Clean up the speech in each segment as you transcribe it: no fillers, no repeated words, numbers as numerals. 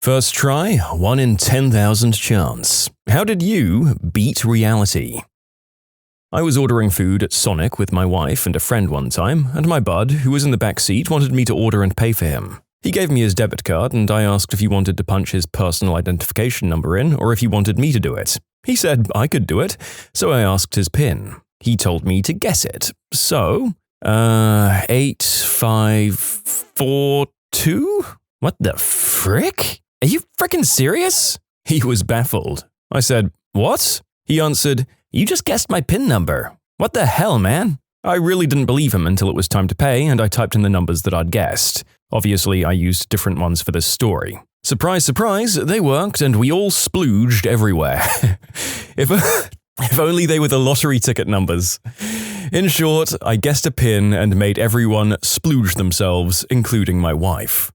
First try, 1 in 10,000 chance. How did you beat reality? I was ordering food at Sonic with my wife and a friend one time, and my bud, who was in the back seat, wanted me to order and pay for him. He gave me his debit card, and I asked if he wanted to punch his personal identification number in or if he wanted me to do it. He said I could do it, so I asked his PIN. He told me to guess it. So, 8542? What the frick? Are you frickin' serious? He was baffled. I said, what? He answered, you just guessed my PIN number. What the hell, man? I really didn't believe him until it was time to pay, and I typed in the numbers that I'd guessed. Obviously, I used different ones for this story. Surprise, surprise, they worked, and we all splooged everywhere. If only they were the lottery ticket numbers. In short, I guessed a PIN and made everyone splooge themselves, including my wife.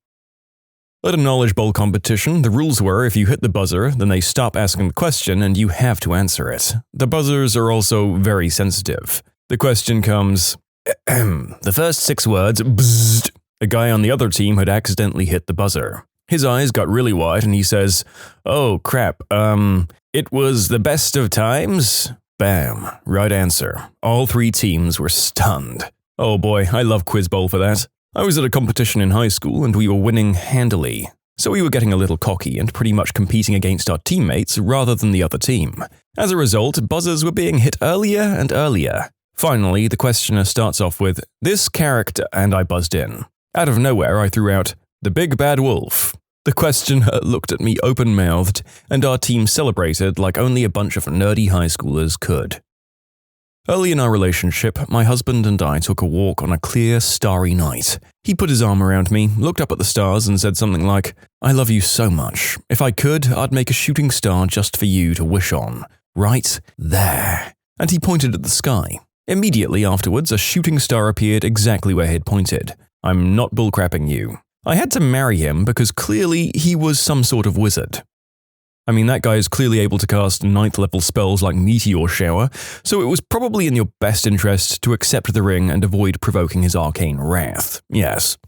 At a knowledge bowl competition, the rules were if you hit the buzzer, then they stop asking the question and you have to answer it. The buzzers are also very sensitive. The question comes, the first 6 words, bzzzt. A guy on the other team had accidentally hit the buzzer. His eyes got really wide and he says, oh crap, it was the best of times? Bam, right answer. All 3 teams were stunned. Oh boy, I love Quiz Bowl for that. I was at a competition in high school and we were winning handily. So we were getting a little cocky and pretty much competing against our teammates rather than the other team. As a result, buzzers were being hit earlier and earlier. Finally, the questioner starts off with, this character, and I buzzed in. Out of nowhere, I threw out, the big bad wolf. The questioner looked at me open-mouthed, and our team celebrated like only a bunch of nerdy high schoolers could. Early in our relationship, my husband and I took a walk on a clear, starry night. He put his arm around me, looked up at the stars and said something like, I love you so much. If I could, I'd make a shooting star just for you to wish on. Right there. And he pointed at the sky. Immediately afterwards, a shooting star appeared exactly where he'd pointed. I'm not bullcrapping you. I had to marry him because clearly he was some sort of wizard. I mean, that guy is clearly able to cast 9th level spells like Meteor Shower, so it was probably in your best interest to accept the ring and avoid provoking his arcane wrath. Yes.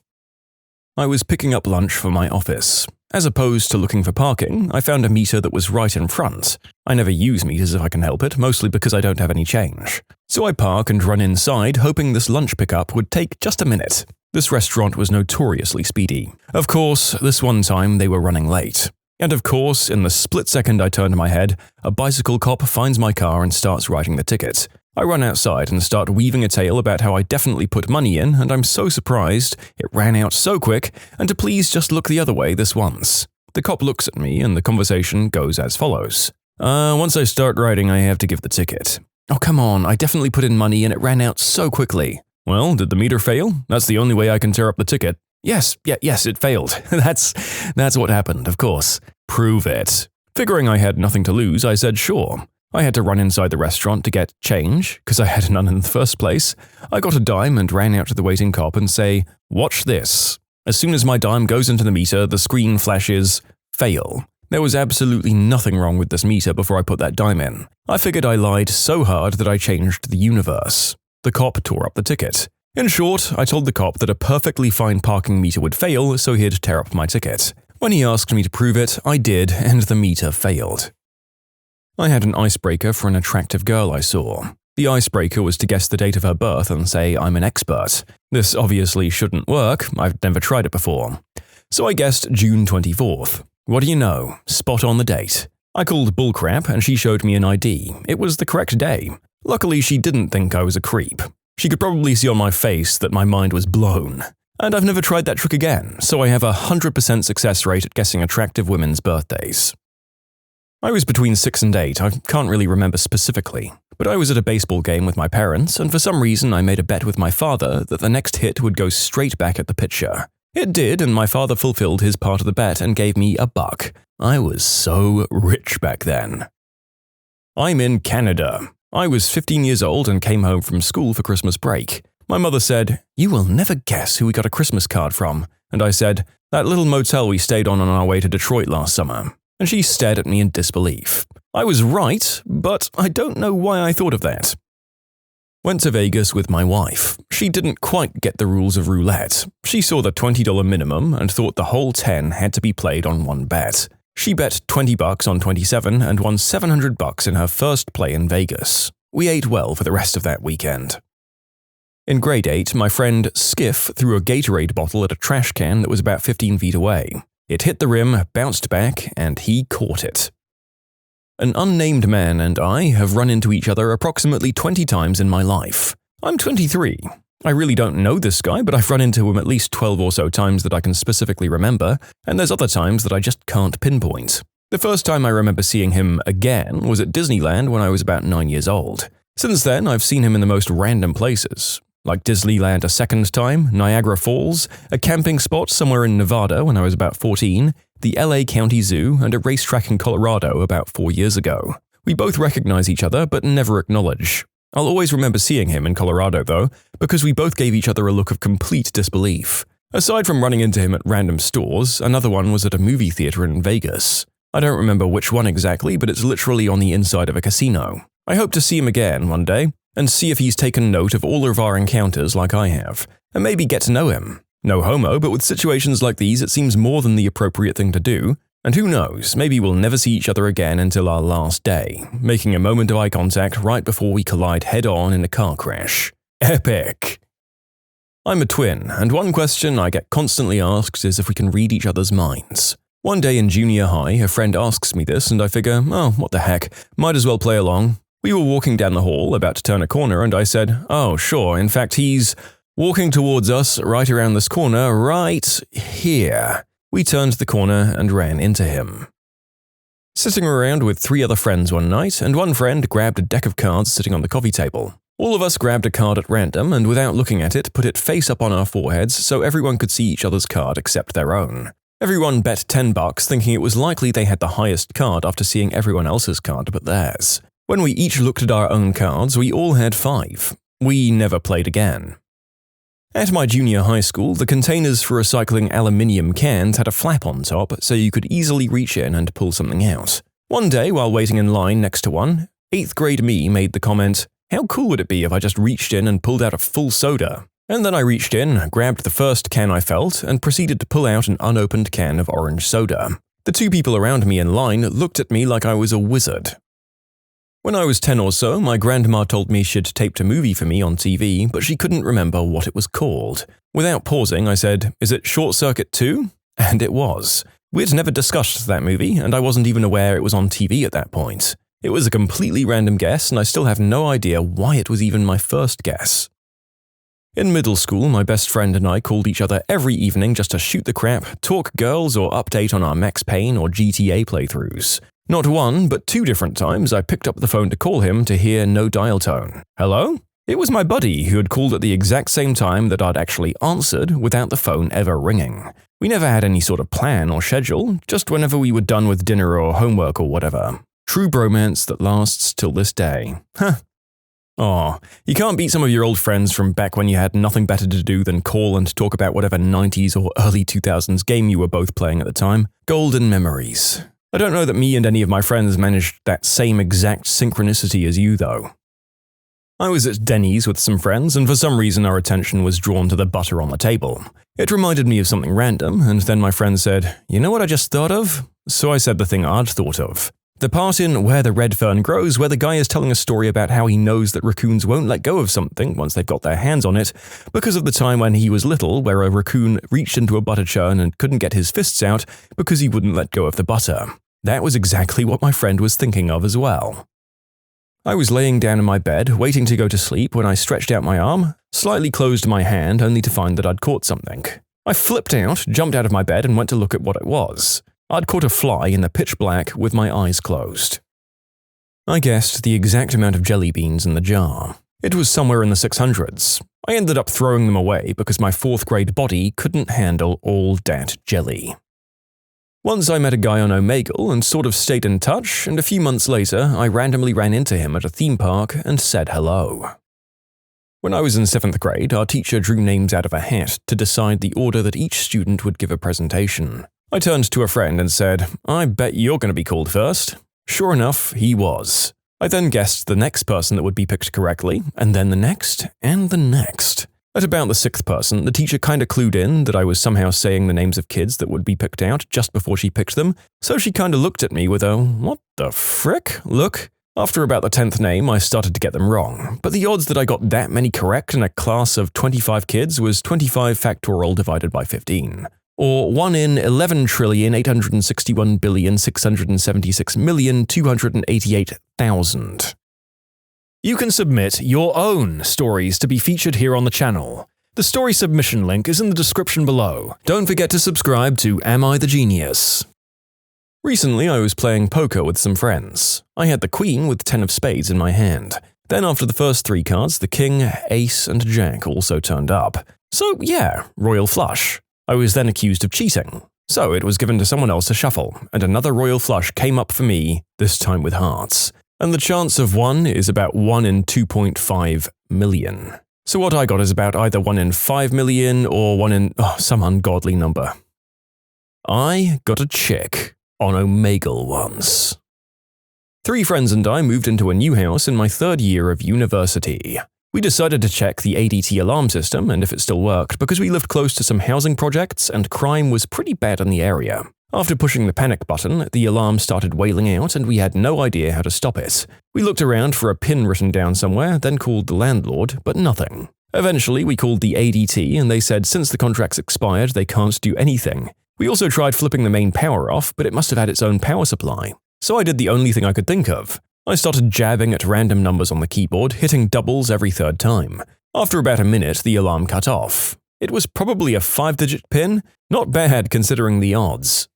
I was picking up lunch for my office. As opposed to looking for parking, I found a meter that was right in front. I never use meters if I can help it, mostly because I don't have any change. So I park and run inside, hoping this lunch pickup would take just a minute. This restaurant was notoriously speedy. Of course, this one time they were running late. And of course, in the split second I turned my head, a bicycle cop finds my car and starts writing the ticket. I run outside and start weaving a tale about how I definitely put money in, and I'm so surprised it ran out so quick, and to please just look the other way this once. The cop looks at me and the conversation goes as follows. Once I start writing, I have to give the ticket. Oh, come on, I definitely put in money and it ran out so quickly. Well, did the meter fail? That's the only way I can tear up the ticket. Yes, it failed. That's what happened, of course. Prove it. Figuring I had nothing to lose, I said sure. I had to run inside the restaurant to get change, because I had none in the first place. I got a dime and ran out to the waiting cop and say, watch this. As soon as my dime goes into the meter, the screen flashes, fail. There was absolutely nothing wrong with this meter before I put that dime in. I figured I lied so hard that I changed the universe. The cop tore up the ticket. In short, I told the cop that a perfectly fine parking meter would fail, so he'd tear up my ticket. When he asked me to prove it, I did, and the meter failed. I had an icebreaker for an attractive girl I saw. The icebreaker was to guess the date of her birth and say I'm an expert. This obviously shouldn't work, I've never tried it before. So I guessed June 24th. What do you know? Spot on the date. I called bullcrap and she showed me an ID. It was the correct day. Luckily, she didn't think I was a creep. She could probably see on my face that my mind was blown. And I've never tried that trick again, so I have a 100% success rate at guessing attractive women's birthdays. I was between 6 and 8, I can't really remember specifically, but I was at a baseball game with my parents, and for some reason I made a bet with my father that the next hit would go straight back at the pitcher. It did, and my father fulfilled his part of the bet and gave me $1. I was so rich back then. I'm in Canada. I was 15 years old and came home from school for Christmas break. My mother said, "You will never guess who we got a Christmas card from." And I said, "That little motel we stayed on our way to Detroit last summer." And she stared at me in disbelief. I was right, but I don't know why I thought of that. Went to Vegas with my wife. She didn't quite get the rules of roulette. She saw the $20 minimum and thought the whole 10 had to be played on one bet. She bet $20 on 27 and won $700 in her first play in Vegas. We ate well for the rest of that weekend. In grade 8, my friend Skiff threw a Gatorade bottle at a trash can that was about 15 feet away. It hit the rim, bounced back, and he caught it. An unnamed man and I have run into each other approximately 20 times in my life. I'm 23. I really don't know this guy, but I've run into him at least 12 or so times that I can specifically remember, and there's other times that I just can't pinpoint. The first time I remember seeing him again was at Disneyland when I was about 9 years old. Since then, I've seen him in the most random places, like Disneyland a second time, Niagara Falls, a camping spot somewhere in Nevada when I was about 14, the LA County Zoo, and a racetrack in Colorado about 4 years ago. We both recognize each other but never acknowledge. I'll always remember seeing him in Colorado, though, because we both gave each other a look of complete disbelief. Aside from running into him at random stores, another one was at a movie theater in Vegas. I don't remember which one exactly, but it's literally on the inside of a casino. I hope to see him again one day, and see if he's taken note of all of our encounters like I have, and maybe get to know him. No homo, but with situations like these, it seems more than the appropriate thing to do. And who knows, maybe we'll never see each other again until our last day, making a moment of eye contact right before we collide head-on in a car crash. Epic! I'm a twin, and one question I get constantly asked is if we can read each other's minds. One day in junior high, a friend asks me this, and I figure, oh, what the heck, might as well play along. We were walking down the hall, about to turn a corner, and I said, oh, sure, in fact, he's walking towards us right around this corner, right here. We turned the corner and ran into him. Sitting around with 3 other friends one night, and one friend grabbed a deck of cards sitting on the coffee table. All of us grabbed a card at random and without looking at it, put it face up on our foreheads so everyone could see each other's card except their own. Everyone bet $10 thinking it was likely they had the highest card after seeing everyone else's card but theirs. When we each looked at our own cards, we all had 5. We never played again. At my junior high school, the containers for recycling aluminium cans had a flap on top so you could easily reach in and pull something out. One day, while waiting in line next to one, 8th grade me made the comment, how cool would it be if I just reached in and pulled out a full soda? And then I reached in, grabbed the first can I felt, and proceeded to pull out an unopened can of orange soda. The 2 people around me in line looked at me like I was a wizard. When I was 10 or so, my grandma told me she'd taped a movie for me on TV, but she couldn't remember what it was called. Without pausing, I said, is it Short Circuit 2? And it was. We'd never discussed that movie, and I wasn't even aware it was on TV at that point. It was a completely random guess, and I still have no idea why it was even my first guess. In middle school, my best friend and I called each other every evening just to shoot the crap, talk girls, or update on our Max Payne or GTA playthroughs. Not one, but 2 different times I picked up the phone to call him to hear no dial tone. Hello? It was my buddy who had called at the exact same time that I'd actually answered without the phone ever ringing. We never had any sort of plan or schedule, just whenever we were done with dinner or homework or whatever. True bromance that lasts till this day. Huh. Aw, you can't beat some of your old friends from back when you had nothing better to do than call and talk about whatever 90s or early 2000s game you were both playing at the time. Golden memories. I don't know that me and any of my friends managed that same exact synchronicity as you, though. I was at Denny's with some friends, and for some reason our attention was drawn to the butter on the table. It reminded me of something random, and then my friend said, you know what I just thought of? So I said the thing I'd thought of. The part in Where the Red Fern Grows where the guy is telling a story about how he knows that raccoons won't let go of something once they've got their hands on it because of the time when he was little where a raccoon reached into a butter churn and couldn't get his fists out because he wouldn't let go of the butter. That was exactly what my friend was thinking of as well. I was laying down in my bed, waiting to go to sleep when I stretched out my arm, slightly closed my hand only to find that I'd caught something. I flipped out, jumped out of my bed and went to look at what it was. I'd caught a fly in the pitch black with my eyes closed. I guessed the exact amount of jelly beans in the jar. It was somewhere in the 600s. I ended up throwing them away because my 4th grade body couldn't handle all that jelly. Once I met a guy on Omegle and sort of stayed in touch, and a few months later I randomly ran into him at a theme park and said hello. When I was in 7th grade, our teacher drew names out of a hat to decide the order that each student would give a presentation. I turned to a friend and said, I bet you're going to be called first. Sure enough, he was. I then guessed the next person that would be picked correctly, and then the next, and the next. At about the 6th person, the teacher kinda clued in that I was somehow saying the names of kids that would be picked out just before she picked them, so she kinda looked at me with a "what the frick" look. After about the 10th name, I started to get them wrong, but the odds that I got that many correct in a class of 25 kids was 25 factorial divided by 15. Or 1 in 11,861,676,288,000. You can submit your own stories to be featured here on the channel. The story submission link is in the description below. Don't forget to subscribe to Am I the Genius? Recently, I was playing poker with some friends. I had the queen with 10 of spades in my hand. Then after the first 3 cards, the king, ace, and jack also turned up. So yeah, royal flush. I was then accused of cheating. So it was given to someone else to shuffle, and another royal flush came up for me, this time with hearts. And the chance of 1 is about 1 in 2.5 million. So what I got is about either 1 in 5 million or 1 in some ungodly number. I got a chick on Omegle once. 3 friends and I moved into a new house in my 3rd year of university. We decided to check the ADT alarm system and if it still worked because we lived close to some housing projects and crime was pretty bad in the area. After pushing the panic button, the alarm started wailing out and we had no idea how to stop it. We looked around for a pin written down somewhere, then called the landlord, but nothing. Eventually, we called the ADT and they said since the contract's expired, they can't do anything. We also tried flipping the main power off, but it must have had its own power supply. So I did the only thing I could think of. I started jabbing at random numbers on the keyboard, hitting doubles every 3rd time. After about a minute, the alarm cut off. It was probably a 5-digit pin, not bad considering the odds.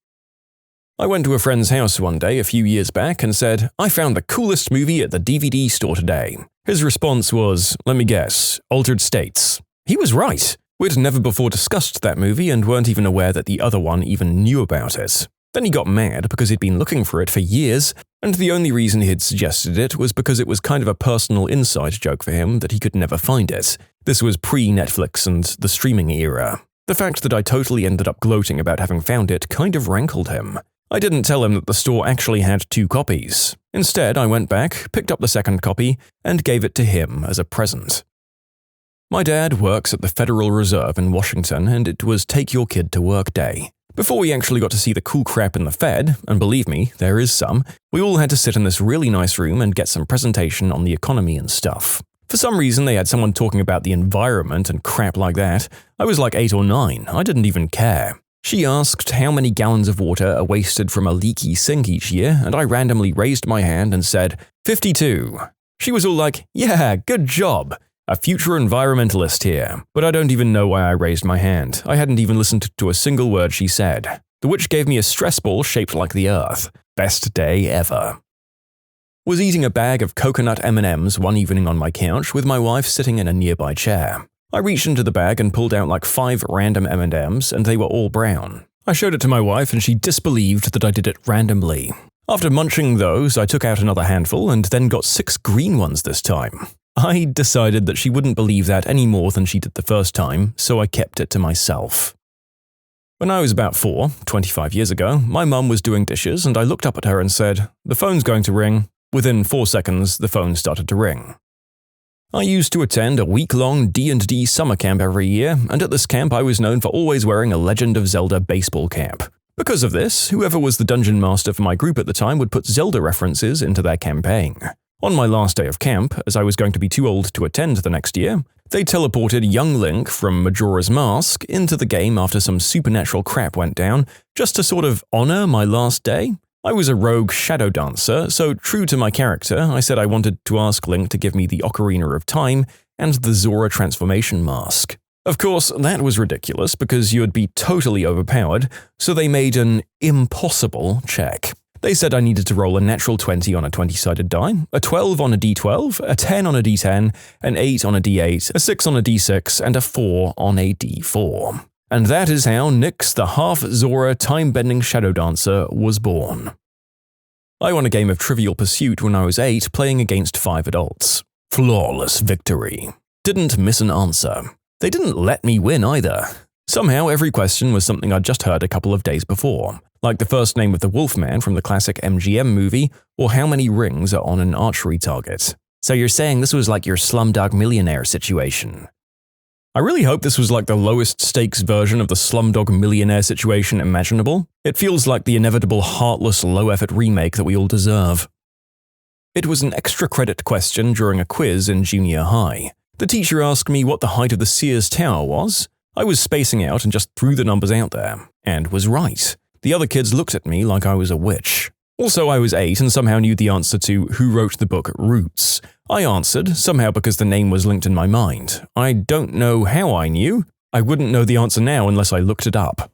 I went to a friend's house one day a few years back and said, I found the coolest movie at the DVD store today. His response was, let me guess, Altered States. He was right. We'd never before discussed that movie and weren't even aware that the other one even knew about it. Then he got mad because he'd been looking for it for years, and the only reason he'd suggested it was because it was kind of a personal inside joke for him that he could never find it. This was pre-Netflix and the streaming era. The fact that I totally ended up gloating about having found it kind of rankled him. I didn't tell him that the store actually had 2 copies. Instead, I went back, picked up the 2nd copy, and gave it to him as a present. My dad works at the Federal Reserve in Washington, and it was Take Your Kid to Work Day. Before we actually got to see the cool crap in the Fed, and believe me, there is some, we all had to sit in this really nice room and get some presentation on the economy and stuff. For some reason, they had someone talking about the environment and crap like that. I was like 8 or 9, I didn't even care. She asked how many gallons of water are wasted from a leaky sink each year, and I randomly raised my hand and said, 52. She was all like, yeah, good job. A future environmentalist here. But I don't even know why I raised my hand. I hadn't even listened to a single word she said. The witch gave me a stress ball shaped like the earth. Best day ever. Was eating a bag of coconut M&Ms one evening on my couch with my wife sitting in a nearby chair. I reached into the bag and pulled out like 5 random M&Ms and they were all brown. I showed it to my wife and she disbelieved that I did it randomly. After munching those, I took out another handful and then got 6 green ones this time. I decided that she wouldn't believe that any more than she did the first time, so I kept it to myself. When I was about 4, 25 years ago, my mum was doing dishes and I looked up at her and said, "The phone's going to ring." Within 4 seconds, the phone started to ring. I used to attend a week-long D&D summer camp every year, and at this camp I was known for always wearing a Legend of Zelda baseball cap. Because of this, whoever was the dungeon master for my group at the time would put Zelda references into their campaign. On my last day of camp, as I was going to be too old to attend the next year, they teleported young Link from Majora's Mask into the game after some supernatural crap went down, just to sort of honor my last day. I was a rogue shadow dancer, so true to my character, I said I wanted to ask Link to give me the Ocarina of Time and the Zora transformation mask. Of course, that was ridiculous because you'd be totally overpowered, so they made an impossible check. They said I needed to roll a natural 20 on a 20-sided die, a 12 on a d12, a 10 on a d10, an 8 on a d8, a 6 on a d6, and a 4 on a d4. And that is how Nyx the half-Zora time-bending shadow dancer was born. I won a game of Trivial Pursuit when I was 8 playing against 5 adults. Flawless victory. Didn't miss an answer. They didn't let me win either. Somehow every question was something I'd just heard a couple of days before. like the first name of the Wolfman from the classic MGM movie, or how many rings are on an archery target. So you're saying this was like your Slumdog Millionaire situation? I really hope this was like the lowest stakes version of the Slumdog Millionaire situation imaginable. It feels like the inevitable heartless low-effort remake that we all deserve. It was an extra credit question during a quiz in junior high. The teacher asked me what the height of the Sears Tower was. I was spacing out and just threw the numbers out there, and was right. The other kids looked at me like I was a witch. Also, I was 8 and somehow knew the answer to who wrote the book Roots. I answered, somehow because the name was linked in my mind. I don't know how I knew. I wouldn't know the answer now unless I looked it up.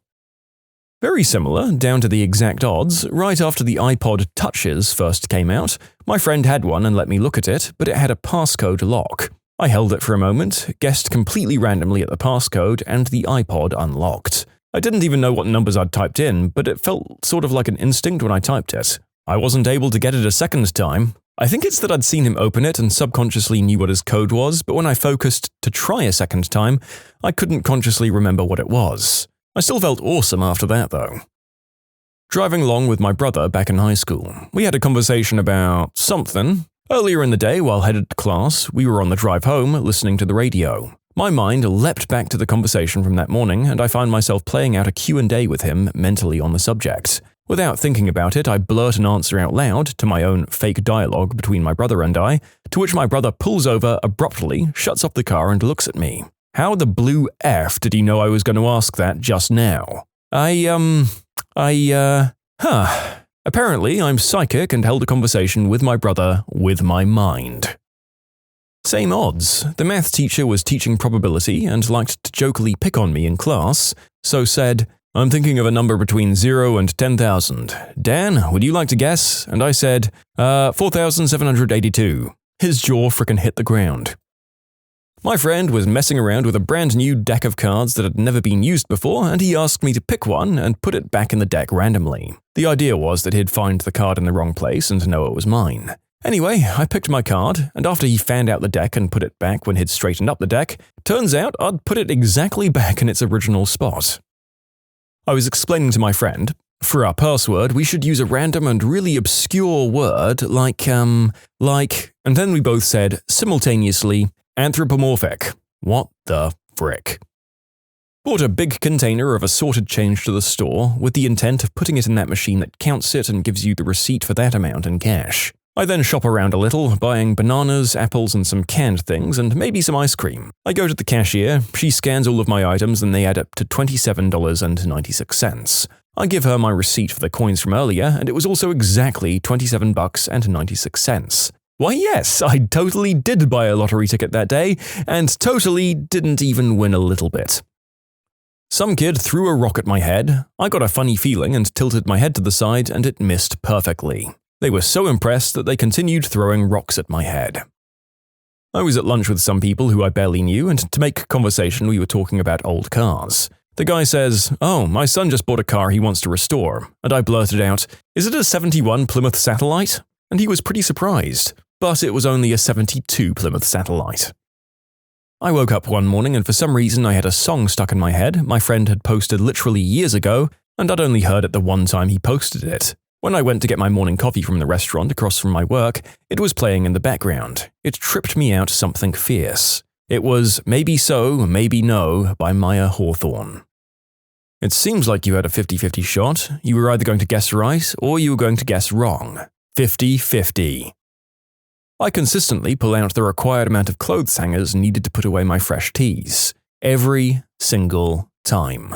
Very similar, down to the exact odds, right after the iPod Touches first came out, my friend had one and let me look at it, but it had a passcode lock. I held it for a moment, guessed completely randomly at the passcode, and the iPod unlocked. I didn't even know what numbers I'd typed in, but it felt sort of like an instinct when I typed it. I wasn't able to get it a second time. I think it's that I'd seen him open it and subconsciously knew what his code was, but when I focused to try a second time, I couldn't consciously remember what it was. I still felt awesome after that, though. Driving along with my brother back in high school, we had a conversation about something. Earlier in the day, while headed to class, we were on the drive home listening to the radio. My mind leapt back to the conversation from that morning, and I found myself playing out a Q&A with him mentally on the subject. Without thinking about it, I blurt an answer out loud to my own fake dialogue between my brother and I, to which my brother pulls over abruptly, shuts off the car and looks at me. How the blue F did he know I was going to ask that just now? Apparently, I'm psychic and held a conversation with my brother with my mind. Same odds. The math teacher was teaching probability and liked to jokily pick on me in class, so said, "I'm thinking of a number between 0 and 10,000. Dan, would you like to guess?" And I said, 4,782. His jaw frickin' hit the ground. My friend was messing around with a brand new deck of cards that had never been used before, and he asked me to pick one and put it back in the deck randomly. The idea was that he'd find the card in the wrong place and know it was mine. Anyway, I picked my card, and after he fanned out the deck and put it back when he'd straightened up the deck, turns out I'd put it exactly back in its original spot. I was explaining to my friend, for our password, we should use a random and really obscure word like, and then we both said, simultaneously, anthropomorphic. What the frick? Bought a big container of assorted change to the store with the intent of putting it in that machine that counts it and gives you the receipt for that amount in cash. I then shop around a little, buying bananas, apples, and some canned things, and maybe some ice cream. I go to the cashier, she scans all of my items, and they add up to $27.96. I give her my receipt for the coins from earlier, and it was also exactly $27.96. Why yes, I totally did buy a lottery ticket that day, and totally didn't even win a little bit. Some kid threw a rock at my head, I got a funny feeling and tilted my head to the side, and it missed perfectly. They were so impressed that they continued throwing rocks at my head. I was at lunch with some people who I barely knew, and to make conversation we were talking about old cars. The guy says, "Oh, my son just bought a car he wants to restore," and I blurted out, "Is it a 71 Plymouth Satellite?" And he was pretty surprised, but it was only a 72 Plymouth Satellite. I woke up one morning and for some reason I had a song stuck in my head my friend had posted literally years ago, and I'd only heard it the one time he posted it. When I went to get my morning coffee from the restaurant across from my work, it was playing in the background. It tripped me out something fierce. It was Maybe So, Maybe No by Maya Hawthorne. It seems like you had a 50-50 shot. You were either going to guess right or you were going to guess wrong. 50-50. I consistently pull out the required amount of clothes hangers needed to put away my fresh teas. Every single time.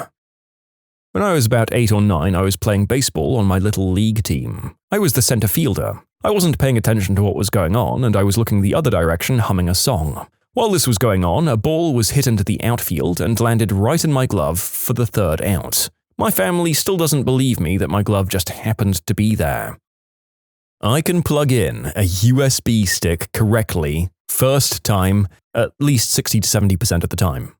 When I was about 8 or 9, I was playing baseball on my little league team. I was the center fielder. I wasn't paying attention to what was going on, and I was looking the other direction humming a song. While this was going on, a ball was hit into the outfield and landed right in my glove for the third out. My family still doesn't believe me that my glove just happened to be there. I can plug in a USB stick correctly, first time, at least 60 to 70% of the time.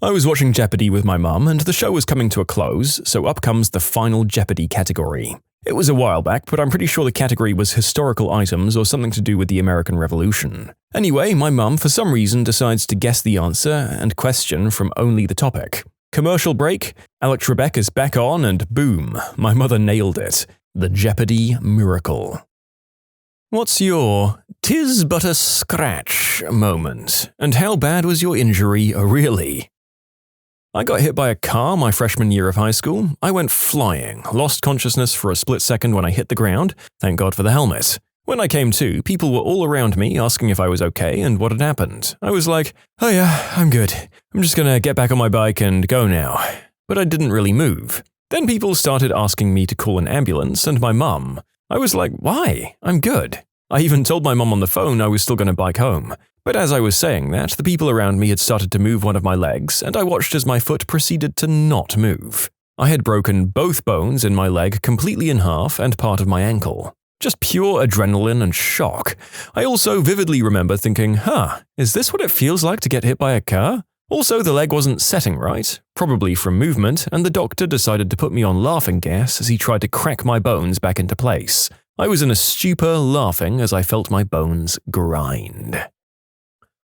I was watching Jeopardy with my mum, and the show was coming to a close, so up comes the final Jeopardy category. It was a while back, but I'm pretty sure the category was historical items or something to do with the American Revolution. Anyway, my mum, for some reason, decides to guess the answer and question from only the topic. Commercial break, Alex Trebek is back on, and boom, my mother nailed it. The Jeopardy miracle. What's your "'tis but a scratch" moment? And how bad was your injury, really? I got hit by a car my freshman year of high school. I went flying, lost consciousness for a split second when I hit the ground, thank God for the helmet. When I came to, people were all around me asking if I was okay and what had happened. I was like, "Oh yeah, I'm good. I'm just gonna get back on my bike and go now." But I didn't really move. Then people started asking me to call an ambulance and my mum. I was like, "Why? I'm good." I even told my mum on the phone I was still gonna bike home. But as I was saying that, the people around me had started to move one of my legs, and I watched as my foot proceeded to not move. I had broken both bones in my leg completely in half and part of my ankle. Just pure adrenaline and shock. I also vividly remember thinking, is this what it feels like to get hit by a car? Also, the leg wasn't setting right, probably from movement, and the doctor decided to put me on laughing gas as he tried to crack my bones back into place. I was in a stupor laughing as I felt my bones grind.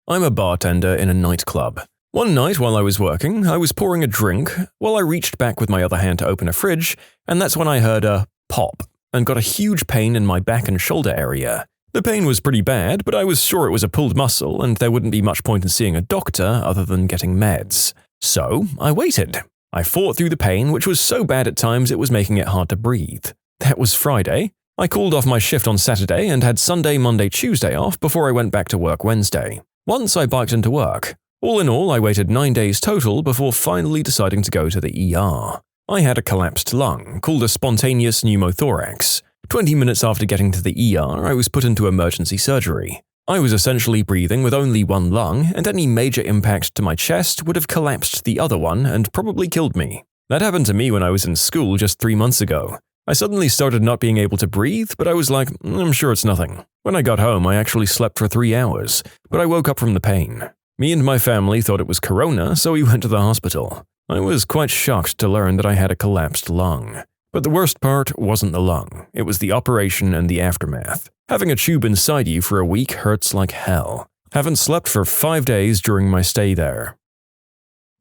I'm a bartender in a nightclub. One night while I was working, I was pouring a drink while I reached back with my other hand to open a fridge, and that's when I heard a pop and got a huge pain in my back and shoulder area. The pain was pretty bad, but I was sure it was a pulled muscle and there wouldn't be much point in seeing a doctor other than getting meds. So I waited. I fought through the pain, which was so bad at times it was making it hard to breathe. That was Friday. I called off my shift on Saturday and had Sunday, Monday, Tuesday off before I went back to work Wednesday. Once I biked into work. All in all, I waited 9 days total before finally deciding to go to the ER. I had a collapsed lung, called a spontaneous pneumothorax. 20 minutes after getting to the ER, I was put into emergency surgery. I was essentially breathing with only one lung, and any major impact to my chest would have collapsed the other one and probably killed me. That happened to me when I was in school just 3 months ago. I suddenly started not being able to breathe, but I was like, I'm sure it's nothing. When I got home, I actually slept for 3 hours, but I woke up from the pain. Me and my family thought it was corona, so we went to the hospital. I was quite shocked to learn that I had a collapsed lung. But the worst part wasn't the lung, it was the operation and the aftermath. Having a tube inside you for a week hurts like hell. Haven't slept for 5 days during my stay there.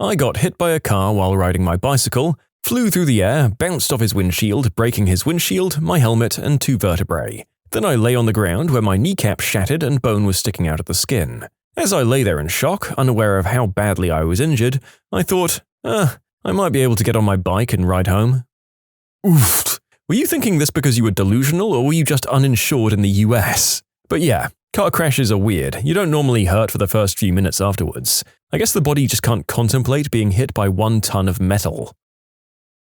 I got hit by a car while riding my bicycle, flew through the air, bounced off his windshield, breaking his windshield, my helmet, and 2 vertebrae. Then I lay on the ground where my kneecap shattered and bone was sticking out of the skin. As I lay there in shock, unaware of how badly I was injured, I thought, I might be able to get on my bike and ride home. Oof. Were you thinking this because you were delusional, or were you just uninsured in the US? But yeah, car crashes are weird. You don't normally hurt for the first few minutes afterwards. I guess the body just can't contemplate being hit by 1 ton of metal.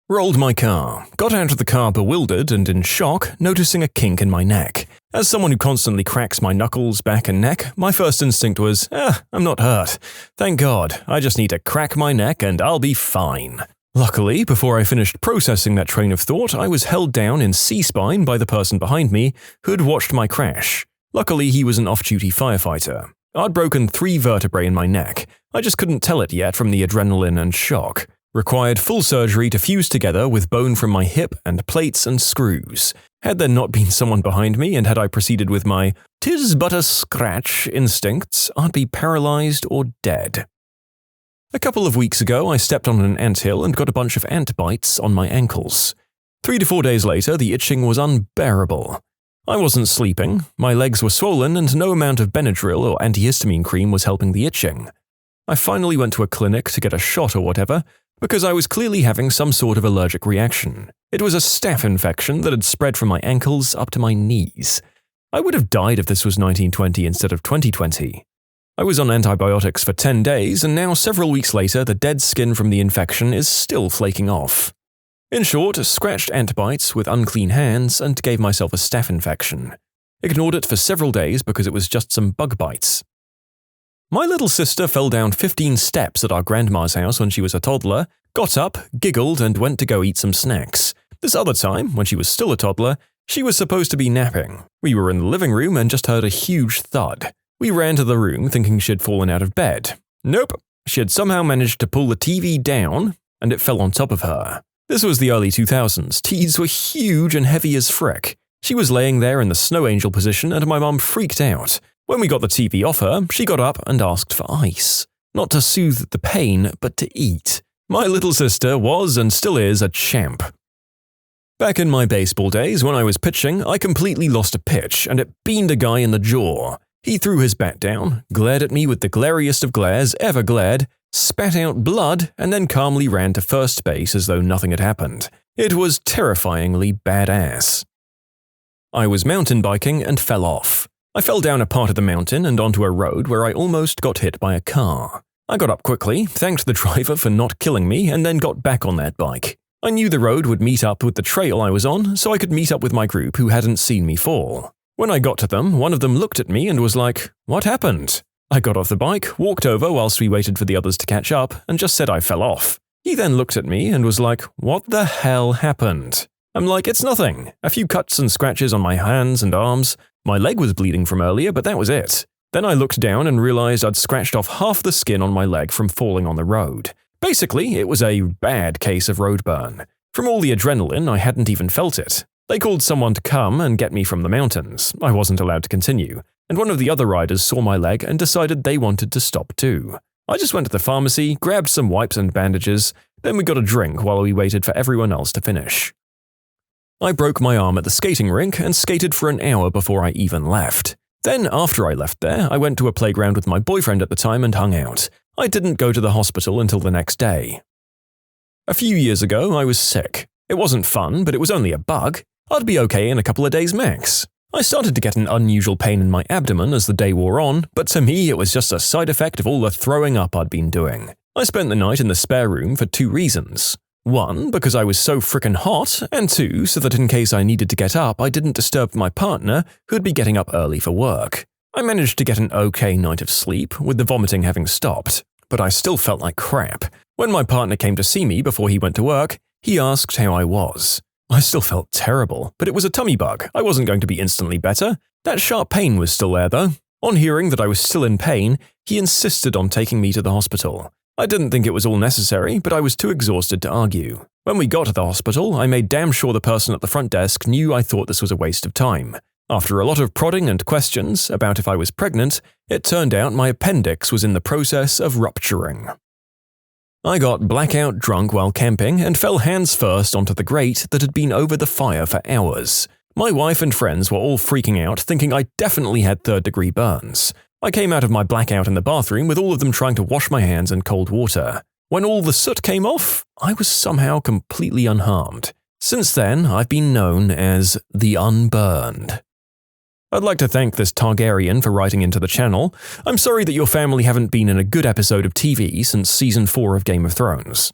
Rolled my car, got out of the car bewildered and in shock, noticing a kink in my neck. As someone who constantly cracks my knuckles, back and neck, my first instinct was, I'm not hurt. Thank God, I just need to crack my neck and I'll be fine. Luckily, before I finished processing that train of thought, I was held down in C-spine by the person behind me who'd watched my crash. Luckily, he was an off-duty firefighter. I'd broken 3 vertebrae in my neck. I just couldn't tell it yet from the adrenaline and shock. Required full surgery to fuse together with bone from my hip and plates and screws. Had there not been someone behind me and had I proceeded with my "'tis but a scratch" instincts, I'd be paralyzed or dead. A couple of weeks ago, I stepped on an anthill and got a bunch of ant bites on my ankles. 3 to 4 days later, the itching was unbearable. I wasn't sleeping, my legs were swollen, and no amount of Benadryl or antihistamine cream was helping the itching. I finally went to a clinic to get a shot or whatever, because I was clearly having some sort of allergic reaction. It was a staph infection that had spread from my ankles up to my knees. I would have died if this was 1920 instead of 2020. I was on antibiotics for 10 days, and now several weeks later, the dead skin from the infection is still flaking off. In short, scratched ant bites with unclean hands and gave myself a staph infection. Ignored it for several days because it was just some bug bites. My little sister fell down 15 steps at our grandma's house when she was a toddler, got up, giggled, and went to go eat some snacks. This other time, when she was still a toddler, she was supposed to be napping. We were in the living room and just heard a huge thud. We ran to the room thinking she'd fallen out of bed. Nope, she had somehow managed to pull the TV down, and it fell on top of her. This was the early 2000s. TVs were huge and heavy as frick. She was laying there in the snow angel position, and my mum freaked out. When we got the TV off her, she got up and asked for ice. Not to soothe the pain, but to eat. My little sister was and still is a champ. Back in my baseball days when I was pitching, I completely lost a pitch and it beamed a guy in the jaw. He threw his bat down, glared at me with the glariest of glares ever glared, spat out blood, and then calmly ran to first base as though nothing had happened. It was terrifyingly badass. I was mountain biking and fell off. I fell down a part of the mountain and onto a road where I almost got hit by a car. I got up quickly, thanked the driver for not killing me, and then got back on that bike. I knew the road would meet up with the trail I was on, so I could meet up with my group who hadn't seen me fall. When I got to them, one of them looked at me and was like, "What happened?" I got off the bike, walked over whilst we waited for the others to catch up, and just said I fell off. He then looked at me and was like, "What the hell happened?" I'm like, "It's nothing. A few cuts and scratches on my hands and arms. My leg was bleeding from earlier, but that was it." Then I looked down and realized I'd scratched off half the skin on my leg from falling on the road. Basically, it was a bad case of road burn. From all the adrenaline, I hadn't even felt it. They called someone to come and get me from the mountains. I wasn't allowed to continue, and one of the other riders saw my leg and decided they wanted to stop too. I just went to the pharmacy, grabbed some wipes and bandages, then we got a drink while we waited for everyone else to finish. I broke my arm at the skating rink and skated for an hour before I even left. Then, after I left there, I went to a playground with my boyfriend at the time and hung out. I didn't go to the hospital until the next day. A few years ago, I was sick. It wasn't fun, but it was only a bug. I'd be okay in a couple of days max. I started to get an unusual pain in my abdomen as the day wore on, but to me it was just a side effect of all the throwing up I'd been doing. I spent the night in the spare room for 2 reasons. 1, because I was so frickin' hot, and 2, so that in case I needed to get up, I didn't disturb my partner, who'd be getting up early for work. I managed to get an okay night of sleep, with the vomiting having stopped, but I still felt like crap. When my partner came to see me before he went to work, he asked how I was. I still felt terrible, but it was a tummy bug. I wasn't going to be instantly better. That sharp pain was still there, though. On hearing that I was still in pain, he insisted on taking me to the hospital. I didn't think it was all necessary, but I was too exhausted to argue. When we got to the hospital, I made damn sure the person at the front desk knew I thought this was a waste of time. After a lot of prodding and questions about if I was pregnant, it turned out my appendix was in the process of rupturing. I got blackout drunk while camping and fell hands first onto the grate that had been over the fire for hours. My wife and friends were all freaking out, thinking I definitely had third-degree burns. I came out of my blackout in the bathroom with all of them trying to wash my hands in cold water. When all the soot came off, I was somehow completely unharmed. Since then, I've been known as the Unburned. I'd like to thank this Targaryen for writing into the channel. I'm sorry that your family haven't been in a good episode of TV since Season 4 of Game of Thrones.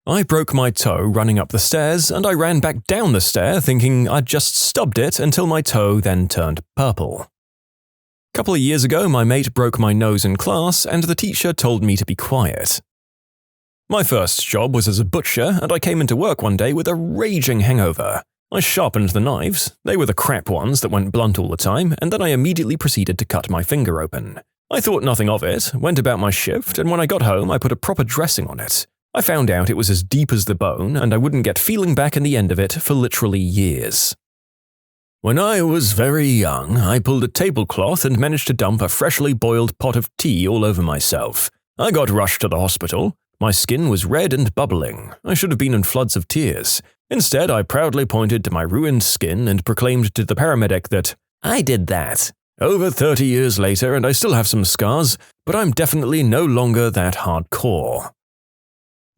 I broke my toe running up the stairs, and I ran back down the stair thinking I'd just stubbed it until my toe then turned purple. A couple of years ago, my mate broke my nose in class, and the teacher told me to be quiet. My first job was as a butcher, and I came into work one day with a raging hangover. I sharpened the knives, they were the crap ones that went blunt all the time, and then I immediately proceeded to cut my finger open. I thought nothing of it, went about my shift, and when I got home I put a proper dressing on it. I found out it was as deep as the bone, and I wouldn't get feeling back in the end of it for literally years. When I was very young, I pulled a tablecloth and managed to dump a freshly boiled pot of tea all over myself. I got rushed to the hospital. My skin was red and bubbling. I should have been in floods of tears. Instead, I proudly pointed to my ruined skin and proclaimed to the paramedic that I did that. Over 30 years later, and I still have some scars, but I'm definitely no longer that hardcore.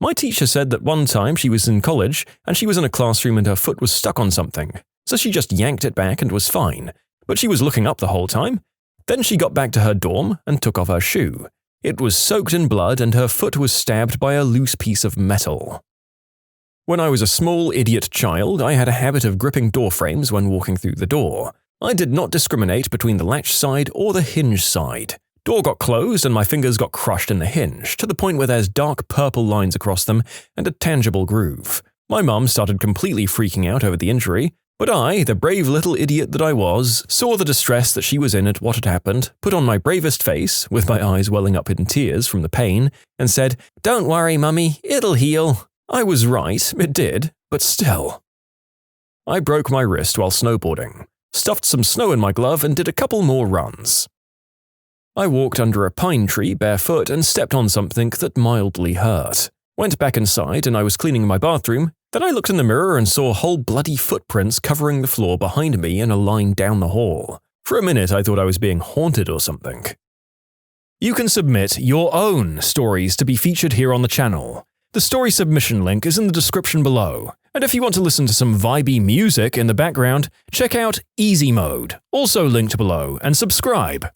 My teacher said that one time she was in college and she was in a classroom and her foot was stuck on something. So she just yanked it back and was fine, but she was looking up the whole time. Then she got back to her dorm and took off her shoe. It was soaked in blood and her foot was stabbed by a loose piece of metal. When I was a small idiot child, I had a habit of gripping door frames when walking through the door. I did not discriminate between the latch side or the hinge side. Door got closed and my fingers got crushed in the hinge, to the point where there's dark purple lines across them and a tangible groove. My mum started completely freaking out over the injury, but I, the brave little idiot that I was, saw the distress that she was in at what had happened, put on my bravest face, with my eyes welling up in tears from the pain, and said, "Don't worry, Mummy, it'll heal." I was right, it did, but still. I broke my wrist while snowboarding, stuffed some snow in my glove and did a couple more runs. I walked under a pine tree barefoot and stepped on something that mildly hurt. Went back inside and I was cleaning my bathroom. Then I looked in the mirror and saw whole bloody footprints covering the floor behind me in a line down the hall. For a minute, I thought I was being haunted or something. You can submit your own stories to be featured here on the channel. The story submission link is in the description below. And if you want to listen to some vibey music in the background, check out easymode, also linked below, and subscribe.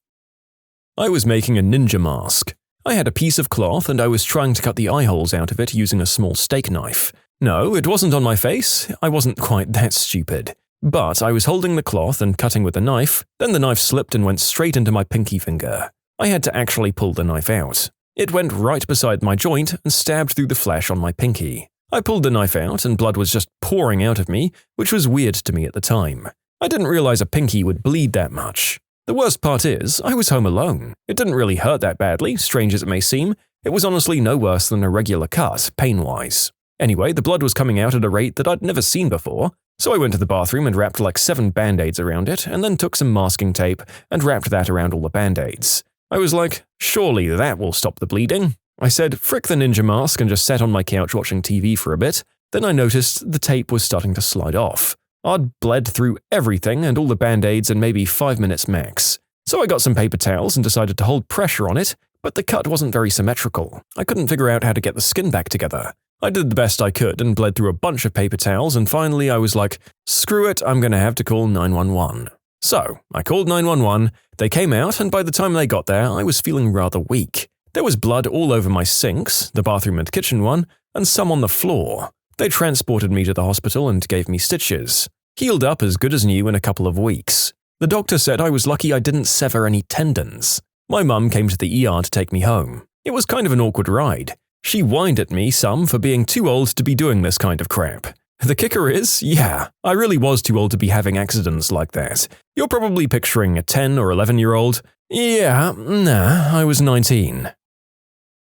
I was making a ninja mask. I had a piece of cloth and I was trying to cut the eye holes out of it using a small steak knife. No, it wasn't on my face. I wasn't quite that stupid. But I was holding the cloth and cutting with the knife, then the knife slipped and went straight into my pinky finger. I had to actually pull the knife out. It went right beside my joint and stabbed through the flesh on my pinky. I pulled the knife out and blood was just pouring out of me, which was weird to me at the time. I didn't realize a pinky would bleed that much. The worst part is, I was home alone. It didn't really hurt that badly, strange as it may seem. It was honestly no worse than a regular cut, pain-wise. Anyway, the blood was coming out at a rate that I'd never seen before, so I went to the bathroom and wrapped like 7 band-aids around it, and then took some masking tape and wrapped that around all the band-aids. I was like, surely that will stop the bleeding. I said, frick the ninja mask, and just sat on my couch watching TV for a bit. Then I noticed the tape was starting to slide off. I'd bled through everything and all the band-aids in maybe 5 minutes max. So I got some paper towels and decided to hold pressure on it, but the cut wasn't very symmetrical. I couldn't figure out how to get the skin back together. I did the best I could and bled through a bunch of paper towels, and finally I was like, screw it, I'm gonna have to call 911. So I called 911, they came out, and by the time they got there, I was feeling rather weak. There was blood all over my sinks, the bathroom and kitchen one, and some on the floor. They transported me to the hospital and gave me stitches. Healed up as good as new in a couple of weeks. The doctor said I was lucky I didn't sever any tendons. My mum came to the ER to take me home. It was kind of an awkward ride. She whined at me some for being too old to be doing this kind of crap. The kicker is, yeah, I really was too old to be having accidents like that. You're probably picturing a 10 or 11-year-old. Yeah, nah, I was 19.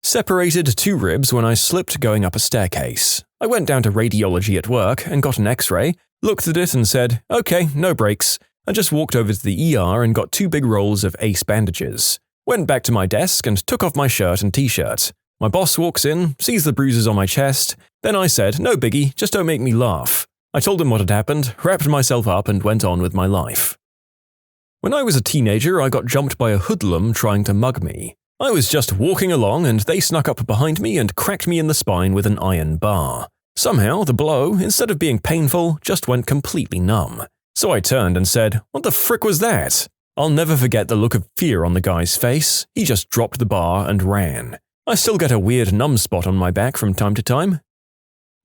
Separated 2 ribs when I slipped going up a staircase. I went down to radiology at work and got an x-ray, looked at it and said, okay, no breaks. I just walked over to the ER and got 2 big rolls of ACE bandages. Went back to my desk and took off my shirt and t-shirt. My boss walks in, sees the bruises on my chest. Then I said, no biggie, just don't make me laugh. I told him what had happened, wrapped myself up and went on with my life. When I was a teenager, I got jumped by a hoodlum trying to mug me. I was just walking along and they snuck up behind me and cracked me in the spine with an iron bar. Somehow, the blow, instead of being painful, just went completely numb. So I turned and said, what the frick was that? I'll never forget the look of fear on the guy's face. He just dropped the bar and ran. I still get a weird numb spot on my back from time to time.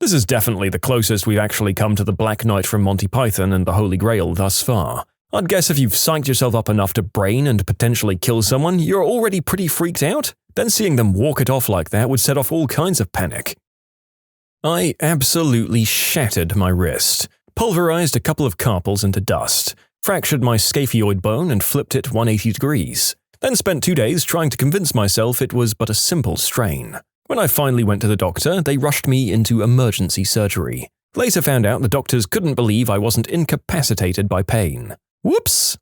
This is definitely the closest we've actually come to the Black Knight from Monty Python and the Holy Grail thus far. I'd guess if you've psyched yourself up enough to brain and potentially kill someone, you're already pretty freaked out. Then seeing them walk it off like that would set off all kinds of panic. I absolutely shattered my wrist, pulverized a couple of carpals into dust, fractured my scaphoid bone and flipped it 180 degrees, then spent 2 days trying to convince myself it was but a simple strain. When I finally went to the doctor, they rushed me into emergency surgery. Later found out the doctors couldn't believe I wasn't incapacitated by pain. Whoops!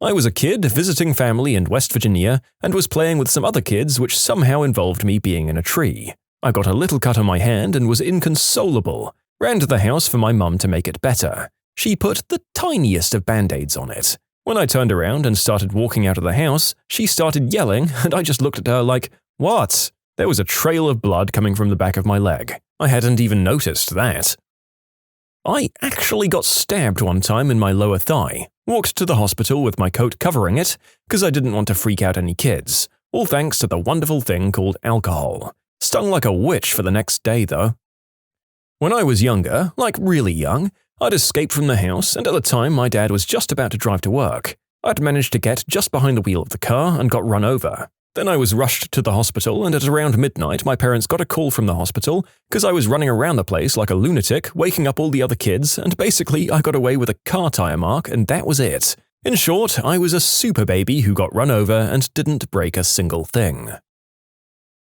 I was a kid visiting family in West Virginia and was playing with some other kids which somehow involved me being in a tree. I got a little cut on my hand and was inconsolable. Ran to the house for my mum to make it better. She put the tiniest of band-aids on it. When I turned around and started walking out of the house, she started yelling and I just looked at her like, what? There was a trail of blood coming from the back of my leg. I hadn't even noticed that. I actually got stabbed one time in my lower thigh. Walked to the hospital with my coat covering it because I didn't want to freak out any kids. All thanks to the wonderful thing called alcohol. Stung like a witch for the next day though. When I was younger, like really young, I'd escaped from the house and at the time my dad was just about to drive to work. I'd managed to get just behind the wheel of the car and got run over. Then I was rushed to the hospital and at around midnight my parents got a call from the hospital because I was running around the place like a lunatic, waking up all the other kids, and basically I got away with a car tire mark and that was it. In short, I was a super baby who got run over and didn't break a single thing.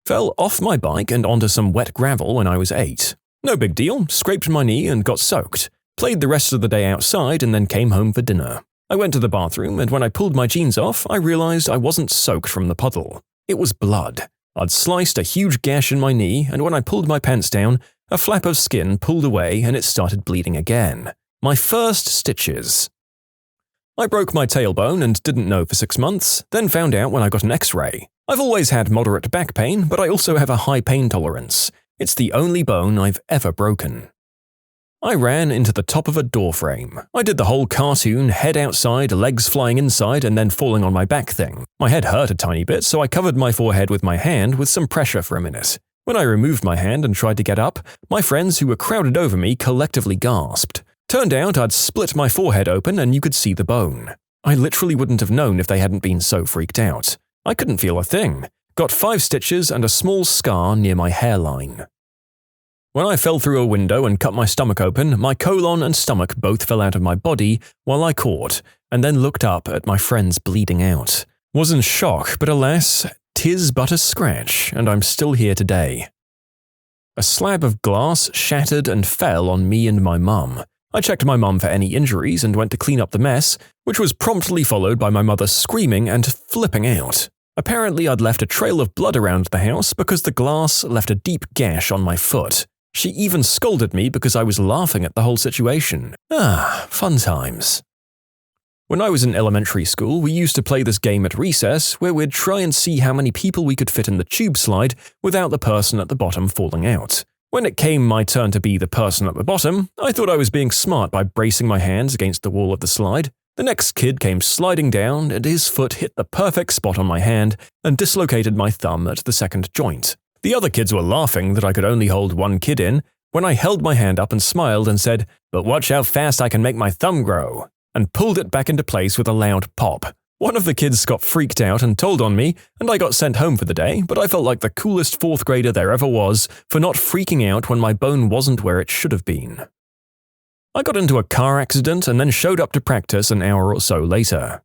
Fell off my bike and onto some wet gravel when I was 8. No big deal, scraped my knee and got soaked. Played the rest of the day outside and then came home for dinner. I went to the bathroom and when I pulled my jeans off, I realized I wasn't soaked from the puddle. It was blood. I'd sliced a huge gash in my knee, and when I pulled my pants down, a flap of skin pulled away and it started bleeding again. My first stitches. I broke my tailbone and didn't know for 6 months, then found out when I got an x-ray. I've always had moderate back pain, but I also have a high pain tolerance. It's the only bone I've ever broken. I ran into the top of a door frame. I did the whole cartoon, head outside, legs flying inside, and then falling on my back thing. My head hurt a tiny bit, so I covered my forehead with my hand with some pressure for a minute. When I removed my hand and tried to get up, my friends who were crowded over me collectively gasped. Turned out I'd split my forehead open and you could see the bone. I literally wouldn't have known if they hadn't been so freaked out. I couldn't feel a thing. Got 5 stitches and a small scar near my hairline. When I fell through a window and cut my stomach open, my colon and stomach both fell out of my body while I caught, and then looked up at my friends bleeding out. Was in shock, but alas, 'tis but a scratch, and I'm still here today. A slab of glass shattered and fell on me and my mum. I checked my mum for any injuries and went to clean up the mess, which was promptly followed by my mother screaming and flipping out. Apparently I'd left a trail of blood around the house because the glass left a deep gash on my foot. She even scolded me because I was laughing at the whole situation. Fun times. When I was in elementary school, we used to play this game at recess where we'd try and see how many people we could fit in the tube slide without the person at the bottom falling out. When it came my turn to be the person at the bottom, I thought I was being smart by bracing my hands against the wall of the slide. The next kid came sliding down and his foot hit the perfect spot on my hand and dislocated my thumb at the second joint. The other kids were laughing that I could only hold one kid in when I held my hand up and smiled and said, "But watch how fast I can make my thumb grow," and pulled it back into place with a loud pop. One of the kids got freaked out and told on me, and I got sent home for the day, but I felt like the coolest 4th grader there ever was for not freaking out when my bone wasn't where it should have been. I got into a car accident and then showed up to practice an hour or so later.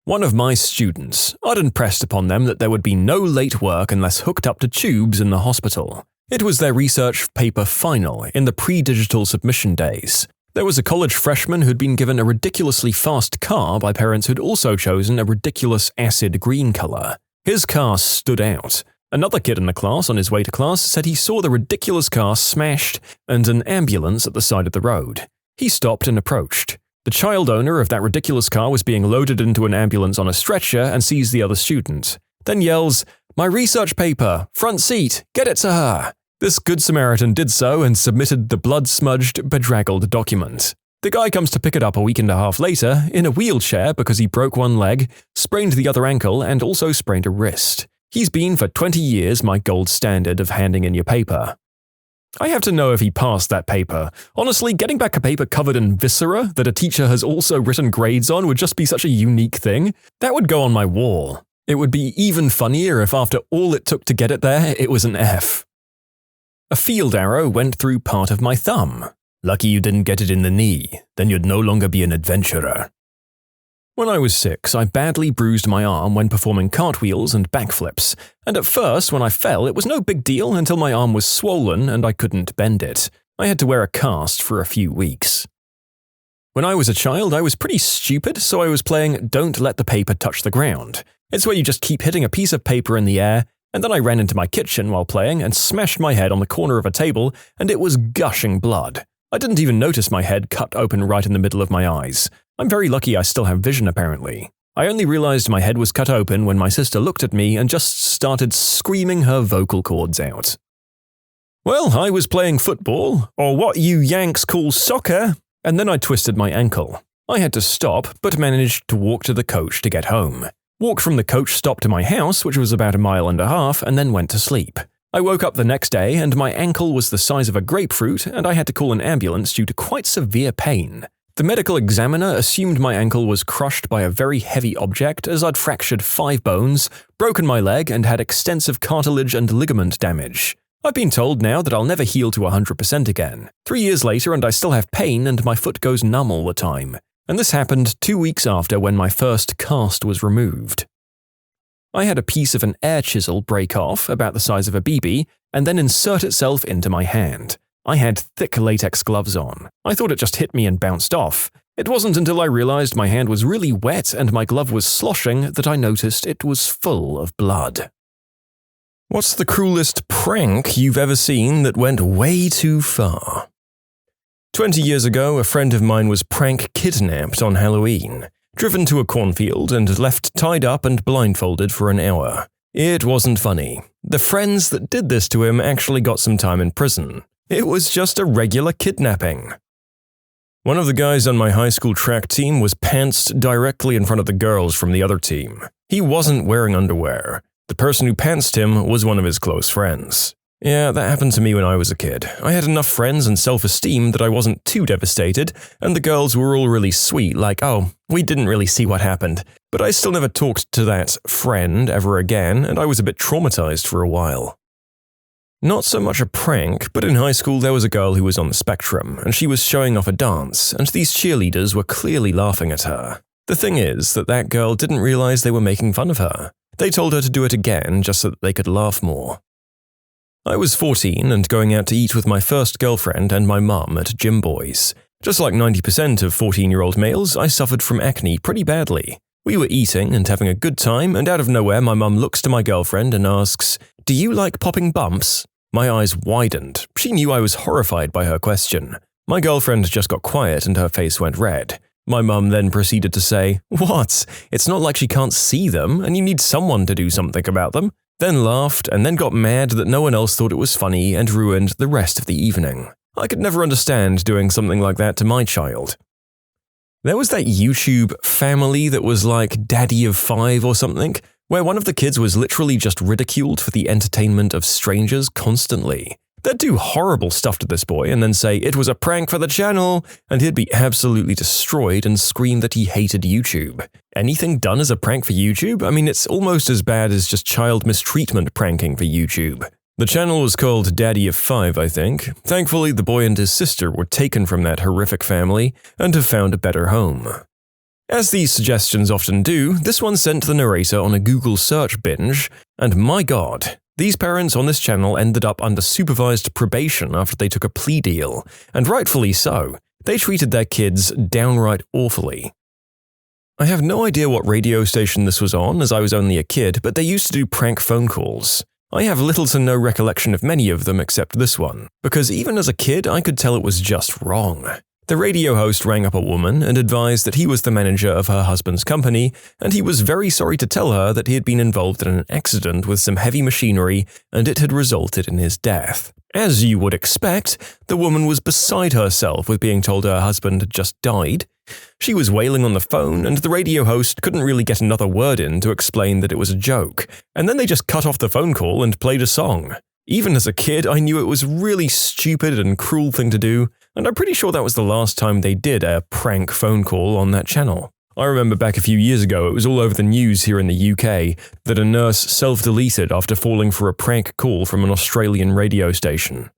One of my students, I'd impressed upon them that there would be no late work unless hooked up to tubes in the hospital. It was their research paper final in the pre-digital submission days. There was a college freshman who'd been given a ridiculously fast car by parents who'd also chosen a ridiculous acid green color. His car stood out. Another kid in the class on his way to class said he saw the ridiculous car smashed and an ambulance at the side of the road. He stopped and approached. The child owner of that ridiculous car was being loaded into an ambulance on a stretcher and sees the other student. Then yells, "My research paper! Front seat! Get it to her!" This good Samaritan did so and submitted the blood-smudged, bedraggled document. The guy comes to pick it up a week and a half later, in a wheelchair because he broke one leg, sprained the other ankle, and also sprained a wrist. He's been for 20 years my gold standard of handing in your paper. I have to know if he passed that paper. Honestly, getting back a paper covered in viscera that a teacher has also written grades on would just be such a unique thing. That would go on my wall. It would be even funnier if after all it took to get it there, it was an F. A field arrow went through part of my thumb. Lucky you didn't get it in the knee, then you'd no longer be an adventurer. When I was 6, I badly bruised my arm when performing cartwheels and backflips, and at first when I fell it was no big deal until my arm was swollen and I couldn't bend it. I had to wear a cast for a few weeks. When I was a child, I was pretty stupid, so I was playing Don't Let the Paper Touch the Ground. It's where you just keep hitting a piece of paper in the air, and then I ran into my kitchen while playing and smashed my head on the corner of a table, and it was gushing blood. I didn't even notice my head cut open right in the middle of my eyes. I'm very lucky I still have vision apparently. I only realized my head was cut open when my sister looked at me and just started screaming her vocal cords out. Well, I was playing football, or what you Yanks call soccer, and then I twisted my ankle. I had to stop, but managed to walk to the coach to get home. Walked from the coach stop to my house, which was about 1.5 miles, and then went to sleep. I woke up the next day and my ankle was the size of a grapefruit and I had to call an ambulance due to quite severe pain. The medical examiner assumed my ankle was crushed by a very heavy object as I'd fractured 5 bones, broken my leg, and had extensive cartilage and ligament damage. I've been told now that I'll never heal to 100% again. 3 years later and I still have pain and my foot goes numb all the time. And this happened 2 weeks after when my first cast was removed. I had a piece of an air chisel break off, about the size of a BB, and then insert itself into my hand. I had thick latex gloves on. I thought it just hit me and bounced off. It wasn't until I realized my hand was really wet and my glove was sloshing that I noticed it was full of blood. What's the cruelest prank you've ever seen that went way too far? 20 years ago, a friend of mine was prank kidnapped on Halloween, driven to a cornfield and left tied up and blindfolded for an hour. It wasn't funny. The friends that did this to him actually got some time in prison. It was just a regular kidnapping. One of the guys on my high school track team was pantsed directly in front of the girls from the other team. He wasn't wearing underwear. The person who pantsed him was one of his close friends. Yeah, that happened to me when I was a kid. I had enough friends and self-esteem that I wasn't too devastated, and the girls were all really sweet, like, oh, we didn't really see what happened. But I still never talked to that friend ever again, and I was a bit traumatized for a while. Not so much a prank, but in high school there was a girl who was on the spectrum, and she was showing off a dance, and these cheerleaders were clearly laughing at her. The thing is that girl didn't realize they were making fun of her. They told her to do it again just so that they could laugh more. I was 14 and going out to eat with my first girlfriend and my mum at Gym Boys. Just like 90% of 14-year-old males, I suffered from acne pretty badly. We were eating and having a good time, and out of nowhere my mum looks to my girlfriend and asks, "Do you like popping bumps?" My eyes widened. She knew I was horrified by her question. My girlfriend just got quiet and her face went red. My mum then proceeded to say, "What? It's not like she can't see them, and you need someone to do something about them." Then laughed and then got mad that no one else thought it was funny and ruined the rest of the evening. I could never understand doing something like that to my child. There was that YouTube family that was like Daddy of 5 or something, where one of the kids was literally just ridiculed for the entertainment of strangers constantly. They'd do horrible stuff to this boy and then say it was a prank for the channel, and he'd be absolutely destroyed and scream that he hated YouTube. Anything done as a prank for YouTube? I mean, it's almost as bad as just child mistreatment pranking for YouTube. The channel was called Daddy of 5, I think. Thankfully, the boy and his sister were taken from that horrific family and have found a better home. As these suggestions often do, this one sent the narrator on a Google search binge, and my god, these parents on this channel ended up under supervised probation after they took a plea deal, and rightfully so. They treated their kids downright awfully. I have no idea what radio station this was on, as I was only a kid, but they used to do prank phone calls. I have little to no recollection of many of them except this one, because even as a kid I could tell it was just wrong. The radio host rang up a woman and advised that he was the manager of her husband's company, and he was very sorry to tell her that he had been involved in an accident with some heavy machinery and it had resulted in his death. As you would expect, the woman was beside herself with being told her husband had just died. She was wailing on the phone, and the radio host couldn't really get another word in to explain that it was a joke, and then they just cut off the phone call and played a song. Even as a kid, I knew it was a really stupid and cruel thing to do, and I'm pretty sure that was the last time they did a prank phone call on that channel. I remember back a few years ago, it was all over the news here in the UK that a nurse self-deleted after falling for a prank call from an Australian radio station.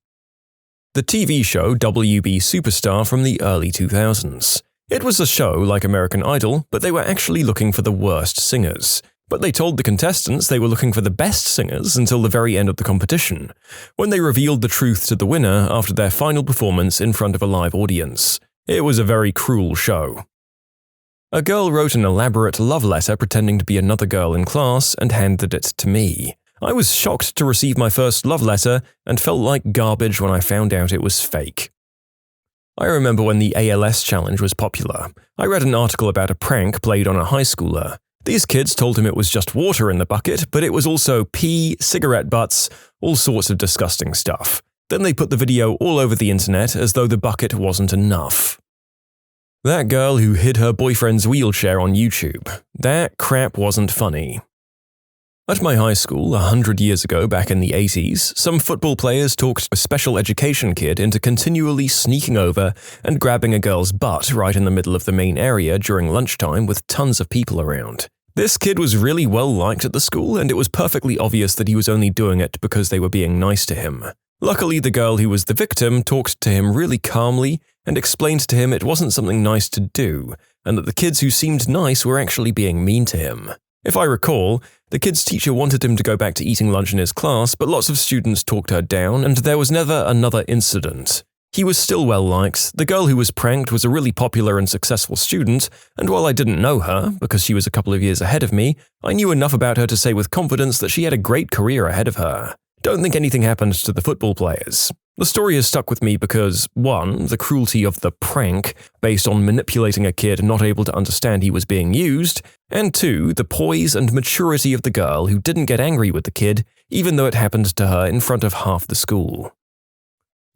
The TV show WB Superstar from the early 2000s. It was a show like American Idol, but they were actually looking for the worst singers. But they told the contestants they were looking for the best singers until the very end of the competition, when they revealed the truth to the winner after their final performance in front of a live audience. It was a very cruel show. A girl wrote an elaborate love letter pretending to be another girl in class and handed it to me. I was shocked to receive my first love letter and felt like garbage when I found out it was fake. I remember when the ALS challenge was popular. I read an article about a prank played on a high schooler. These kids told him it was just water in the bucket, but it was also pee, cigarette butts, all sorts of disgusting stuff. Then they put the video all over the internet as though the bucket wasn't enough. That girl who hid her boyfriend's wheelchair on YouTube. That crap wasn't funny. At my high school, 100 years ago back in the 80s, some football players talked a special education kid into continually sneaking over and grabbing a girl's butt right in the middle of the main area during lunchtime with tons of people around. This kid was really well liked at the school, and it was perfectly obvious that he was only doing it because they were being nice to him. Luckily, the girl who was the victim talked to him really calmly and explained to him it wasn't something nice to do, and that the kids who seemed nice were actually being mean to him. If I recall, the kid's teacher wanted him to go back to eating lunch in his class, but lots of students talked her down, and there was never another incident. He was still well liked, the girl who was pranked was a really popular and successful student, and while I didn't know her, because she was a couple of years ahead of me, I knew enough about her to say with confidence that she had a great career ahead of her. Don't think anything happened to the football players. The story has stuck with me because, 1, the cruelty of the prank, based on manipulating a kid not able to understand he was being used, and 2, the poise and maturity of the girl who didn't get angry with the kid, even though it happened to her in front of half the school.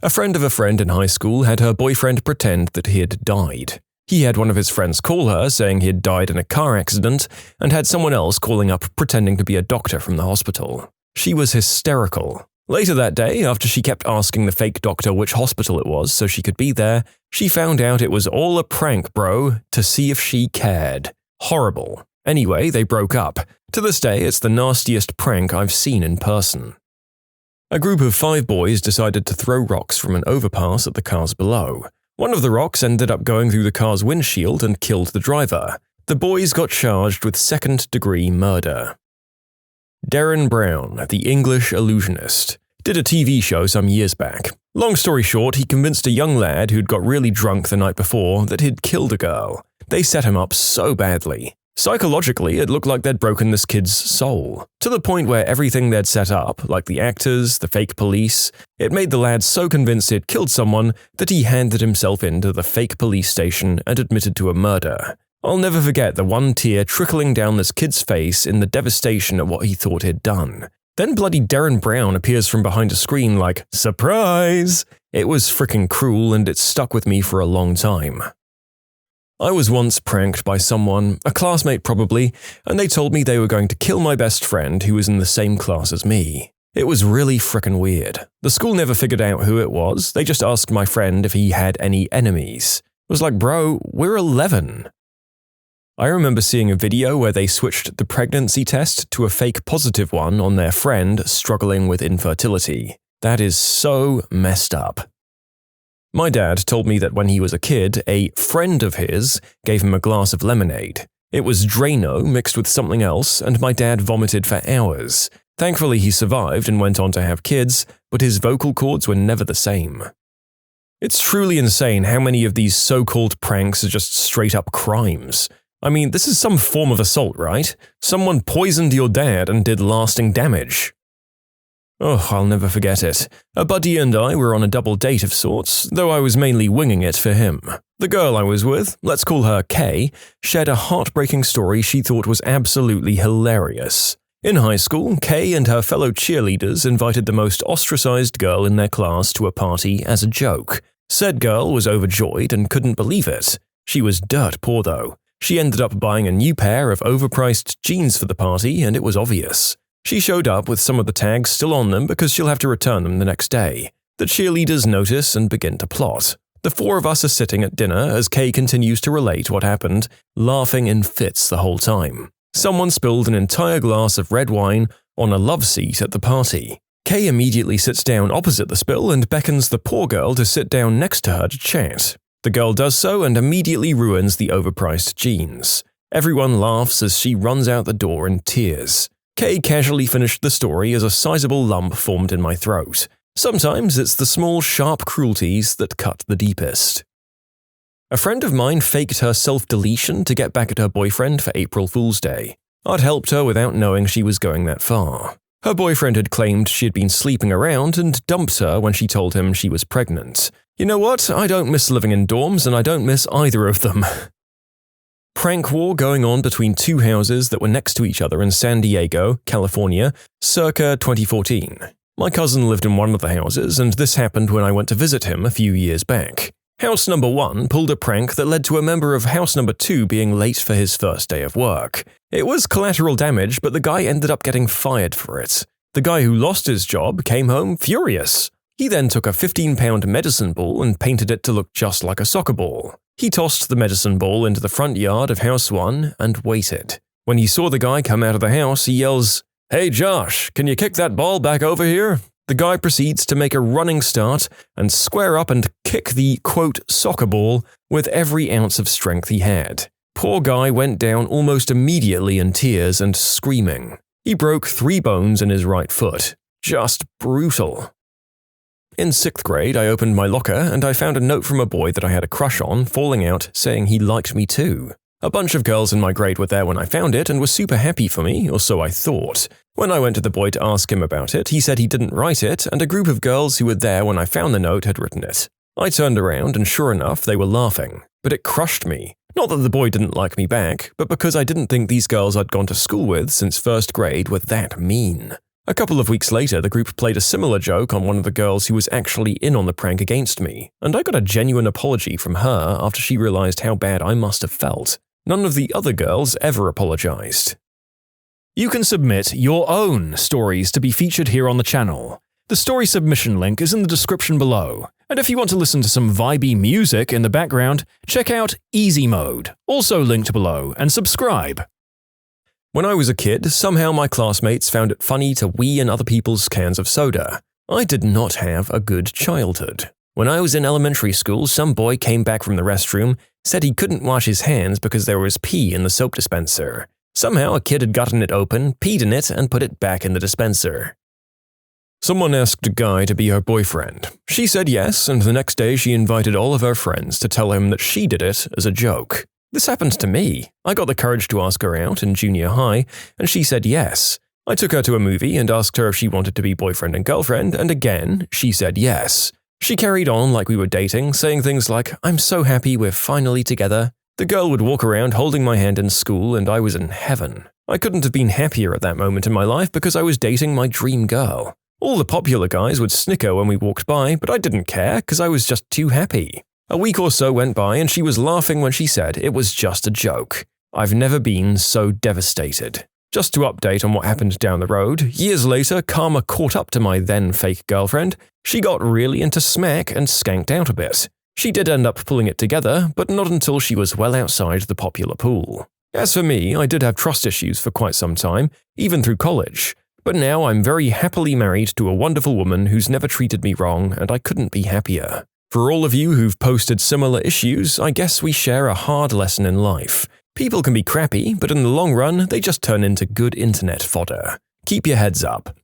A friend of a friend in high school had her boyfriend pretend that he had died. He had one of his friends call her saying he had died in a car accident, and had someone else calling up pretending to be a doctor from the hospital. She was hysterical. Later that day, after she kept asking the fake doctor which hospital it was so she could be there, she found out it was all a prank, bro, to see if she cared. Horrible. Anyway, they broke up. To this day, it's the nastiest prank I've seen in person. A group of 5 boys decided to throw rocks from an overpass at the cars below. One of the rocks ended up going through the car's windshield and killed the driver. The boys got charged with second-degree murder. Darren Brown, the English illusionist, did a TV show some years back. Long story short, he convinced a young lad who'd got really drunk the night before that he'd killed a girl. They set him up so badly. Psychologically, it looked like they'd broken this kid's soul, to the point where everything they'd set up, like the actors, the fake police, it made the lad so convinced he'd killed someone that he handed himself into the fake police station and admitted to a murder. I'll never forget the one tear trickling down this kid's face in the devastation at what he thought he'd done. Then bloody Darren Brown appears from behind a screen like, surprise! It was frickin' cruel and it stuck with me for a long time. I was once pranked by someone, a classmate probably, and they told me they were going to kill my best friend who was in the same class as me. It was really frickin' weird. The school never figured out who it was, they just asked my friend if he had any enemies. It was like, bro, we're 11. I remember seeing a video where they switched the pregnancy test to a fake positive one on their friend struggling with infertility. That is so messed up. My dad told me that when he was a kid, a friend of his gave him a glass of lemonade. It was Drano mixed with something else, and my dad vomited for hours. Thankfully, he survived and went on to have kids, but his vocal cords were never the same. It's truly insane how many of these so-called pranks are just straight-up crimes. I mean, this is some form of assault, right? Someone poisoned your dad and did lasting damage. Oh, I'll never forget it. A buddy and I were on a double date of sorts, though I was mainly winging it for him. The girl I was with, let's call her Kay, shared a heartbreaking story she thought was absolutely hilarious. In high school, Kay and her fellow cheerleaders invited the most ostracized girl in their class to a party as a joke. Said girl was overjoyed and couldn't believe it. She was dirt poor though. She ended up buying a new pair of overpriced jeans for the party, and it was obvious. She showed up with some of the tags still on them because she'll have to return them the next day. The cheerleaders notice and begin to plot. The 4 of us are sitting at dinner as Kay continues to relate what happened, laughing in fits the whole time. Someone spilled an entire glass of red wine on a love seat at the party. Kay immediately sits down opposite the spill and beckons the poor girl to sit down next to her to chat. The girl does so and immediately ruins the overpriced jeans. Everyone laughs as she runs out the door in tears. Kay casually finished the story as a sizable lump formed in my throat. Sometimes it's the small, sharp cruelties that cut the deepest. A friend of mine faked her self-deletion to get back at her boyfriend for April Fool's Day. I'd helped her without knowing she was going that far. Her boyfriend had claimed she had been sleeping around and dumped her when she told him she was pregnant. You know what? I don't miss living in dorms and I don't miss either of them. Prank war going on between 2 houses that were next to each other in San Diego, California, circa 2014. My cousin lived in one of the houses, and this happened when I went to visit him a few years back. House number 1 pulled a prank that led to a member of house number 2 being late for his first day of work. It was collateral damage, but the guy ended up getting fired for it. The guy who lost his job came home furious. He then took a 15-pound medicine ball and painted it to look just like a soccer ball. He tossed the medicine ball into the front yard of house 1 and waited. When he saw the guy come out of the house, he yells, "Hey Josh, can you kick that ball back over here?" The guy proceeds to make a running start and square up and kick the, quote, soccer ball with every ounce of strength he had. Poor guy went down almost immediately in tears and screaming. He broke 3 bones in his right foot. Just brutal. In 6th grade, I opened my locker and I found a note from a boy that I had a crush on falling out saying he liked me too. A bunch of girls in my grade were there when I found it and were super happy for me, or so I thought. When I went to the boy to ask him about it, he said he didn't write it, and a group of girls who were there when I found the note had written it. I turned around and sure enough, they were laughing. But it crushed me. Not that the boy didn't like me back, but because I didn't think these girls I'd gone to school with since 1st grade were that mean. A couple of weeks later, the group played a similar joke on one of the girls who was actually in on the prank against me, and I got a genuine apology from her after she realized how bad I must have felt. None of the other girls ever apologized. You can submit your own stories to be featured here on the channel. The story submission link is in the description below. And if you want to listen to some vibey music in the background, check out easymode, also linked below, and subscribe. When I was a kid, somehow my classmates found it funny to wee in other people's cans of soda. I did not have a good childhood. When I was in elementary school, some boy came back from the restroom, said he couldn't wash his hands because there was pee in the soap dispenser. Somehow a kid had gotten it open, peed in it, and put it back in the dispenser. Someone asked a guy to be her boyfriend. She said yes, and the next day she invited all of her friends to tell him that she did it as a joke. This happened to me. I got the courage to ask her out in junior high, and she said yes. I took her to a movie and asked her if she wanted to be boyfriend and girlfriend, and again, she said yes. She carried on like we were dating, saying things like, "I'm so happy we're finally together." The girl would walk around holding my hand in school and I was in heaven. I couldn't have been happier at that moment in my life because I was dating my dream girl. All the popular guys would snicker when we walked by, but I didn't care because I was just too happy. A week or so went by and she was laughing when she said it was just a joke. I've never been so devastated. Just to update on what happened down the road, years later, karma caught up to my then fake girlfriend. She got really into smack and skanked out a bit. She did end up pulling it together, but not until she was well outside the popular pool. As for me, I did have trust issues for quite some time, even through college. But now I'm very happily married to a wonderful woman who's never treated me wrong, and I couldn't be happier. For all of you who've posted similar issues, I guess we share a hard lesson in life. People can be crappy, but in the long run, they just turn into good internet fodder. Keep your heads up.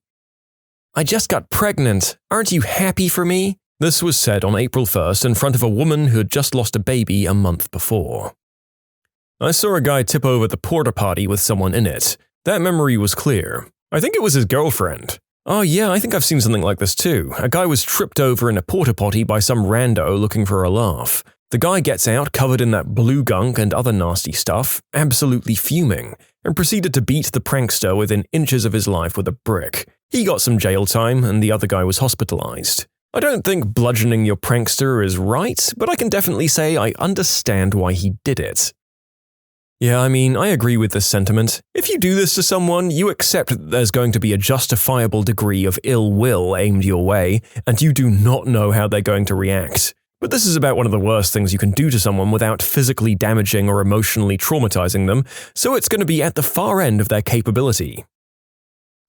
I just got pregnant. Aren't you happy for me? This was said on April 1st in front of a woman who had just lost a baby a month before. I saw a guy tip over the porta potty with someone in it. That memory was clear. I think it was his girlfriend. Oh yeah, I think I've seen something like this too. A guy was tripped over in a porta potty by some rando looking for a laugh. The guy gets out covered in that blue gunk and other nasty stuff, absolutely fuming, and proceeded to beat the prankster within inches of his life with a brick. He got some jail time and the other guy was hospitalized. I don't think bludgeoning your prankster is right, but I can definitely say I understand why he did it. Yeah, I mean, I agree with this sentiment. If you do this to someone, you accept that there's going to be a justifiable degree of ill will aimed your way, and you do not know how they're going to react. But this is about one of the worst things you can do to someone without physically damaging or emotionally traumatizing them, so it's going to be at the far end of their capability.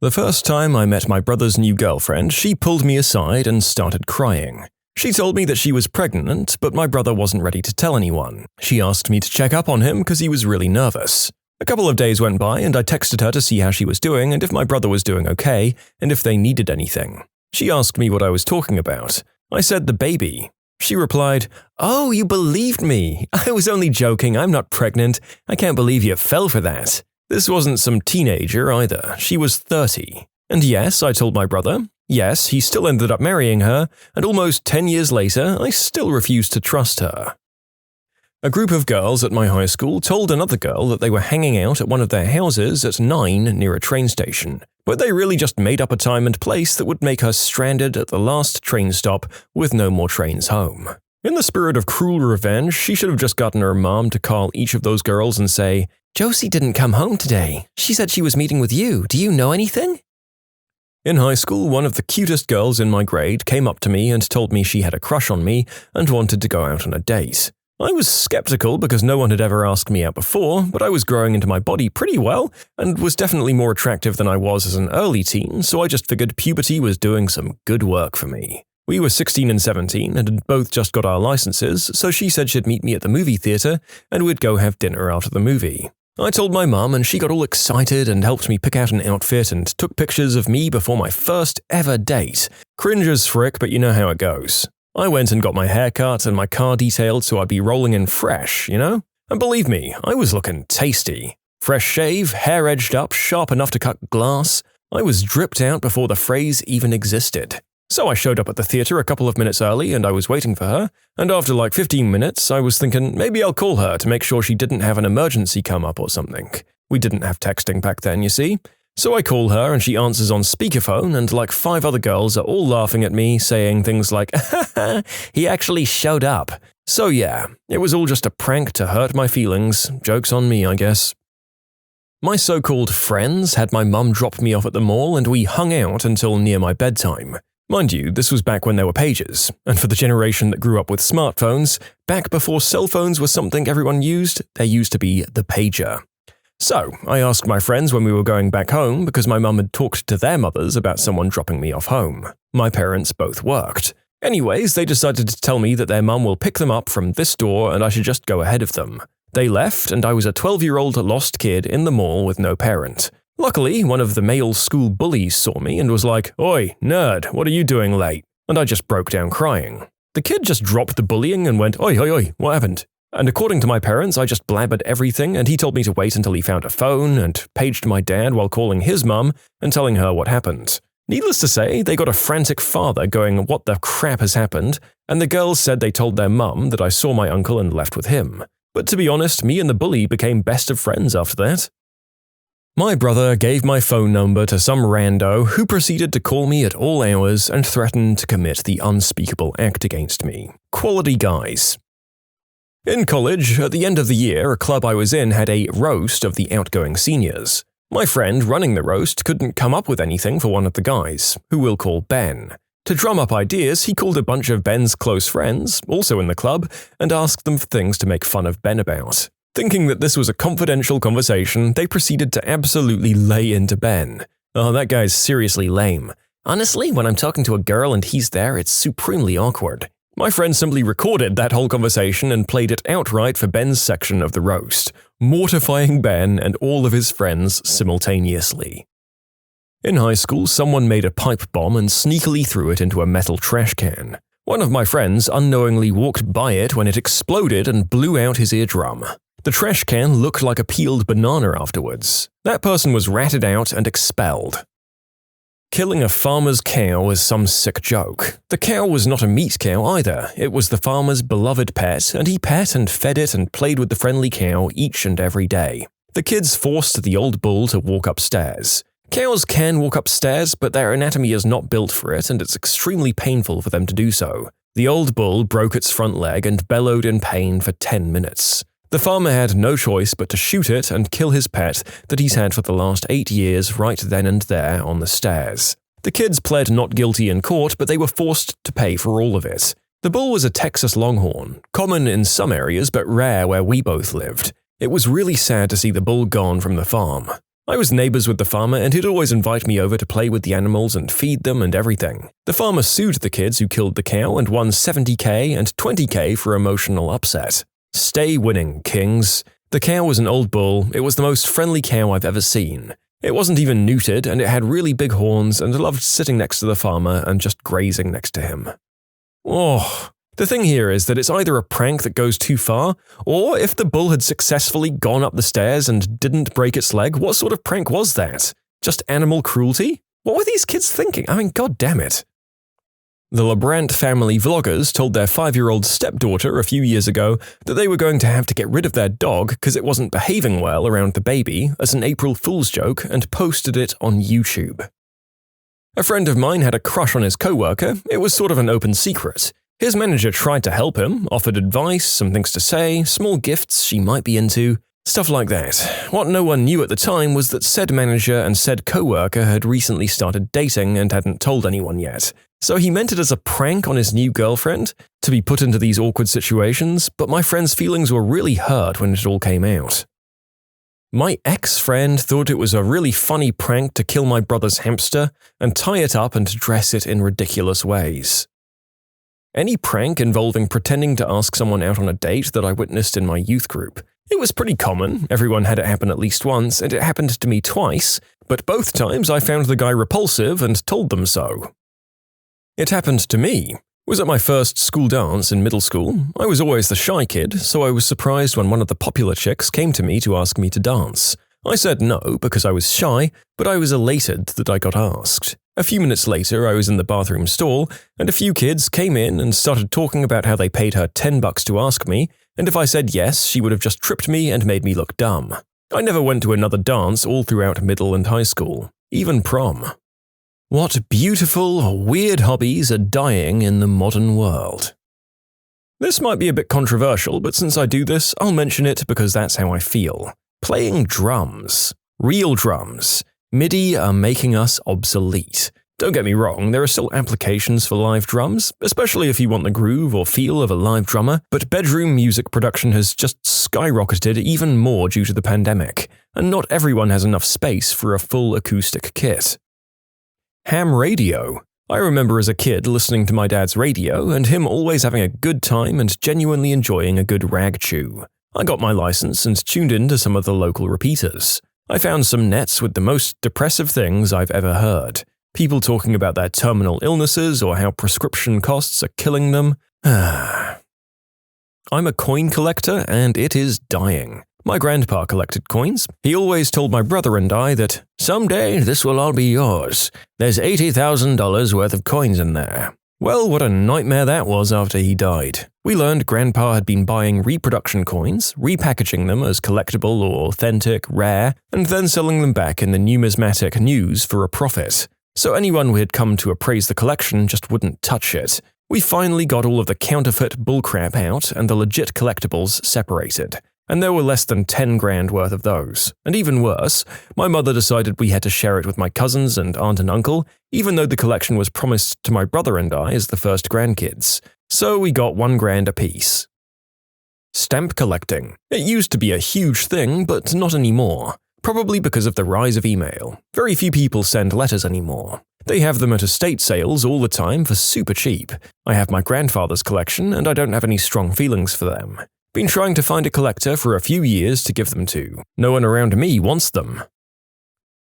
The first time I met my brother's new girlfriend, she pulled me aside and started crying. She told me that she was pregnant, but my brother wasn't ready to tell anyone. She asked me to check up on him because he was really nervous. A couple of days went by and I texted her to see how she was doing and if my brother was doing okay, and if they needed anything. She asked me what I was talking about. I said the baby. She replied, "Oh, you believed me. I was only joking, I'm not pregnant. I can't believe you fell for that." This wasn't some teenager either, she was 30. And yes, I told my brother. Yes, he still ended up marrying her, and almost 10 years later, I still refused to trust her. A group of girls at my high school told another girl that they were hanging out at one of their houses at 9 near a train station, but they really just made up a time and place that would make her stranded at the last train stop with no more trains home. In the spirit of cruel revenge, she should have just gotten her mom to call each of those girls and say, "Josie didn't come home today. She said she was meeting with you. Do you know anything?" In high school, one of the cutest girls in my grade came up to me and told me she had a crush on me and wanted to go out on a date. I was skeptical because no one had ever asked me out before, but I was growing into my body pretty well and was definitely more attractive than I was as an early teen, so I just figured puberty was doing some good work for me. We were 16 and 17 and had both just got our licenses, so she said she'd meet me at the movie theater and we'd go have dinner after the movie. I told my mum and she got all excited and helped me pick out an outfit and took pictures of me before my first ever date. Cringe as frick, but you know how it goes. I went and got my hair cut and my car detailed so I'd be rolling in fresh, you know? And believe me, I was looking tasty. Fresh shave, hair edged up, sharp enough to cut glass. I was dripped out before the phrase even existed. So I showed up at the theater a couple of minutes early and I was waiting for her, and after like 15 minutes I was thinking maybe I'll call her to make sure she didn't have an emergency come up or something. We didn't have texting back then, you see. So I call her and she answers on speakerphone and like 5 other girls are all laughing at me saying things like, he actually showed up. So yeah, it was all just a prank to hurt my feelings. Joke's on me, I guess. My so-called friends had my mum drop me off at the mall and we hung out until near my bedtime. Mind you, this was back when there were pagers, and for the generation that grew up with smartphones, back before cell phones were something everyone used, there used to be the pager. So, I asked my friends when we were going back home because my mum had talked to their mothers about someone dropping me off home. My parents both worked. Anyways, they decided to tell me that their mum will pick them up from this door and I should just go ahead of them. They left, and I was a 12-year-old lost kid in the mall with no parent. Luckily, one of the male school bullies saw me and was like, "Oi, nerd, what are you doing late?" And I just broke down crying. The kid just dropped the bullying and went, "Oi, oi, oi, what happened?" And according to my parents, I just blabbered everything and he told me to wait until he found a phone and paged my dad while calling his mum and telling her what happened. Needless to say, they got a frantic father going, "What the crap has happened?" And the girls said they told their mum that I saw my uncle and left with him. But to be honest, me and the bully became best of friends after that. My brother gave my phone number to some rando who proceeded to call me at all hours and threatened to commit the unspeakable act against me. Quality guys. In college, at the end of the year, a club I was in had a roast of the outgoing seniors. My friend running the roast couldn't come up with anything for one of the guys, who we'll call Ben. To drum up ideas, he called a bunch of Ben's close friends, also in the club, and asked them for things to make fun of Ben about. Thinking that this was a confidential conversation, they proceeded to absolutely lay into Ben. "Oh, that guy's seriously lame. Honestly, when I'm talking to a girl and he's there, it's supremely awkward." My friend simply recorded that whole conversation and played it outright for Ben's section of the roast, mortifying Ben and all of his friends simultaneously. In high school, someone made a pipe bomb and sneakily threw it into a metal trash can. One of my friends unknowingly walked by it when it exploded and blew out his eardrum. The trash can looked like a peeled banana afterwards. That person was ratted out and expelled. Killing a farmer's cow is some sick joke. The cow was not a meat cow either. It was the farmer's beloved pet, and he pet and fed it and played with the friendly cow each and every day. The kids forced the old bull to walk upstairs. Cows can walk upstairs, but their anatomy is not built for it, and it's extremely painful for them to do so. The old bull broke its front leg and bellowed in pain for 10 minutes. The farmer had no choice but to shoot it and kill his pet that he's had for the last 8 years right then and there on the stairs. The kids pled not guilty in court, but they were forced to pay for all of it. The bull was a Texas Longhorn, common in some areas but rare where we both lived. It was really sad to see the bull gone from the farm. I was neighbors with the farmer and he'd always invite me over to play with the animals and feed them and everything. The farmer sued the kids who killed the cow and won $70,000 and $20,000 for emotional upset. Stay winning, kings. The cow was an old bull. It was the most friendly cow I've ever seen. It wasn't even neutered and it had really big horns and loved sitting next to the farmer and just grazing next to him. Oh, the thing here is that it's either a prank that goes too far, or if the bull had successfully gone up the stairs and didn't break its leg, what sort of prank was that? Just animal cruelty? What were these kids thinking? I mean, god damn it. The LeBrant family vloggers told their 5-year-old stepdaughter a few years ago that they were going to have to get rid of their dog because it wasn't behaving well around the baby as an April Fool's joke and posted it on YouTube. A friend of mine had a crush on his coworker. It was sort of an open secret. His manager tried to help him, offered advice, some things to say, small gifts she might be into, stuff like that. What no one knew at the time was that said manager and said coworker had recently started dating and hadn't told anyone yet. So he meant it as a prank on his new girlfriend, to be put into these awkward situations, but my friend's feelings were really hurt when it all came out. My ex-friend thought it was a really funny prank to kill my brother's hamster and tie it up and dress it in ridiculous ways. Any prank involving pretending to ask someone out on a date that I witnessed in my youth group. It was pretty common, everyone had it happen at least once, and it happened to me twice, but both times I found the guy repulsive and told them so. It happened to me. It was at my first school dance in middle school. I was always the shy kid, so I was surprised when one of the popular chicks came to me to ask me to dance. I said no because I was shy, but I was elated that I got asked. A few minutes later, I was in the bathroom stall, and a few kids came in and started talking about how they paid her $10 to ask me, and if I said yes, she would have just tripped me and made me look dumb. I never went to another dance all throughout middle and high school, even prom. What beautiful, weird hobbies are dying in the modern world? This might be a bit controversial, but since I do this, I'll mention it because that's how I feel. Playing drums. Real drums. MIDI are making us obsolete. Don't get me wrong, there are still applications for live drums, especially if you want the groove or feel of a live drummer, but bedroom music production has just skyrocketed even more due to the pandemic, and not everyone has enough space for a full acoustic kit. Ham radio. I remember as a kid listening to my dad's radio and him always having a good time and genuinely enjoying a good rag chew. I got my license and tuned in to some of the local repeaters. I found some nets with the most depressive things I've ever heard. People talking about their terminal illnesses or how prescription costs are killing them. I'm a coin collector and it is dying. My grandpa collected coins. He always told my brother and I that, "Someday this will all be yours. There's $80,000 worth of coins in there." Well, what a nightmare that was after he died. We learned Grandpa had been buying reproduction coins, repackaging them as collectible or authentic, rare, and then selling them back in the numismatic news for a profit. So anyone who had come to appraise the collection just wouldn't touch it. We finally got all of the counterfeit bullcrap out and the legit collectibles separated. And there were less than 10 grand worth of those. And even worse, my mother decided we had to share it with my cousins and aunt and uncle, even though the collection was promised to my brother and I as the first grandkids. So we got 1 grand apiece. Stamp collecting. It used to be a huge thing, but not anymore. Probably because of the rise of email. Very few people send letters anymore. They have them at estate sales all the time for super cheap. I have my grandfather's collection and I don't have any strong feelings for them. Been trying to find a collector for a few years to give them to. No one around me wants them.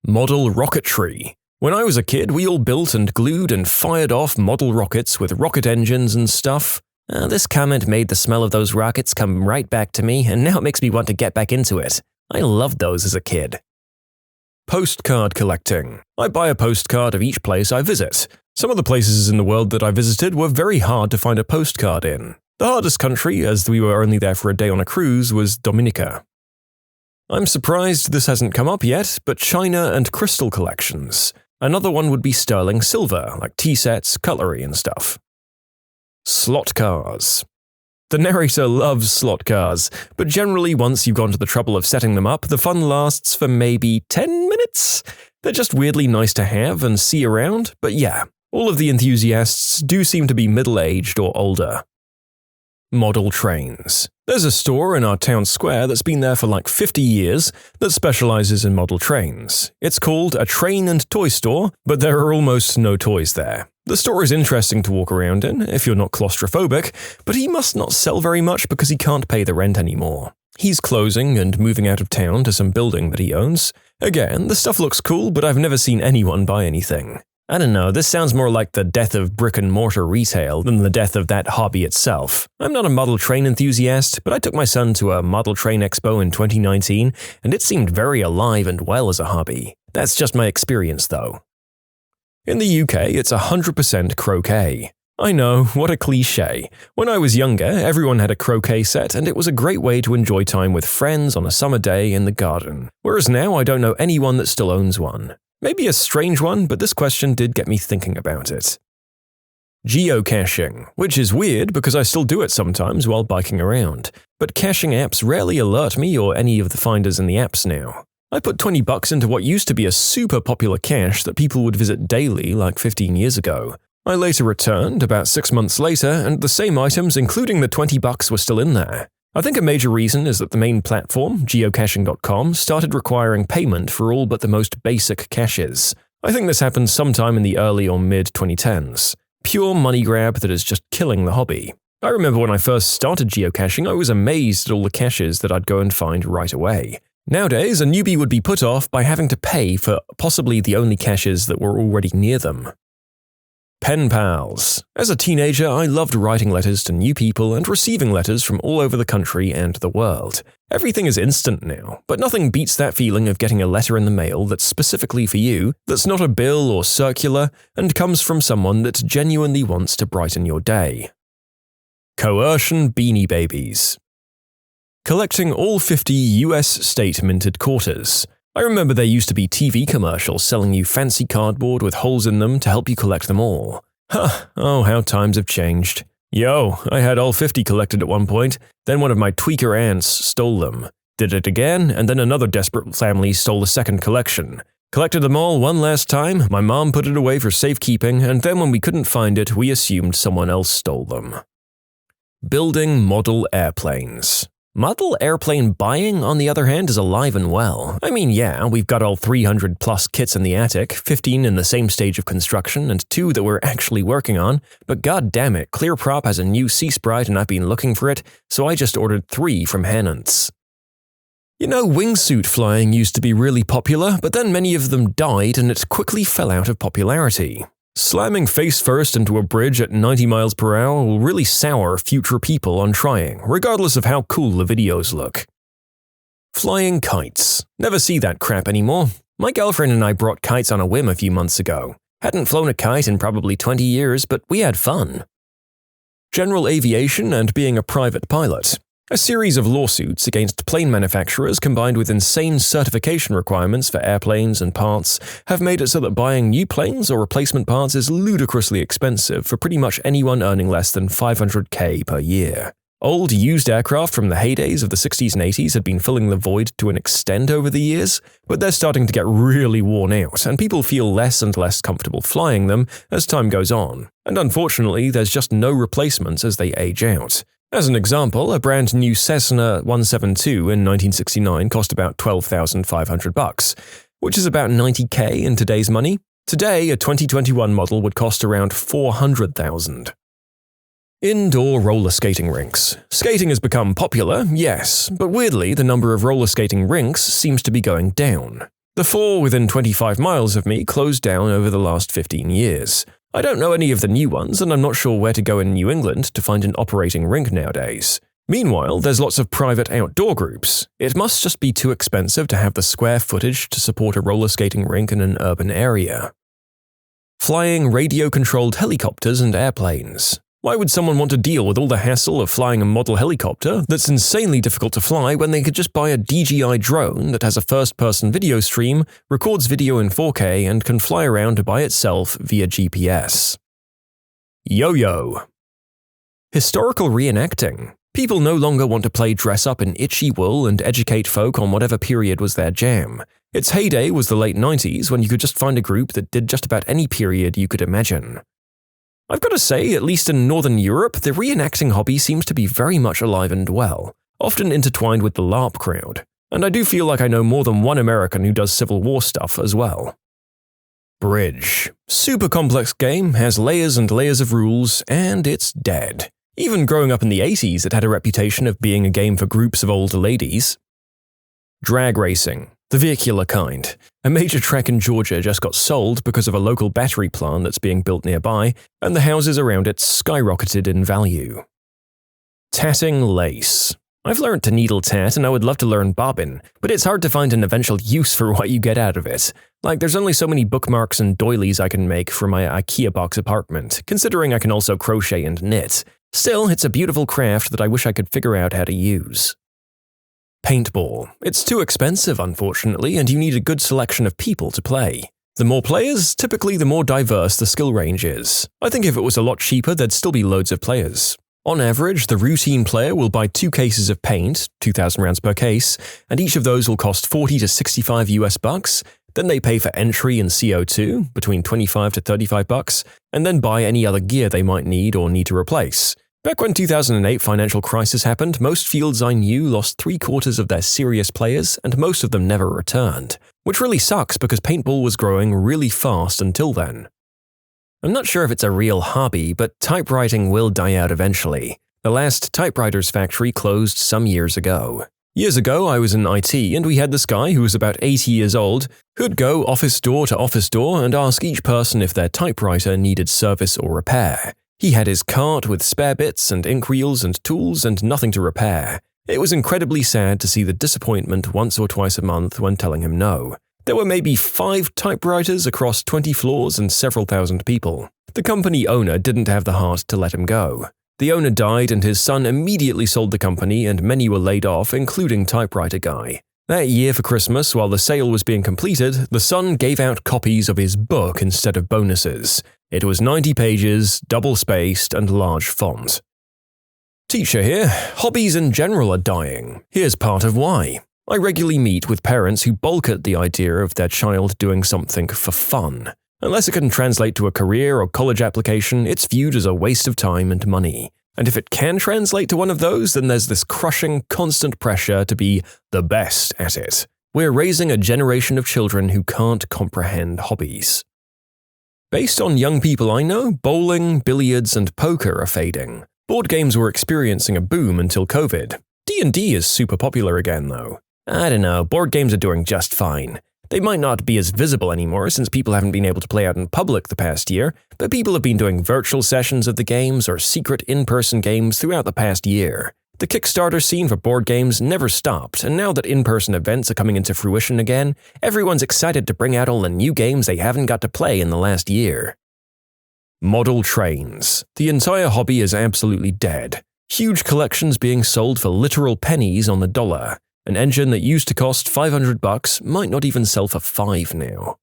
Model rocketry. When I was a kid, we all built and glued and fired off model rockets with rocket engines and stuff. This comment made the smell of those rockets come right back to me, and now it makes me want to get back into it. I loved those as a kid. Postcard collecting. I buy a postcard of each place I visit. Some of the places in the world that I visited were very hard to find a postcard in. The hardest country, as we were only there for a day on a cruise, was Dominica. I'm surprised this hasn't come up yet, but china and crystal collections. Another one would be sterling silver, like tea sets, cutlery and stuff. Slot cars. The narrator loves slot cars, but generally once you've gone to the trouble of setting them up, the fun lasts for maybe 10 minutes. They're just weirdly nice to have and see around, but yeah, all of the enthusiasts do seem to be middle-aged or older. Model trains. There's a store in our town square that's been there for like 50 years that specializes in model trains. It's called a train and toy store, but there are almost no toys there. The store is interesting to walk around in if you're not claustrophobic, but he must not sell very much because he can't pay the rent anymore. He's closing and moving out of town to some building that he owns. Again, the stuff looks cool, but I've never seen anyone buy anything. I don't know, this sounds more like the death of brick-and-mortar retail than the death of that hobby itself. I'm not a model train enthusiast, but I took my son to a model train expo in 2019, and it seemed very alive and well as a hobby. That's just my experience, though. In the UK, it's 100% croquet. I know, what a cliché. When I was younger, everyone had a croquet set, and it was a great way to enjoy time with friends on a summer day in the garden. Whereas now, I don't know anyone that still owns one. Maybe a strange one, but this question did get me thinking about it. Geocaching, which is weird because I still do it sometimes while biking around, but caching apps rarely alert me or any of the finders in the apps now. I put $20 into what used to be a super popular cache that people would visit daily like 15 years ago. I later returned about 6 months later, and the same items, including the $20, were still in there. I think a major reason is that the main platform, geocaching.com, started requiring payment for all but the most basic caches. I think this happened sometime in the early or mid-2010s. Pure money grab that is just killing the hobby. I remember when I first started geocaching, I was amazed at all the caches that I'd go and find right away. Nowadays, a newbie would be put off by having to pay for possibly the only caches that were already near them. Pen pals. As a teenager, I loved writing letters to new people and receiving letters from all over the country and the world. Everything is instant now, but nothing beats that feeling of getting a letter in the mail that's specifically for you, that's not a bill or circular, and comes from someone that genuinely wants to brighten your day. Coercion beanie babies. Collecting all 50 US state-minted quarters. I remember there used to be TV commercials selling you fancy cardboard with holes in them to help you collect them all. Oh, how times have changed. Yo, I had all 50 collected at one point, then one of my tweaker aunts stole them. Did it again, and then another desperate family stole the second collection. Collected them all one last time, my mom put it away for safekeeping, and then when we couldn't find it, we assumed someone else stole them. Building model airplanes. Model airplane buying, on the other hand, is alive and well. I mean, yeah, we've got all 300 plus kits in the attic, 15 in the same stage of construction, and 2 that we're actually working on, but god damn it, ClearProp has a new Sea Sprite and I've been looking for it, so I just ordered 3 from Hannon's. You know, wingsuit flying used to be really popular, but then many of them died and it quickly fell out of popularity. Slamming face first into a bridge at 90 miles per hour will really sour future people on trying, regardless of how cool the videos look. Flying kites. Never see that crap anymore. My girlfriend and I brought kites on a whim a few months ago. Hadn't flown a kite in probably 20 years, but we had fun. General aviation and being a private pilot. A series of lawsuits against plane manufacturers combined with insane certification requirements for airplanes and parts have made it so that buying new planes or replacement parts is ludicrously expensive for pretty much anyone earning less than $500K per year. Old, used aircraft from the heydays of the 60s and 80s had been filling the void to an extent over the years, but they're starting to get really worn out, and people feel less and less comfortable flying them as time goes on. And unfortunately, there's just no replacements as they age out. As an example, a brand new Cessna 172 in 1969 cost about $12,500, which is about $90K in today's money. Today, a 2021 model would cost around $400,000. Indoor roller skating rinks. Skating has become popular, yes, but weirdly, the number of roller skating rinks seems to be going down. The 4 within 25 miles of me closed down over the last 15 years. I don't know any of the new ones, and I'm not sure where to go in New England to find an operating rink nowadays. Meanwhile, there's lots of private outdoor groups. It must just be too expensive to have the square footage to support a roller skating rink in an urban area. Flying radio-controlled helicopters and airplanes. Why would someone want to deal with all the hassle of flying a model helicopter that's insanely difficult to fly when they could just buy a DJI drone that has a first-person video stream, records video in 4K, and can fly around by itself via GPS? Yo-yo. Historical reenacting. People no longer want to play dress-up in itchy wool and educate folk on whatever period was their jam. Its heyday was the late 90s when you could just find a group that did just about any period you could imagine. I've got to say, at least in Northern Europe, the reenacting hobby seems to be very much alive and well, often intertwined with the LARP crowd, and I do feel like I know more than one American who does Civil War stuff as well. Bridge. Super complex game, has layers and layers of rules, and it's dead. Even growing up in the 80s, it had a reputation of being a game for groups of older ladies. Drag racing. The vehicular kind. A major track in Georgia just got sold because of a local battery plant that's being built nearby, and the houses around it skyrocketed in value. Tatting lace. I've learned to needle tat and I would love to learn bobbin, but it's hard to find an eventual use for what you get out of it. Like, there's only so many bookmarks and doilies I can make for my IKEA box apartment, considering I can also crochet and knit. Still, it's a beautiful craft that I wish I could figure out how to use. Paintball. It's too expensive, unfortunately, and you need a good selection of people to play. The more players, typically the more diverse the skill range is. I think if it was a lot cheaper, there'd still be loads of players. On average, the routine player will buy 2 cases of paint, 2,000 rounds per case, and each of those will cost $40 to $65 US. Then they pay for entry and CO2, between $25 to $35, and then buy any other gear they might need or need to replace. Back when 2008 financial crisis happened, most fields I knew lost 3/4 of their serious players, and most of them never returned. Which really sucks because paintball was growing really fast until then. I'm not sure if it's a real hobby, but typewriting will die out eventually. The last typewriter's factory closed some years ago. Years ago, I was in IT and we had this guy who was about 80 years old who'd go office door to office door and ask each person if their typewriter needed service or repair. He had his cart with spare bits and ink reels and tools and nothing to repair. It was incredibly sad to see the disappointment once or twice a month when telling him no. There were maybe 5 typewriters across 20 floors and several thousand people. The company owner didn't have the heart to let him go. The owner died and his son immediately sold the company and many were laid off, including typewriter guy. That year for Christmas, while the sale was being completed, the son gave out copies of his book instead of bonuses. It was 90 pages, double-spaced, and large font. Teacher here. Hobbies in general are dying. Here's part of why. I regularly meet with parents who balk at the idea of their child doing something for fun. Unless it can translate to a career or college application, it's viewed as a waste of time and money. And if it can translate to one of those, then there's this crushing, constant pressure to be the best at it. We're raising a generation of children who can't comprehend hobbies. Based on young people I know, bowling, billiards, and poker are fading. Board games were experiencing a boom until COVID. D&D is super popular again, though. I don't know, board games are doing just fine. They might not be as visible anymore since people haven't been able to play out in public the past year, but people have been doing virtual sessions of the games or secret in-person games throughout the past year. The Kickstarter scene for board games never stopped, and now that in-person events are coming into fruition again, everyone's excited to bring out all the new games they haven't got to play in the last year. Model trains. The entire hobby is absolutely dead. Huge collections being sold for literal pennies on the dollar. An engine that used to cost $500 might not even sell for $5 now.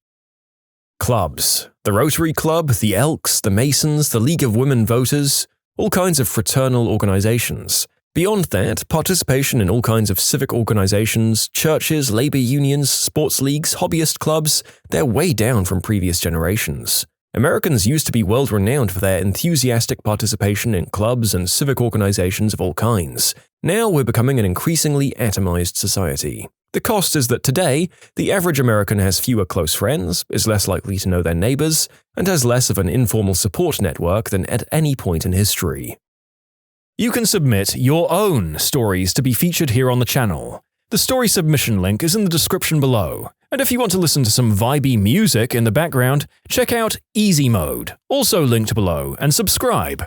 Clubs. The Rotary Club, the Elks, the Masons, the League of Women Voters, all kinds of fraternal organizations. Beyond that, participation in all kinds of civic organizations, churches, labor unions, sports leagues, hobbyist clubs, they're way down from previous generations. Americans used to be world-renowned for their enthusiastic participation in clubs and civic organizations of all kinds. Now we're becoming an increasingly atomized society. The cost is that today, the average American has fewer close friends, is less likely to know their neighbors, and has less of an informal support network than at any point in history. You can submit your own stories to be featured here on the channel. The story submission link is in the description below. And if you want to listen to some vibey music in the background, check out easymode, also linked below, and subscribe.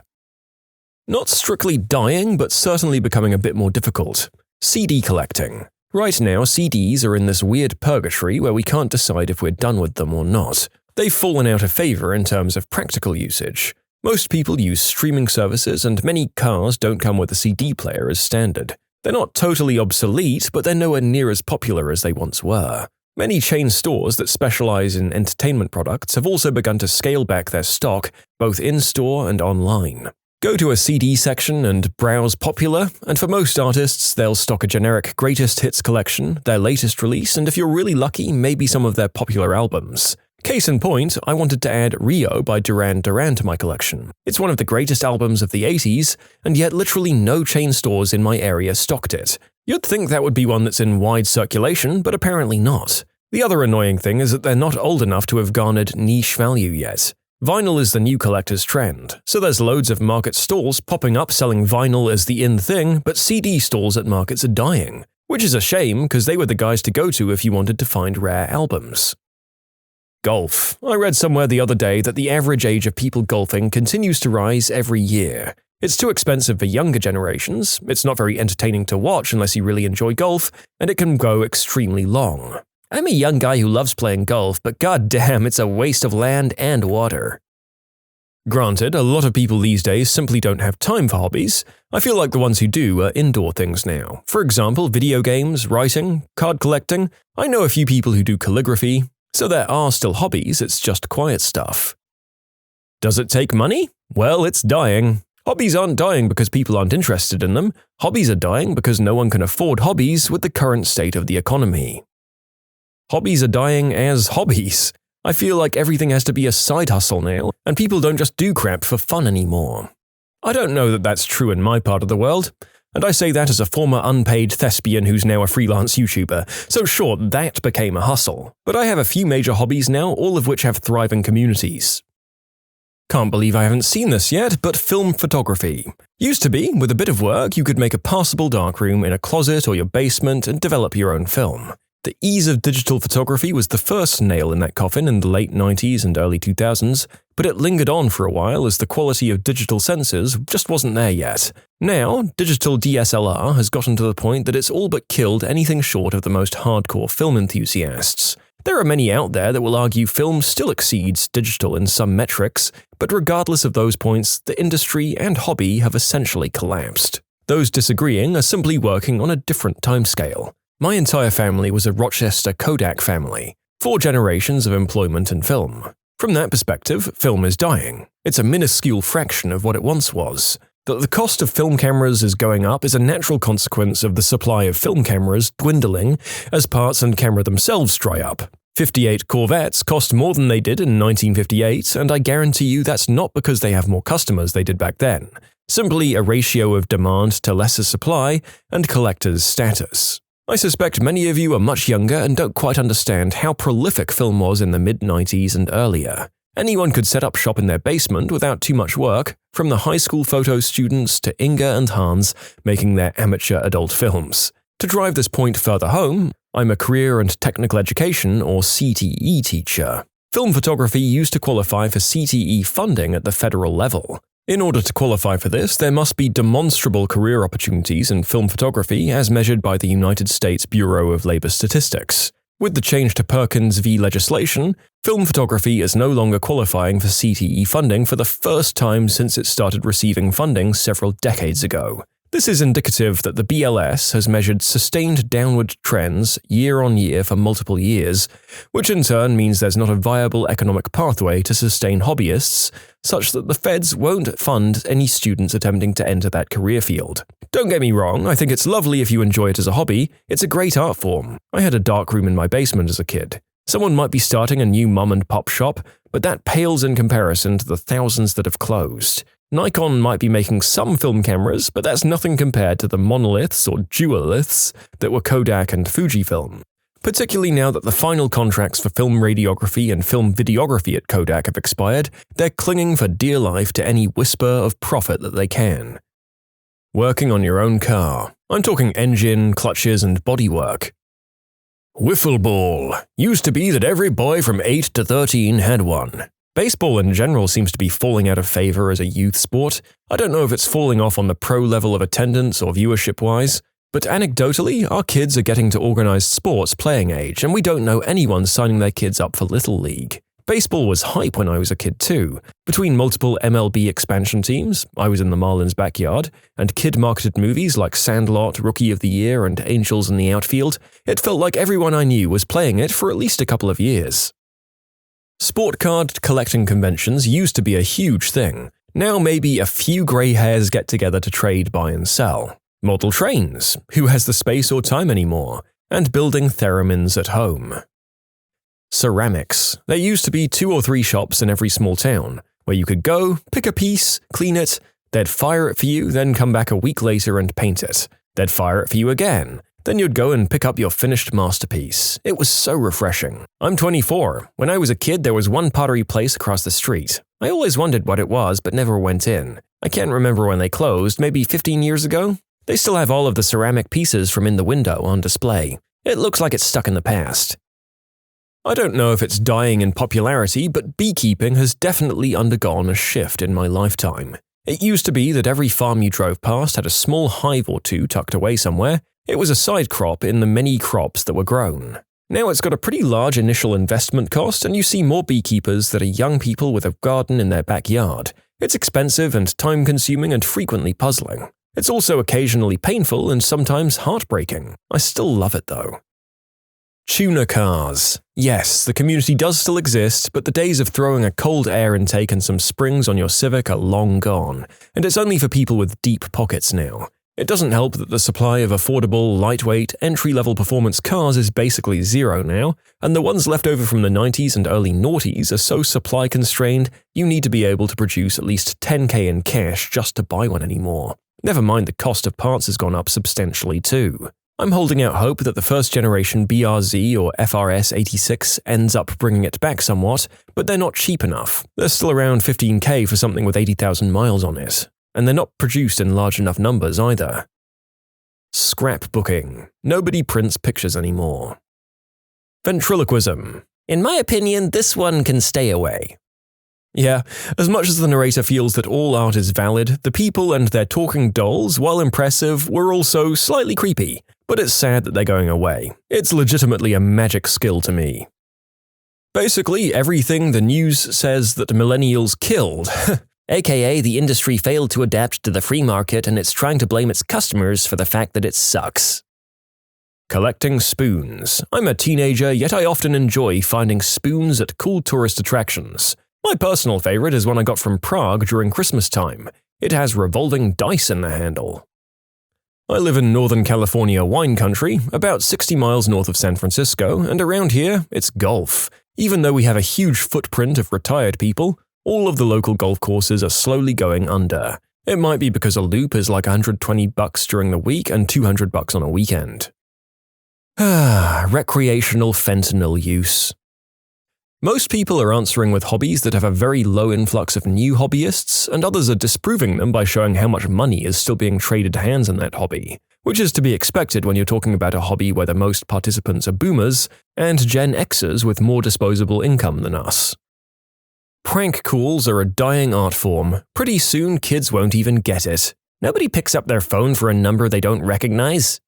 Not strictly dying, but certainly becoming a bit more difficult. CD collecting. Right now, CDs are in this weird purgatory where we can't decide if we're done with them or not. They've fallen out of favor in terms of practical usage. Most people use streaming services, and many cars don't come with a CD player as standard. They're not totally obsolete, but they're nowhere near as popular as they once were. Many chain stores that specialize in entertainment products have also begun to scale back their stock, both in-store and online. Go to a CD section and browse popular, and for most artists, they'll stock a generic greatest hits collection, their latest release, and if you're really lucky, maybe some of their popular albums. Case in point, I wanted to add Rio by Duran Duran to my collection. It's one of the greatest albums of the 80s, and yet literally no chain stores in my area stocked it. You'd think that would be one that's in wide circulation, but apparently not. The other annoying thing is that they're not old enough to have garnered niche value yet. Vinyl is the new collector's trend, so there's loads of market stalls popping up selling vinyl as the in thing, but CD stalls at markets are dying. Which is a shame, because they were the guys to go to if you wanted to find rare albums. Golf. I read somewhere the other day that the average age of people golfing continues to rise every year. It's too expensive for younger generations, it's not very entertaining to watch unless you really enjoy golf, and it can go extremely long. I'm a young guy who loves playing golf, but goddamn, it's a waste of land and water. Granted, a lot of people these days simply don't have time for hobbies. I feel like the ones who do are indoor things now. For example, video games, writing, card collecting. I know a few people who do calligraphy. So there are still hobbies, it's just quiet stuff. Does it take money? Well, it's dying. Hobbies aren't dying because people aren't interested in them. Hobbies are dying because no one can afford hobbies with the current state of the economy. Hobbies are dying as hobbies. I feel like everything has to be a side hustle now, and people don't just do crap for fun anymore. I don't know that that's true in my part of the world. And I say that as a former unpaid thespian who's now a freelance YouTuber, so sure, that became a hustle. But I have a few major hobbies now, all of which have thriving communities. Can't believe I haven't seen this yet, but film photography. Used to be, with a bit of work, you could make a passable darkroom in a closet or your basement and develop your own film. The ease of digital photography was the first nail in that coffin in the late 90s and early 2000s, but it lingered on for a while as the quality of digital sensors just wasn't there yet. Now, digital DSLR has gotten to the point that it's all but killed anything short of the most hardcore film enthusiasts. There are many out there that will argue film still exceeds digital in some metrics, but regardless of those points, the industry and hobby have essentially collapsed. Those disagreeing are simply working on a different timescale. My entire family was a Rochester Kodak family, 4 generations of employment in film. From that perspective, film is dying. It's a minuscule fraction of what it once was. That the cost of film cameras is going up is a natural consequence of the supply of film cameras dwindling as parts and camera themselves dry up. 58 Corvettes cost more than they did in 1958, and I guarantee you that's not because they have more customers they did back then. Simply a ratio of demand to lesser supply and collector's status. I suspect many of you are much younger and don't quite understand how prolific film was in the mid-90s and earlier. Anyone could set up shop in their basement without too much work, from the high school photo students to Inga and Hans making their amateur adult films. To drive this point further home, I'm a career and technical education or CTE teacher. Film photography used to qualify for CTE funding at the federal level. In order to qualify for this, there must be demonstrable career opportunities in film photography as measured by the United States Bureau of Labor Statistics. With the change to Perkins v. legislation, film photography is no longer qualifying for CTE funding for the first time since it started receiving funding several decades ago. This is indicative that the BLS has measured sustained downward trends year on year for multiple years, which in turn means there's not a viable economic pathway to sustain hobbyists, such that the feds won't fund any students attempting to enter that career field. Don't get me wrong, I think it's lovely if you enjoy it as a hobby. It's a great art form. I had a darkroom in my basement as a kid. Someone might be starting a new mom-and-pop shop, but that pales in comparison to the thousands that have closed. Nikon might be making some film cameras, but that's nothing compared to the monoliths or duoliths that were Kodak and Fujifilm. Particularly now that the final contracts for film radiography and film videography at Kodak have expired, they're clinging for dear life to any whisper of profit that they can. Working on your own car. I'm talking engine, clutches, and bodywork. Wiffle ball. Used to be that every boy from 8 to 13 had one. Baseball in general seems to be falling out of favor as a youth sport. I don't know if it's falling off on the pro level of attendance or viewership-wise, but anecdotally, our kids are getting to organized sports playing age, and we don't know anyone signing their kids up for Little League. Baseball was hype when I was a kid too. Between multiple MLB expansion teams, I was in the Marlins' backyard, and kid-marketed movies like Sandlot, Rookie of the Year, and Angels in the Outfield, it felt like everyone I knew was playing it for at least a couple of years. Sport card collecting conventions used to be a huge thing. Now maybe a few grey hairs get together to trade, buy and sell. Model trains, who has the space or time anymore? And building theremins at home. Ceramics. There used to be 2 or 3 shops in every small town, where you could go, pick a piece, clean it, they'd fire it for you, then come back a week later and paint it. They'd fire it for you again. Then you'd go and pick up your finished masterpiece. It was so refreshing. I'm 24. When I was a kid, there was one pottery place across the street. I always wondered what it was, but never went in. I can't remember when they closed, maybe 15 years ago? They still have all of the ceramic pieces from in the window on display. It looks like it's stuck in the past. I don't know if it's dying in popularity, but beekeeping has definitely undergone a shift in my lifetime. It used to be that every farm you drove past had a small hive or two tucked away somewhere. It was a side crop in the many crops that were grown. Now it's got a pretty large initial investment cost, and you see more beekeepers that are young people with a garden in their backyard. It's expensive and time-consuming and frequently puzzling. It's also occasionally painful and sometimes heartbreaking. I still love it though. Tuner cars. Yes, the community does still exist, but the days of throwing a cold air intake and some springs on your Civic are long gone, and it's only for people with deep pockets now. It doesn't help that the supply of affordable, lightweight, entry-level performance cars is basically zero now, and the ones left over from the 90s and early noughties are so supply-constrained you need to be able to produce at least $10,000 in cash just to buy one anymore. Never mind the cost of parts has gone up substantially too. I'm holding out hope that the first generation BRZ or FRS86 ends up bringing it back somewhat, but they're not cheap enough. They're still around 15k for something with 80,000 miles on it, and they're not produced in large enough numbers either. Scrapbooking. Nobody prints pictures anymore. Ventriloquism. In my opinion, this one can stay away. Yeah, as much as the narrator feels that all art is valid, the people and their talking dolls, while impressive, were also slightly creepy. But it's sad that they're going away. It's legitimately a magic skill to me. Basically, everything the news says that millennials killed, aka the industry failed to adapt to the free market and it's trying to blame its customers for the fact that it sucks. Collecting spoons. I'm a teenager, yet I often enjoy finding spoons at cool tourist attractions. My personal favorite is one I got from Prague during Christmas time. It has revolving dice in the handle. I live in Northern California wine country, about 60 miles north of San Francisco, and around here, it's golf. Even though we have a huge footprint of retired people, all of the local golf courses are slowly going under. It might be because a loop is like $120 during the week and $200 on a weekend. Recreational fentanyl use. Most people are answering with hobbies that have a very low influx of new hobbyists, and others are disproving them by showing how much money is still being traded hands in that hobby, which is to be expected when you're talking about a hobby where the most participants are boomers and Gen Xers with more disposable income than us. Prank calls are a dying art form. Pretty soon, kids won't even get it. Nobody picks up their phone for a number they don't recognize.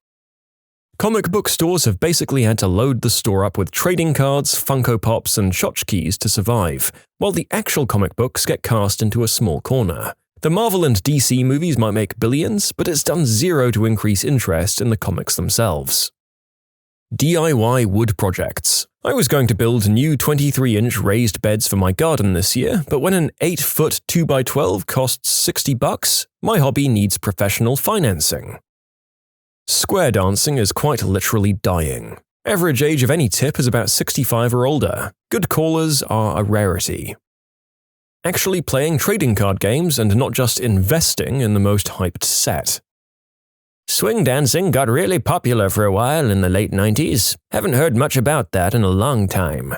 Comic book stores have basically had to load the store up with trading cards, Funko Pops, and tchotchkes to survive, while the actual comic books get cast into a small corner. The Marvel and DC movies might make billions, but it's done zero to increase interest in the comics themselves. DIY wood projects. I was going to build new 23-inch raised beds for my garden this year, but when an 8-foot 2x12 costs $60, my hobby needs professional financing. Square dancing is quite literally dying. Average age of any tip is about 65 or older. Good callers are a rarity. Actually playing trading card games and not just investing in the most hyped set. Swing dancing got really popular for a while in the late 90s. Haven't heard much about that in a long time.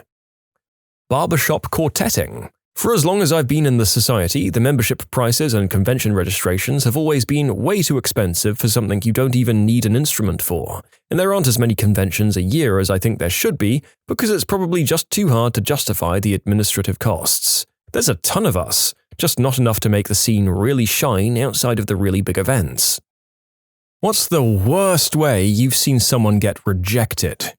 Barbershop quartetting. For as long as I've been in the society, the membership prices and convention registrations have always been way too expensive for something you don't even need an instrument for, and there aren't as many conventions a year as I think there should be because it's probably just too hard to justify the administrative costs. There's a ton of us, just not enough to make the scene really shine outside of the really big events. What's the worst way you've seen someone get rejected?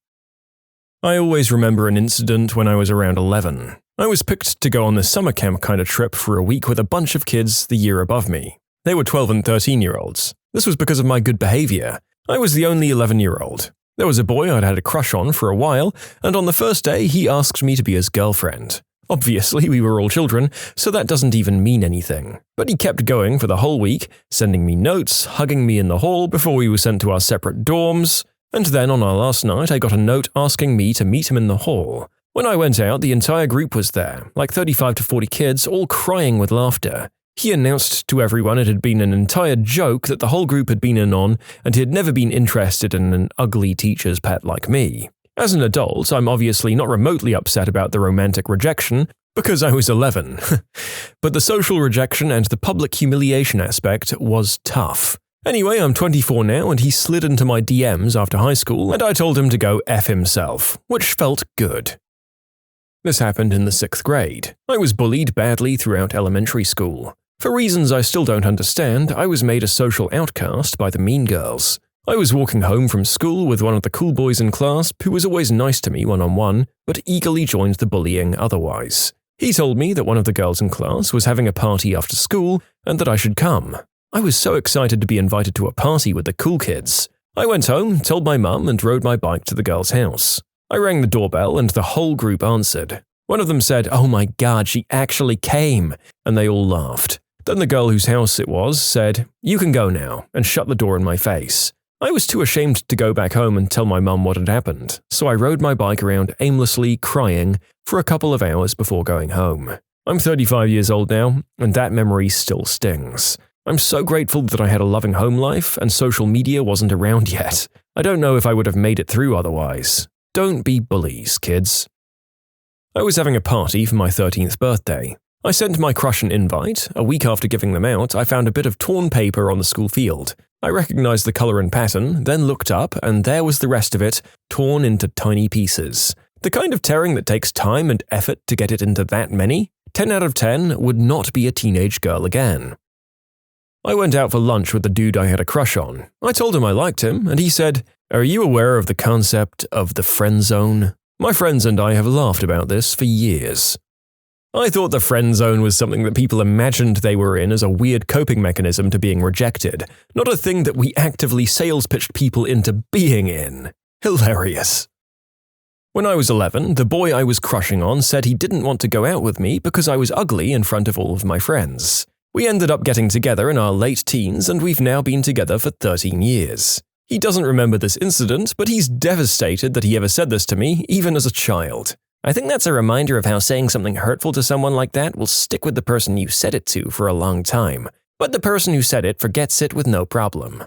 I always remember an incident when I was around 11. I was picked to go on this summer camp kind of trip for a week with a bunch of kids the year above me. They were 12 and 13-year-olds. This was because of my good behavior. I was the only 11-year-old. There was a boy I'd had a crush on for a while, and on the first day he asked me to be his girlfriend. Obviously, we were all children, so that doesn't even mean anything. But he kept going for the whole week, sending me notes, hugging me in the hall before we were sent to our separate dorms, and then on our last night I got a note asking me to meet him in the hall. When I went out, the entire group was there, like 35 to 40 kids, all crying with laughter. He announced to everyone it had been an entire joke that the whole group had been in on, and he had never been interested in an ugly teacher's pet like me. As an adult, I'm obviously not remotely upset about the romantic rejection, because I was 11. But the social rejection and the public humiliation aspect was tough. Anyway, I'm 24 now, and he slid into my DMs after high school, and I told him to go F himself, which felt good. This happened in the 6th grade. I was bullied badly throughout elementary school. For reasons I still don't understand, I was made a social outcast by the mean girls. I was walking home from school with one of the cool boys in class who was always nice to me one-on-one, but eagerly joined the bullying otherwise. He told me that one of the girls in class was having a party after school and that I should come. I was so excited to be invited to a party with the cool kids. I went home, told my mum, and rode my bike to the girl's house. I rang the doorbell and the whole group answered. One of them said, "Oh my god, she actually came," and they all laughed. Then the girl whose house it was said, "You can go now," and shut the door in my face. I was too ashamed to go back home and tell my mum what had happened, so I rode my bike around aimlessly, crying, for a couple of hours before going home. I'm 35 years old now, and that memory still stings. I'm so grateful that I had a loving home life and social media wasn't around yet. I don't know if I would have made it through otherwise. Don't be bullies, kids. I was having a party for my 13th birthday. I sent my crush an invite. A week after giving them out, I found a bit of torn paper on the school field. I recognized the color and pattern, then looked up, and there was the rest of it, torn into tiny pieces. The kind of tearing that takes time and effort to get it into that many. 10 out of 10 would not be a teenage girl again. I went out for lunch with the dude I had a crush on. I told him I liked him, and he said, "Are you aware of the concept of the friend zone? My friends and I have laughed about this for years." I thought the friend zone was something that people imagined they were in as a weird coping mechanism to being rejected, not a thing that we actively sales pitched people into being in. Hilarious. When I was 11, the boy I was crushing on said he didn't want to go out with me because I was ugly in front of all of my friends. We ended up getting together in our late teens, and we've now been together for 13 years. He doesn't remember this incident, but he's devastated that he ever said this to me, even as a child. I think that's a reminder of how saying something hurtful to someone like that will stick with the person you said it to for a long time, but the person who said it forgets it with no problem.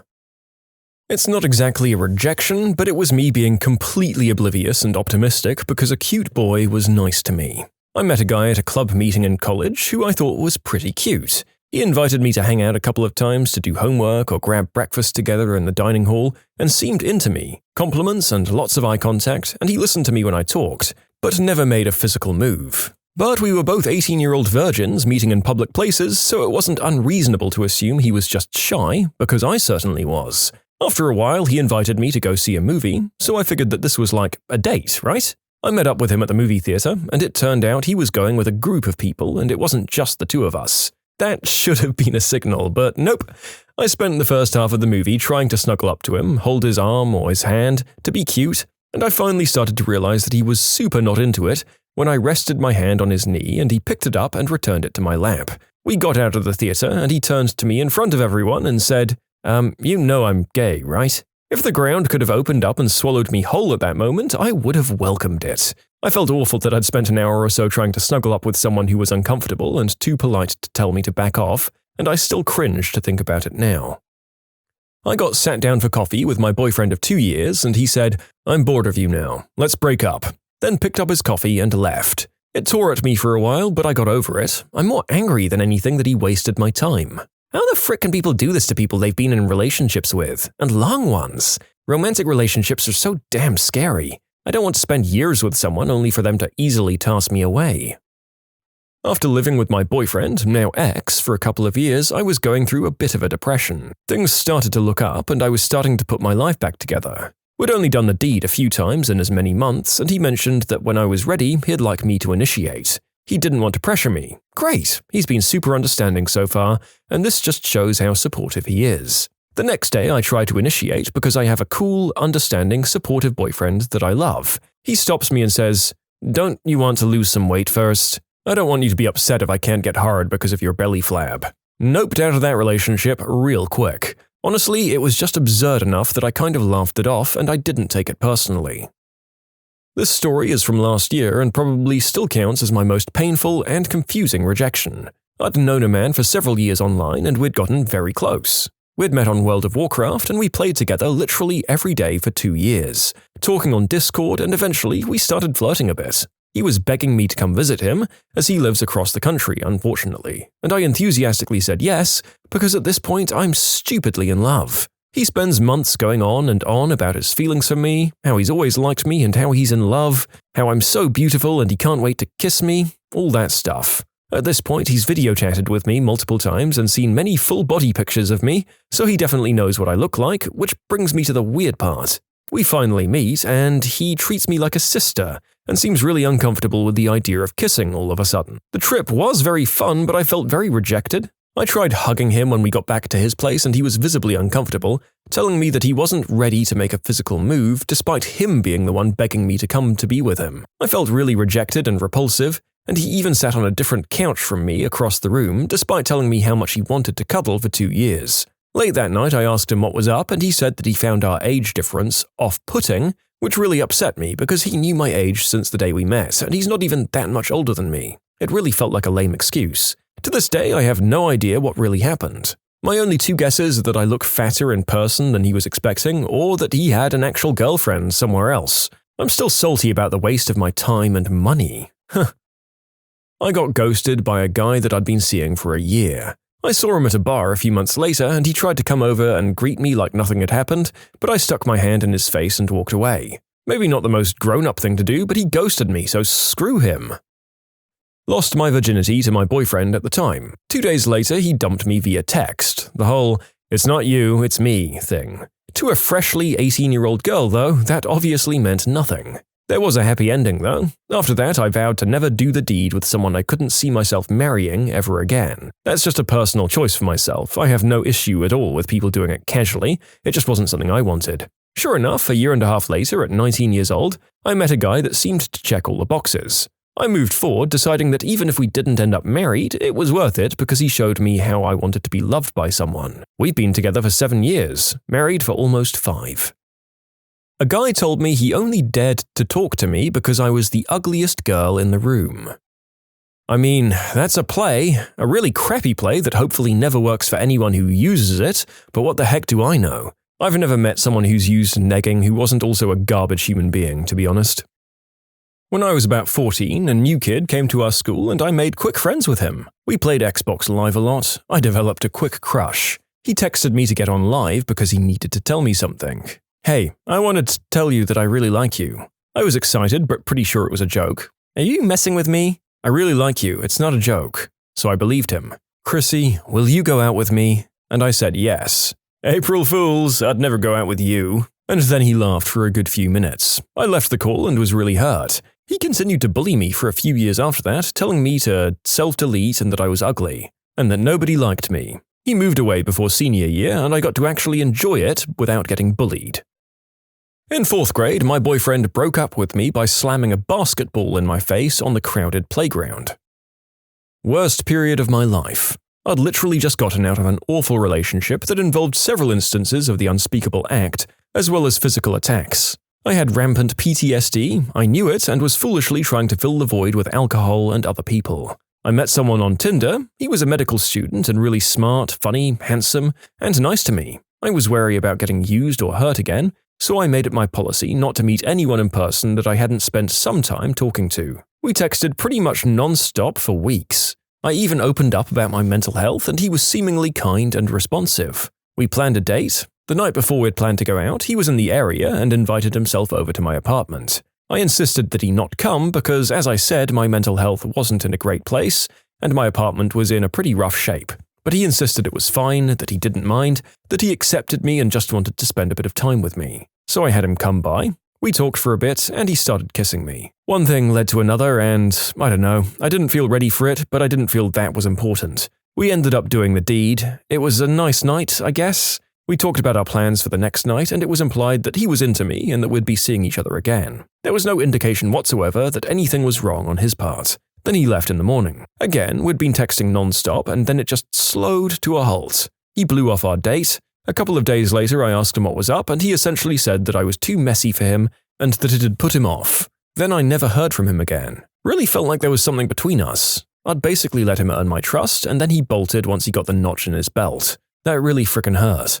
It's not exactly a rejection, but it was me being completely oblivious and optimistic because a cute boy was nice to me. I met a guy at a club meeting in college who I thought was pretty cute. He invited me to hang out a couple of times to do homework or grab breakfast together in the dining hall and seemed into me. Compliments and lots of eye contact, and he listened to me when I talked, but never made a physical move. But we were both 18-year-old virgins meeting in public places, so it wasn't unreasonable to assume he was just shy, because I certainly was. After a while, he invited me to go see a movie, so I figured that this was like a date, right? I met up with him at the movie theater, and it turned out he was going with a group of people, and it wasn't just the two of us. That should have been a signal, but nope. I spent the first half of the movie trying to snuggle up to him, hold his arm or his hand, to be cute, and I finally started to realize that he was super not into it when I rested my hand on his knee and he picked it up and returned it to my lap. We got out of the theater, and he turned to me in front of everyone and said, "You know I'm gay, right?" If the ground could have opened up and swallowed me whole at that moment, I would have welcomed it. I felt awful that I'd spent an hour or so trying to snuggle up with someone who was uncomfortable and too polite to tell me to back off, and I still cringe to think about it now. I got sat down for coffee with my boyfriend of 2 years, and he said, "I'm bored of you now. Let's break up." Then picked up his coffee and left. It tore at me for a while, but I got over it. I'm more angry than anything that he wasted my time. How the frick can people do this to people they've been in relationships with? And long ones. Romantic relationships are so damn scary. I don't want to spend years with someone only for them to easily toss me away. After living with my boyfriend, now ex, for a couple of years, I was going through a bit of a depression. Things started to look up, and I was starting to put my life back together. We'd only done the deed a few times in as many months, and he mentioned that when I was ready, he'd like me to initiate. He didn't want to pressure me. Great, he's been super understanding so far, and this just shows how supportive he is. The next day I try to initiate because I have a cool, understanding, supportive boyfriend that I love. He stops me and says, "Don't you want to lose some weight first? I don't want you to be upset if I can't get hard because of your belly flab." Noped out of that relationship real quick. Honestly, it was just absurd enough that I kind of laughed it off and I didn't take it personally. This story is from last year and probably still counts as my most painful and confusing rejection. I'd known a man for several years online and we'd gotten very close. We'd met on World of Warcraft and we played together literally every day for 2 years, talking on Discord, and eventually we started flirting a bit. He was begging me to come visit him, as he lives across the country, unfortunately, and I enthusiastically said yes, because at this point I'm stupidly in love. He spends months going on and on about his feelings for me, how he's always liked me and how he's in love, how I'm so beautiful and he can't wait to kiss me, all that stuff. At this point, he's video chatted with me multiple times and seen many full body pictures of me, so he definitely knows what I look like, which brings me to the weird part. We finally meet, and he treats me like a sister, and seems really uncomfortable with the idea of kissing all of a sudden. The trip was very fun, but I felt very rejected. I tried hugging him when we got back to his place and he was visibly uncomfortable, telling me that he wasn't ready to make a physical move despite him being the one begging me to come to be with him. I felt really rejected and repulsive, and he even sat on a different couch from me across the room despite telling me how much he wanted to cuddle for 2 years. Late that night I asked him what was up and he said that he found our age difference off-putting, which really upset me because he knew my age since the day we met and he's not even that much older than me. It really felt like a lame excuse. To this day, I have no idea what really happened. My only two guesses are that I look fatter in person than he was expecting, or that he had an actual girlfriend somewhere else. I'm still salty about the waste of my time and money. I got ghosted by a guy that I'd been seeing for a year. I saw him at a bar a few months later and he tried to come over and greet me like nothing had happened, but I stuck my hand in his face and walked away. Maybe not the most grown-up thing to do, but he ghosted me, so screw him. Lost my virginity to my boyfriend at the time. 2 days later, he dumped me via text. The whole, "it's not you, it's me" thing. To a freshly 18-year-old girl, though, that obviously meant nothing. There was a happy ending, though. After that, I vowed to never do the deed with someone I couldn't see myself marrying ever again. That's just a personal choice for myself. I have no issue at all with people doing it casually. It just wasn't something I wanted. Sure enough, a year and a half later, at 19 years old, I met a guy that seemed to check all the boxes. I moved forward, deciding that even if we didn't end up married, it was worth it because he showed me how I wanted to be loved by someone. We've been together for 7 years, married for almost 5. A guy told me he only dared to talk to me because I was the ugliest girl in the room. I mean, that's a play, a really crappy play that hopefully never works for anyone who uses it, but what the heck do I know? I've never met someone who's used negging who wasn't also a garbage human being, to be honest. When I was about 14, a new kid came to our school and I made quick friends with him. We played Xbox Live a lot. I developed a quick crush. He texted me to get on live because he needed to tell me something. "Hey, I wanted to tell you that I really like you." I was excited, but pretty sure it was a joke. "Are you messing with me? I really like you, it's not a joke." So I believed him. "Chrissy, will you go out with me?" And I said yes. "April Fools, I'd never go out with you." And then he laughed for a good few minutes. I left the call and was really hurt. He continued to bully me for a few years after that, telling me to self-delete and that I was ugly, and that nobody liked me. He moved away before senior year and I got to actually enjoy it without getting bullied. In 4th grade, my boyfriend broke up with me by slamming a basketball in my face on the crowded playground. Worst period of my life. I'd literally just gotten out of an awful relationship that involved several instances of the unspeakable act, as well as physical attacks. I had rampant PTSD, I knew it, and was foolishly trying to fill the void with alcohol and other people. I met someone on Tinder. He was a medical student and really smart, funny, handsome, and nice to me. I was wary about getting used or hurt again, so I made it my policy not to meet anyone in person that I hadn't spent some time talking to. We texted pretty much non-stop for weeks. I even opened up about my mental health and he was seemingly kind and responsive. We planned a date. The night before we'd planned to go out, he was in the area and invited himself over to my apartment. I insisted that he not come because, as I said, my mental health wasn't in a great place and my apartment was in a pretty rough shape. But he insisted it was fine, that he didn't mind, that he accepted me and just wanted to spend a bit of time with me. So I had him come by. We talked for a bit and he started kissing me. One thing led to another and, I don't know, I didn't feel ready for it, but I didn't feel that was important. We ended up doing the deed. It was a nice night, I guess. We talked about our plans for the next night and it was implied that he was into me and that we'd be seeing each other again. There was no indication whatsoever that anything was wrong on his part. Then he left in the morning. Again, we'd been texting non-stop and then it just slowed to a halt. He blew off our date. A couple of days later, I asked him what was up and he essentially said that I was too messy for him and that it had put him off. Then I never heard from him again. Really felt like there was something between us. I'd basically let him earn my trust and then he bolted once he got the notch in his belt. That really frickin' hurt.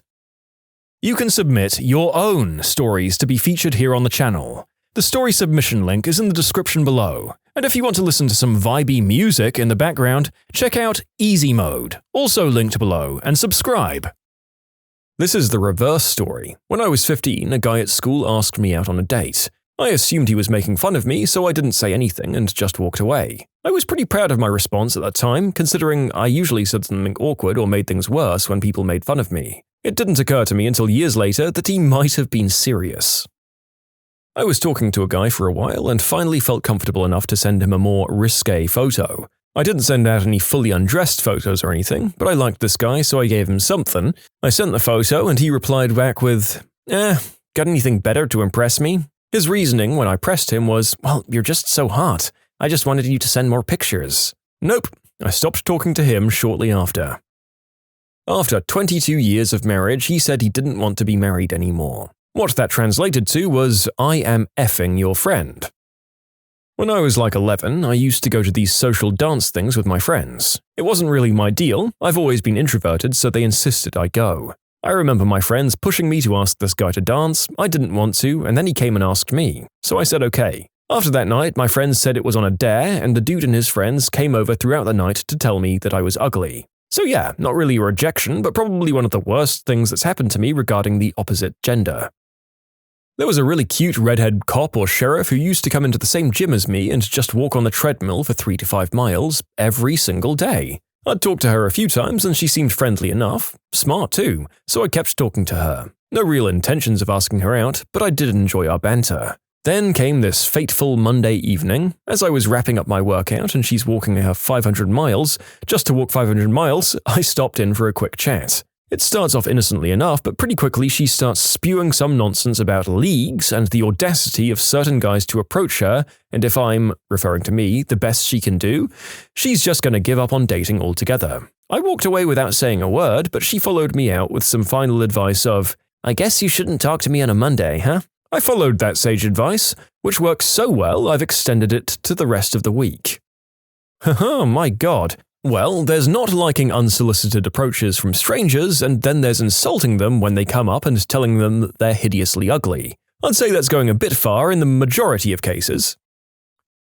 You can submit your own stories to be featured here on the channel. The story submission link is in the description below. And if you want to listen to some vibey music in the background, check out easymode, also linked below, and subscribe. This is the reverse story. When I was 15, a guy at school asked me out on a date. I assumed he was making fun of me, so I didn't say anything and just walked away. I was pretty proud of my response at that time, considering I usually said something awkward or made things worse when people made fun of me. It didn't occur to me until years later that he might have been serious. I was talking to a guy for a while and finally felt comfortable enough to send him a more risque photo. I didn't send out any fully undressed photos or anything, but I liked this guy, so I gave him something. I sent the photo and he replied back with, got anything better to impress me? His reasoning when I pressed him was, well, you're just so hot. I just wanted you to send more pictures. Nope, I stopped talking to him shortly after. After 22 years of marriage, he said he didn't want to be married anymore. What that translated to was, I am effing your friend. When I was like 11, I used to go to these social dance things with my friends. It wasn't really my deal, I've always been introverted, so they insisted I go. I remember my friends pushing me to ask this guy to dance, I didn't want to, and then he came and asked me, so I said okay. After that night, my friends said it was on a dare, and the dude and his friends came over throughout the night to tell me that I was ugly. So yeah, not really a rejection, but probably one of the worst things that's happened to me regarding the opposite gender. There was a really cute redhead cop or sheriff who used to come into the same gym as me and just walk on the treadmill for 3 to 5 miles every single day. I'd talked to her a few times and she seemed friendly enough, smart too, so I kept talking to her. No real intentions of asking her out, but I did enjoy our banter. Then came this fateful Monday evening. As I was wrapping up my workout and she's walking her 500 miles, just to walk 500 miles, I stopped in for a quick chat. It starts off innocently enough, but pretty quickly she starts spewing some nonsense about leagues and the audacity of certain guys to approach her, and if I'm, referring to me, the best she can do, she's just going to give up on dating altogether. I walked away without saying a word, but she followed me out with some final advice of, I guess you shouldn't talk to me on a Monday, huh? I followed that sage advice, which works so well I've extended it to the rest of the week. Haha, my god. Well, there's not liking unsolicited approaches from strangers, and then there's insulting them when they come up and telling them that they're hideously ugly. I'd say that's going a bit far in the majority of cases.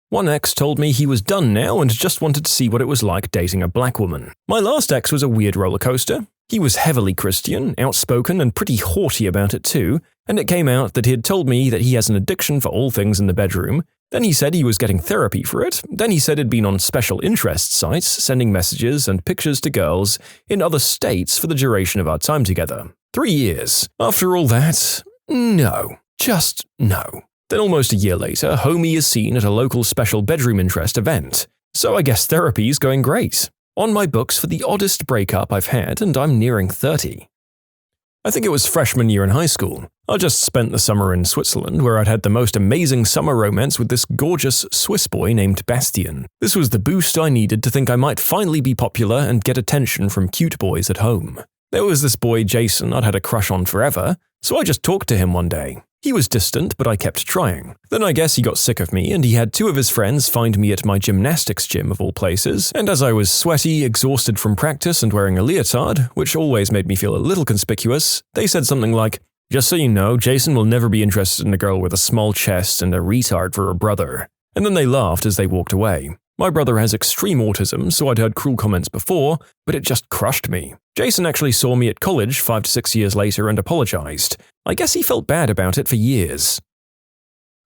One ex told me he was done now and just wanted to see what it was like dating a black woman. My last ex was a weird roller coaster. He was heavily Christian, outspoken, and pretty haughty about it too, and it came out that he had told me that he has an addiction for all things in the bedroom. Then he said he was getting therapy for it. Then he said he'd been on special interest sites, sending messages and pictures to girls in other states for the duration of our time together. 3 years. After all that, no. Just no. Then almost a year later, homie is seen at a local special bedroom interest event. So I guess therapy's going great. On my books for the oddest breakup I've had, and I'm nearing 30. I think it was freshman year in high school. I just spent the summer in Switzerland where I'd had the most amazing summer romance with this gorgeous Swiss boy named Bastian. This was the boost I needed to think I might finally be popular and get attention from cute boys at home. There was this boy Jason I'd had a crush on forever, so I just talked to him one day. He was distant, but I kept trying. Then I guess he got sick of me and he had 2 of his friends find me at my gymnastics gym of all places, and as I was sweaty, exhausted from practice and wearing a leotard, which always made me feel a little conspicuous, they said something like, "Just so you know, Jason will never be interested in a girl with a small chest and a retard for a brother." And then they laughed as they walked away. My brother has extreme autism, so I'd heard cruel comments before, but it just crushed me. Jason actually saw me at college 5 to 6 years later and apologized. I guess he felt bad about it for years.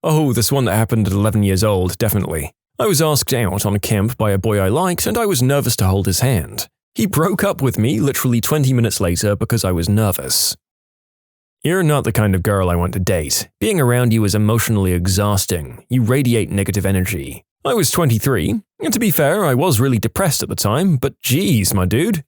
Oh, this one that happened at 11 years old, definitely. I was asked out on camp by a boy I liked, and I was nervous to hold his hand. He broke up with me literally 20 minutes later because I was nervous. You're not the kind of girl I want to date. Being around you is emotionally exhausting. You radiate negative energy. I was 23, and to be fair, I was really depressed at the time, but geez, my dude.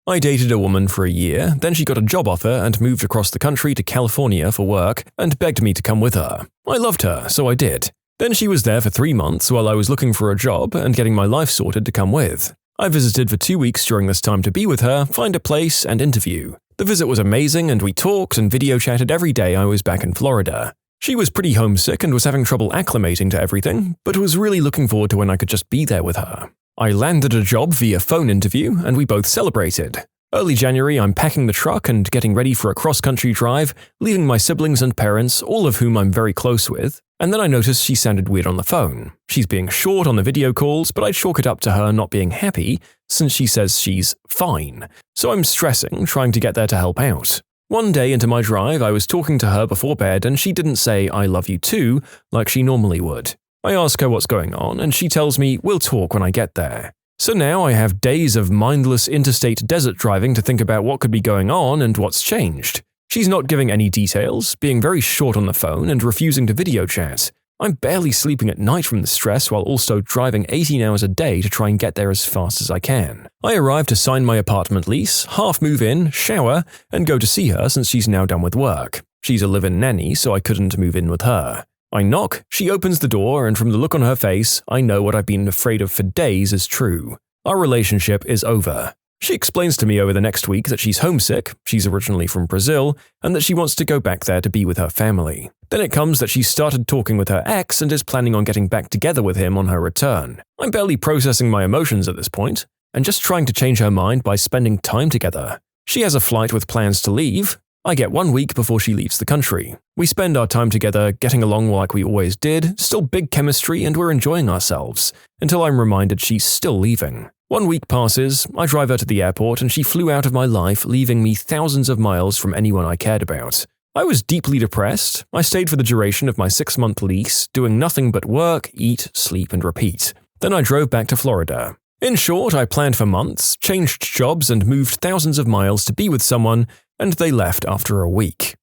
I dated a woman for a year, then she got a job offer and moved across the country to California for work and begged me to come with her. I loved her, so I did. Then she was there for 3 months while I was looking for a job and getting my life sorted to come with. I visited for 2 weeks during this time to be with her, find a place, and interview. The visit was amazing and we talked and video chatted every day I was back in Florida. She was pretty homesick and was having trouble acclimating to everything, but was really looking forward to when I could just be there with her. I landed a job via phone interview and we both celebrated. Early January, I'm packing the truck and getting ready for a cross-country drive, leaving my siblings and parents, all of whom I'm very close with, and then I noticed she sounded weird on the phone. She's being short on the video calls, but I chalk it up to her not being happy since she says she's fine. So I'm stressing, trying to get there to help out. One day into my drive, I was talking to her before bed and she didn't say "I love you too" like she normally would. I ask her what's going on and she tells me we'll talk when I get there. So now I have days of mindless interstate desert driving to think about what could be going on and what's changed. She's not giving any details, being very short on the phone and refusing to video chat. I'm barely sleeping at night from the stress while also driving 18 hours a day to try and get there as fast as I can. I arrive to sign my apartment lease, half move in, shower, and go to see her since she's now done with work. She's a live-in nanny, so I couldn't move in with her. I knock, she opens the door, and from the look on her face, I know what I've been afraid of for days is true. Our relationship is over. She explains to me over the next week that she's homesick, she's originally from Brazil, and that she wants to go back there to be with her family. Then it comes that she started talking with her ex and is planning on getting back together with him on her return. I'm barely processing my emotions at this point, and just trying to change her mind by spending time together. She has a flight with plans to leave. I get 1 week before she leaves the country. We spend our time together, getting along like we always did, still big chemistry, and we're enjoying ourselves, until I'm reminded she's still leaving. 1 week passes, I drive her to the airport, and she flew out of my life, leaving me thousands of miles from anyone I cared about. I was deeply depressed. I stayed for the duration of my 6-month lease, doing nothing but work, eat, sleep, and repeat. Then I drove back to Florida. In short, I planned for months, changed jobs, and moved thousands of miles to be with someone, and they left after a week.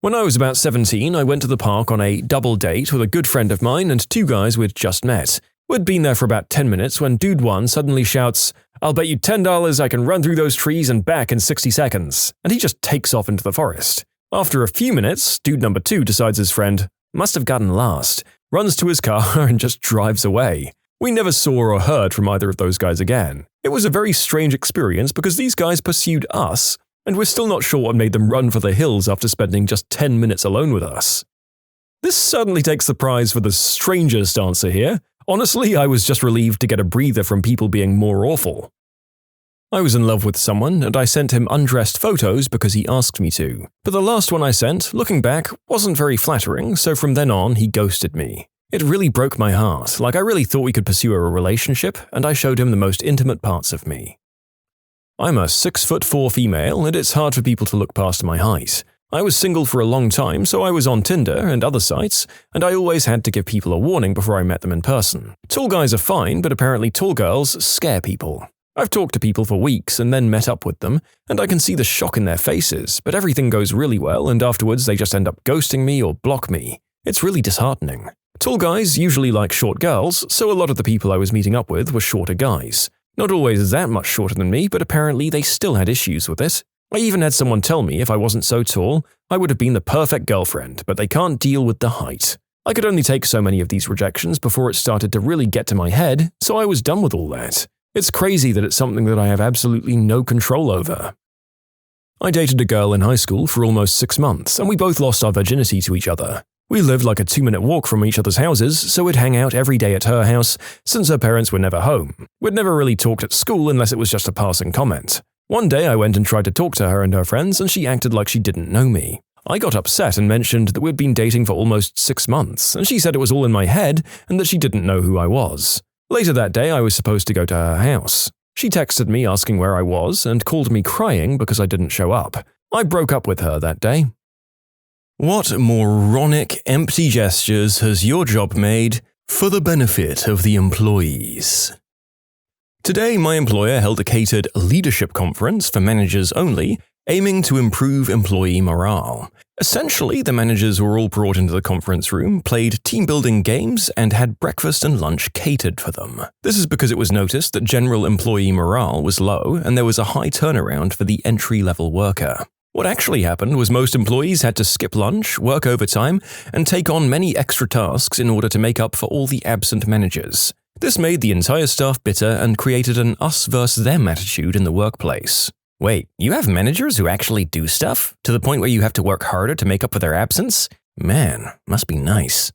When I was about 17, I went to the park on a double date with a good friend of mine and 2 guys we'd just met. We'd been there for about 10 minutes when dude 1 suddenly shouts, "I'll bet you $10 I can run through those trees and back in 60 seconds, and he just takes off into the forest. After a few minutes, dude number 2 decides his friend must have gotten lost, runs to his car and just drives away. We never saw or heard from either of those guys again. It was a very strange experience because these guys pursued us, and we're still not sure what made them run for the hills after spending just 10 minutes alone with us. This certainly takes the prize for the strangest answer here. Honestly, I was just relieved to get a breather from people being more awful. I was in love with someone, and I sent him undressed photos because he asked me to. But the last one I sent, looking back, wasn't very flattering, so from then on, he ghosted me. It really broke my heart, like I really thought we could pursue a relationship, and I showed him the most intimate parts of me. I'm a 6'4" female, and it's hard for people to look past my height. I was single for a long time, so I was on Tinder and other sites, and I always had to give people a warning before I met them in person. Tall guys are fine, but apparently tall girls scare people. I've talked to people for weeks and then met up with them, and I can see the shock in their faces, but everything goes really well, and afterwards they just end up ghosting me or block me. It's really disheartening. Tall guys usually like short girls, so a lot of the people I was meeting up with were shorter guys. Not always that much shorter than me, but apparently they still had issues with it. I even had someone tell me if I wasn't so tall, I would have been the perfect girlfriend, but they can't deal with the height. I could only take so many of these rejections before it started to really get to my head, so I was done with all that. It's crazy that it's something that I have absolutely no control over. I dated a girl in high school for almost 6 months, and we both lost our virginity to each other. We lived like a 2-minute walk from each other's houses, so we'd hang out every day at her house since her parents were never home. We'd never really talked at school unless it was just a passing comment. One day I went and tried to talk to her and her friends, and she acted like she didn't know me. I got upset and mentioned that we'd been dating for almost 6 months, and she said it was all in my head and that she didn't know who I was. Later that day I was supposed to go to her house. She texted me asking where I was and called me crying because I didn't show up. I broke up with her that day. What moronic, empty gestures has your job made for the benefit of the employees? Today, my employer held a catered leadership conference for managers only, aiming to improve employee morale. Essentially, the managers were all brought into the conference room, played team-building games, and had breakfast and lunch catered for them. This is because it was noticed that general employee morale was low, and there was a high turnaround for the entry-level worker. What actually happened was most employees had to skip lunch, work overtime, and take on many extra tasks in order to make up for all the absent managers. This made the entire staff bitter and created an us versus them attitude in the workplace. Wait, you have managers who actually do stuff? To the point where you have to work harder to make up for their absence? Man, must be nice.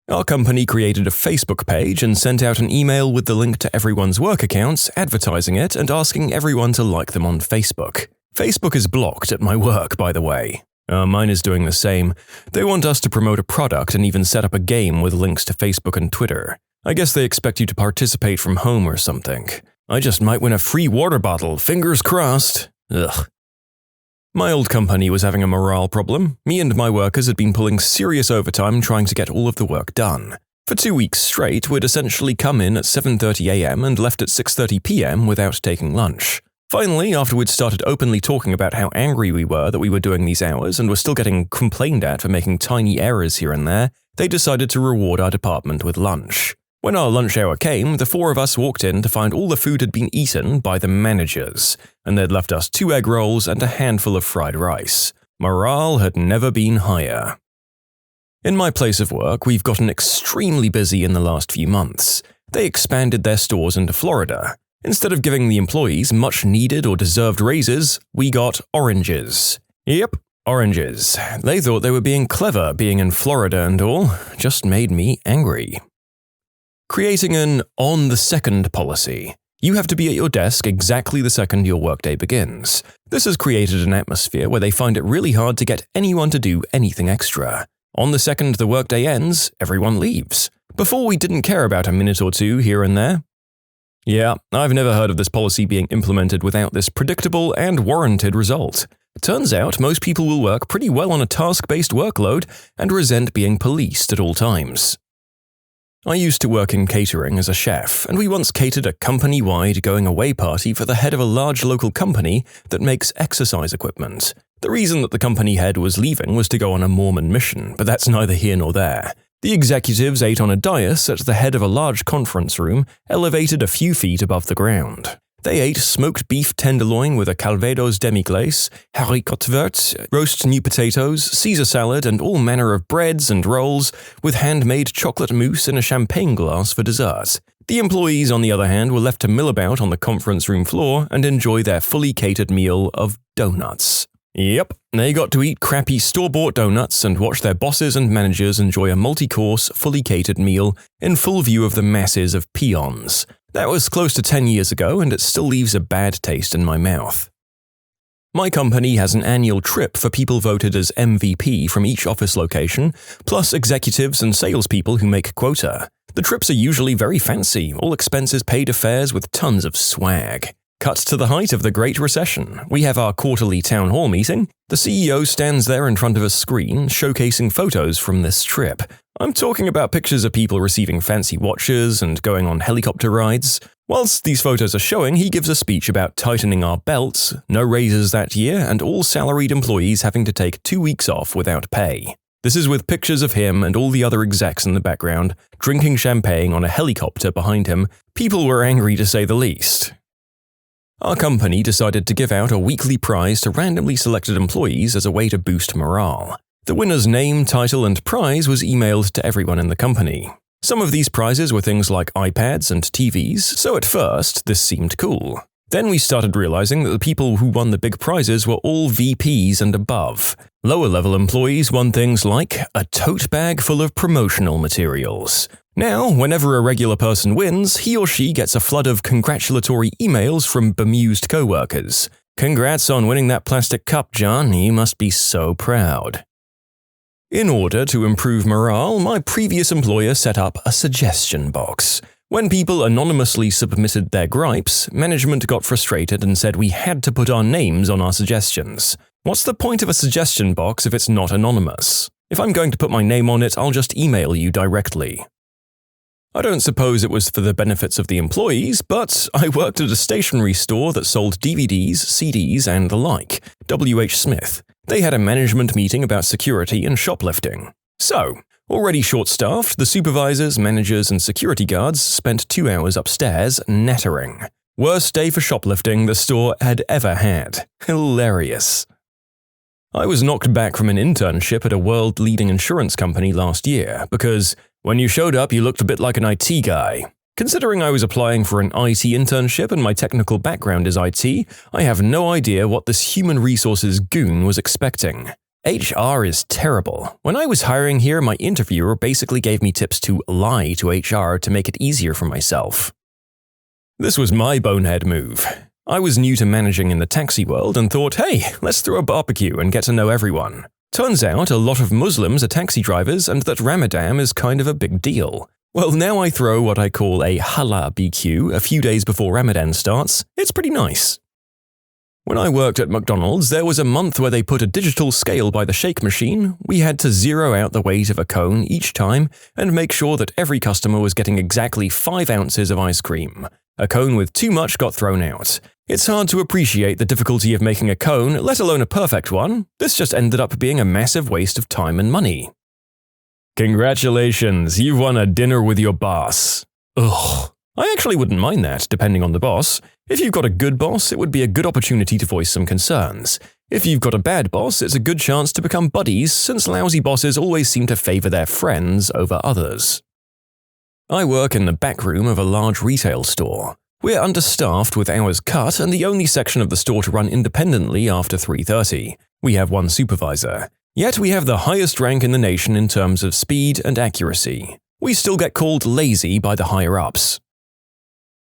Our company created a Facebook page and sent out an email with the link to everyone's work accounts, advertising it and asking everyone to like them on Facebook. Facebook is blocked at my work, by the way. Mine is doing the same. They want us to promote a product and even set up a game with links to Facebook and Twitter. I guess they expect you to participate from home or something. I just might win a free water bottle, fingers crossed. Ugh. My old company was having a morale problem. Me and my workers had been pulling serious overtime trying to get all of the work done. For 2 weeks straight, we'd essentially come in at 7:30 a.m. and left at 6:30 p.m. without taking lunch. Finally, after we'd started openly talking about how angry we were that we were doing these hours and were still getting complained at for making tiny errors here and there, they decided to reward our department with lunch. When our lunch hour came, the 4 of us walked in to find all the food had been eaten by the managers, and they'd left us 2 egg rolls and a handful of fried rice. Morale had never been higher. In my place of work, we've gotten extremely busy in the last few months. They expanded their stores into Florida. Instead of giving the employees much needed or deserved raises, we got oranges. Yep, oranges. They thought they were being clever, being in Florida and all. Just made me angry. Creating an on-the-second policy. You have to be at your desk exactly the second your workday begins. This has created an atmosphere where they find it really hard to get anyone to do anything extra. On the second the workday ends, everyone leaves. Before, we didn't care about a minute or two here and there. Yeah, I've never heard of this policy being implemented without this predictable and warranted result. Turns out most people will work pretty well on a task-based workload and resent being policed at all times. I used to work in catering as a chef, and we once catered a company-wide going-away party for the head of a large local company that makes exercise equipment. The reason that the company head was leaving was to go on a Mormon mission, but that's neither here nor there. The executives ate on a dais at the head of a large conference room, elevated a few feet above the ground. They ate smoked beef tenderloin with a Calvados demi-glace, haricots, roast new potatoes, Caesar salad, and all manner of breads and rolls, with handmade chocolate mousse in a champagne glass for dessert. The employees, on the other hand, were left to mill about on the conference room floor and enjoy their fully catered meal of donuts. Yep, they got to eat crappy store-bought donuts and watch their bosses and managers enjoy a multi-course, fully catered meal in full view of the masses of peons. That was close to 10 years ago, and it still leaves a bad taste in my mouth. My company has an annual trip for people voted as MVP from each office location, plus executives and salespeople who make quota. The trips are usually very fancy, all expenses paid affairs with tons of swag. Cut to the height of the Great Recession. We have our quarterly town hall meeting. The CEO stands there in front of a screen, showcasing photos from this trip. I'm talking about pictures of people receiving fancy watches and going on helicopter rides. Whilst these photos are showing, he gives a speech about tightening our belts, no raises that year, and all salaried employees having to take 2 weeks off without pay. This is with pictures of him and all the other execs in the background, drinking champagne on a helicopter behind him. People were angry to say the least. Our company decided to give out a weekly prize to randomly selected employees as a way to boost morale. The winner's name, title, and prize was emailed to everyone in the company. Some of these prizes were things like iPads and TVs, so at first, this seemed cool. Then we started realizing that the people who won the big prizes were all VPs and above. Lower-level employees won things like a tote bag full of promotional materials. Now, whenever a regular person wins, he or she gets a flood of congratulatory emails from bemused coworkers. Congrats on winning that plastic cup, John. You must be so proud. In order to improve morale, my previous employer set up a suggestion box. When people anonymously submitted their gripes, management got frustrated and said we had to put our names on our suggestions. What's the point of a suggestion box if it's not anonymous? If I'm going to put my name on it, I'll just email you directly. I don't suppose it was for the benefits of the employees, but I worked at a stationery store that sold DVDs, CDs, and the like, W.H. Smith. They had a management meeting about security and shoplifting. So, already short-staffed, the supervisors, managers, and security guards spent 2 hours upstairs nattering. Worst day for shoplifting the store had ever had. Hilarious. I was knocked back from an internship at a world-leading insurance company last year because when you showed up, you looked a bit like an IT guy. Considering I was applying for an IT internship and my technical background is IT, I have no idea what this human resources goon was expecting. HR is terrible. When I was hiring here, my interviewer basically gave me tips to lie to HR to make it easier for myself. This was my bonehead move. I was new to managing in the taxi world and thought, hey, let's throw a barbecue and get to know everyone. Turns out a lot of Muslims are taxi drivers and that Ramadan is kind of a big deal. Well, now I throw what I call a halal BQ a few days before Ramadan starts. It's pretty nice. When I worked at McDonald's, there was a month where they put a digital scale by the shake machine. We had to zero out the weight of a cone each time and make sure that every customer was getting exactly 5 ounces of ice cream. A cone with too much got thrown out. It's hard to appreciate the difficulty of making a cone, let alone a perfect one. This just ended up being a massive waste of time and money. Congratulations, you've won a dinner with your boss. Ugh. I actually wouldn't mind that, depending on the boss. If you've got a good boss, it would be a good opportunity to voice some concerns. If you've got a bad boss, it's a good chance to become buddies, since lousy bosses always seem to favor their friends over others. I work in the back room of a large retail store. We're understaffed with hours cut and the only section of the store to run independently after 3:30. We have one supervisor. Yet we have the highest rank in the nation in terms of speed and accuracy. We still get called lazy by the higher-ups.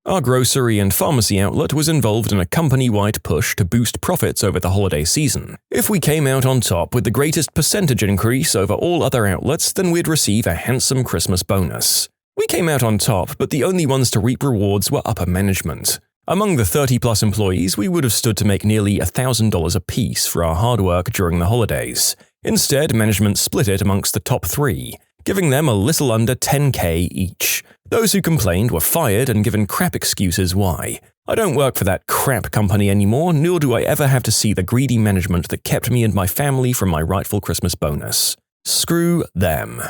Our grocery and pharmacy outlet was involved in a company-wide push to boost profits over the holiday season. If we came out on top with the greatest percentage increase over all other outlets, then we'd receive a handsome Christmas bonus. We came out on top, but the only ones to reap rewards were upper management. Among the 30-plus employees, we would have stood to make nearly $1,000 apiece for our hard work during the holidays. Instead, management split it amongst the top 3, giving them a little under $10K each. Those who complained were fired and given crap excuses why. I don't work for that crap company anymore, nor do I ever have to see the greedy management that kept me and my family from my rightful Christmas bonus. Screw them.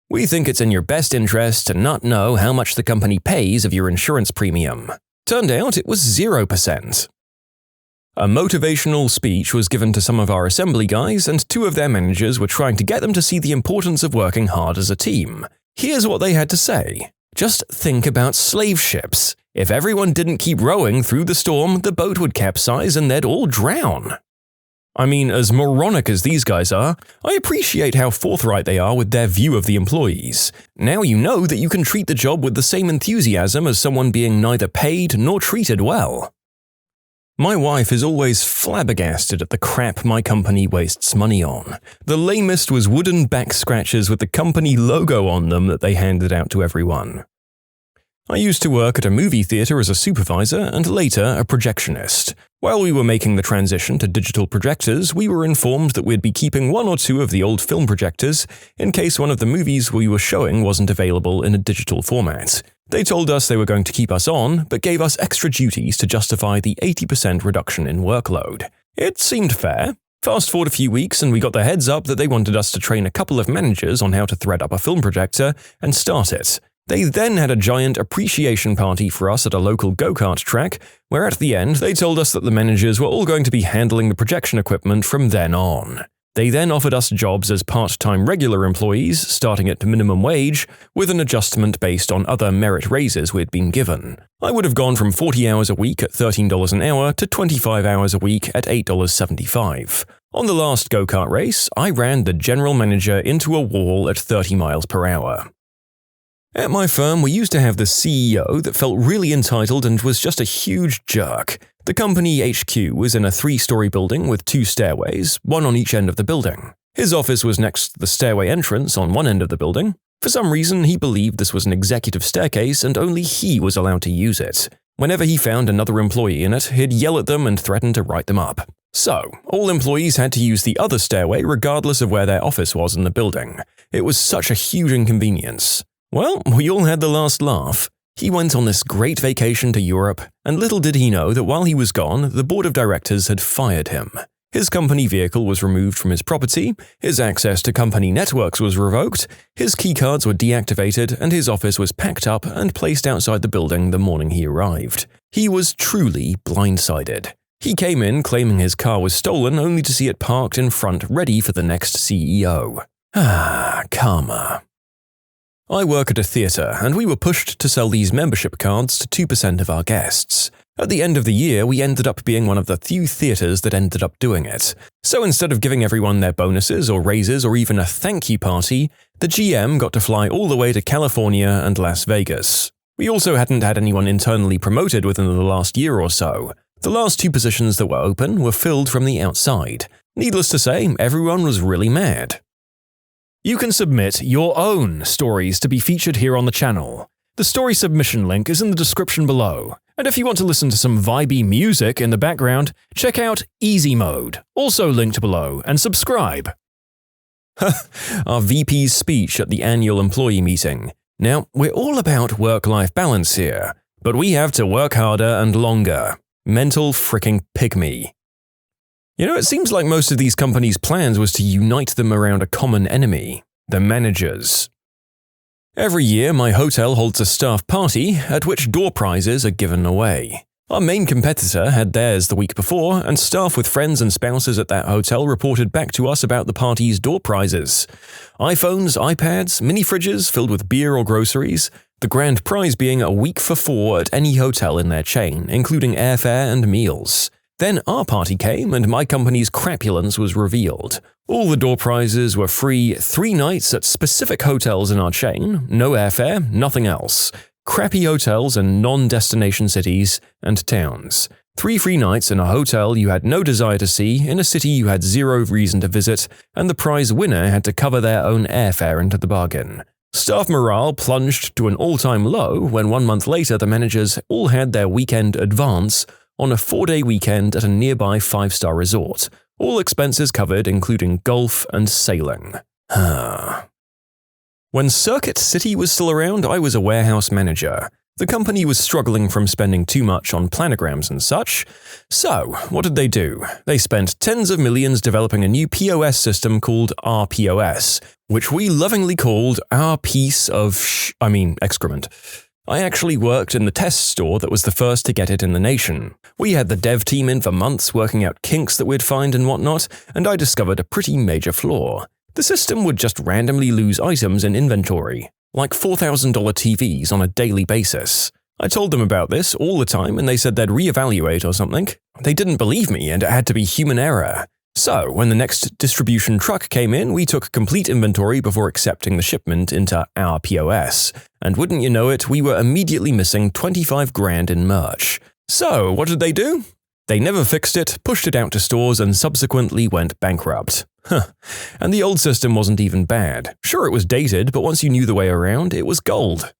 We think it's in your best interest to not know how much the company pays of your insurance premium. Turned out it was 0%. A motivational speech was given to some of our assembly guys, and 2 of their managers were trying to get them to see the importance of working hard as a team. Here's what they had to say. Just think about slave ships. If everyone didn't keep rowing through the storm, the boat would capsize and they'd all drown. I mean, as moronic as these guys are, I appreciate how forthright they are with their view of the employees. Now you know that you can treat the job with the same enthusiasm as someone being neither paid nor treated well. My wife is always flabbergasted at the crap my company wastes money on. The lamest was wooden back scratchers with the company logo on them that they handed out to everyone. I used to work at a movie theater as a supervisor and later a projectionist. While we were making the transition to digital projectors, we were informed that we'd be keeping 1 or 2 of the old film projectors in case one of the movies we were showing wasn't available in a digital format. They told us they were going to keep us on, but gave us extra duties to justify the 80% reduction in workload. It seemed fair. Fast forward a few weeks and we got the heads up that they wanted us to train a couple of managers on how to thread up a film projector and start it. They then had a giant appreciation party for us at a local go-kart track, where at the end they told us that the managers were all going to be handling the projection equipment from then on. They then offered us jobs as part-time regular employees, starting at minimum wage, with an adjustment based on other merit raises we'd been given. I would have gone from 40 hours a week at $13 an hour to 25 hours a week at $8.75. On the last go-kart race, I ran the general manager into a wall at 30 miles per hour. At my firm, we used to have the CEO that felt really entitled and was just a huge jerk. The company HQ was in a 3-story building with 2 stairways, one on each end of the building. His office was next to the stairway entrance on one end of the building. For some reason, he believed this was an executive staircase and only he was allowed to use it. Whenever he found another employee in it, he'd yell at them and threaten to write them up. So, all employees had to use the other stairway regardless of where their office was in the building. It was such a huge inconvenience. Well, we all had the last laugh. He went on this great vacation to Europe, and little did he know that while he was gone, the board of directors had fired him. His company vehicle was removed from his property, his access to company networks was revoked, his keycards were deactivated, and his office was packed up and placed outside the building the morning he arrived. He was truly blindsided. He came in claiming his car was stolen only to see it parked in front ready for the next CEO. Karma. I work at a theater, and we were pushed to sell these membership cards to 2% of our guests. At the end of the year, we ended up being one of the few theaters that ended up doing it. So instead of giving everyone their bonuses or raises or even a thank you party, the GM got to fly all the way to California and Las Vegas. We also hadn't had anyone internally promoted within the last year or so. The last 2 positions that were open were filled from the outside. Needless to say, everyone was really mad. You can submit your own stories to be featured here on the channel. The story submission link is in the description below. And if you want to listen to some vibey music in the background, check out easymode, also linked below, and subscribe. Our VP's speech at the annual employee meeting. Now, we're all about work-life balance here, but we have to work harder and longer. Mental fricking pygmy. You know, it seems like most of these companies' plans was to unite them around a common enemy, the managers. Every year, my hotel holds a staff party at which door prizes are given away. Our main competitor had theirs the week before, and staff with friends and spouses at that hotel reported back to us about the party's door prizes. iPhones, iPads, mini fridges filled with beer or groceries, the grand prize being a week for 4 at any hotel in their chain, including airfare and meals. Then our party came and my company's crapulence was revealed. All the door prizes were free 3 nights at specific hotels in our chain, no airfare, nothing else. Crappy hotels in non-destination cities and towns. 3 free nights in a hotel you had no desire to see in a city you had zero reason to visit, and the prize winner had to cover their own airfare into the bargain. Staff morale plunged to an all-time low when 1 month later the managers all had their weekend advance on a 4-day weekend at a nearby 5-star resort, all expenses covered including golf and sailing. When Circuit City was still around, I was a warehouse manager. The company was struggling from spending too much on planograms and such. So, what did they do? They spent tens of millions developing a new POS system called our POS, which we lovingly called our piece of excrement. I actually worked in the test store that was the first to get it in the nation. We had the dev team in for months working out kinks that we'd find and whatnot, and I discovered a pretty major flaw. The system would just randomly lose items in inventory, like $4,000 TVs on a daily basis. I told them about this all the time and they said they'd reevaluate or something. They didn't believe me and it had to be human error. So, when the next distribution truck came in, we took complete inventory before accepting the shipment into our POS. And wouldn't you know it, we were immediately missing 25 grand in merch. So, what did they do? They never fixed it, pushed it out to stores, and subsequently went bankrupt. And the old system wasn't even bad. Sure, it was dated, but once you knew the way around, it was gold.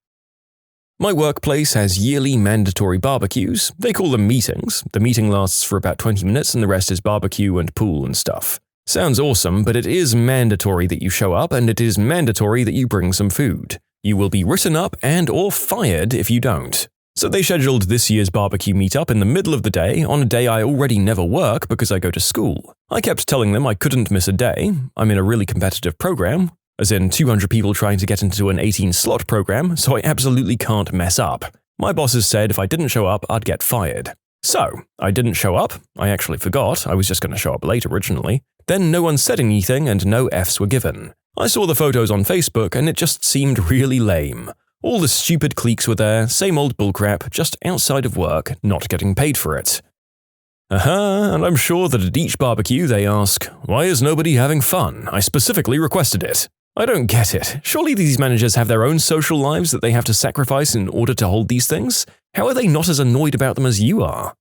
My workplace has yearly mandatory barbecues. They call them meetings. The meeting lasts for about 20 minutes and the rest is barbecue and pool and stuff. Sounds awesome, but it is mandatory that you show up and it is mandatory that you bring some food. You will be written up and or fired if you don't. So they scheduled this year's barbecue meetup in the middle of the day on a day I already never work because I go to school. I kept telling them I couldn't miss a day. I'm in a really competitive program. As in 200 people trying to get into an 18-slot program, so I absolutely can't mess up. My bosses said if I didn't show up, I'd get fired. So, I didn't show up. I actually forgot. I was just going to show up late originally. Then no one said anything and no Fs were given. I saw the photos on Facebook and it just seemed really lame. All the stupid cliques were there, same old bullcrap, just outside of work, not getting paid for it. And I'm sure that at each barbecue they ask, "Why is nobody having fun? I specifically requested it." I don't get it. Surely these managers have their own social lives that they have to sacrifice in order to hold these things? How are they not as annoyed about them as you are?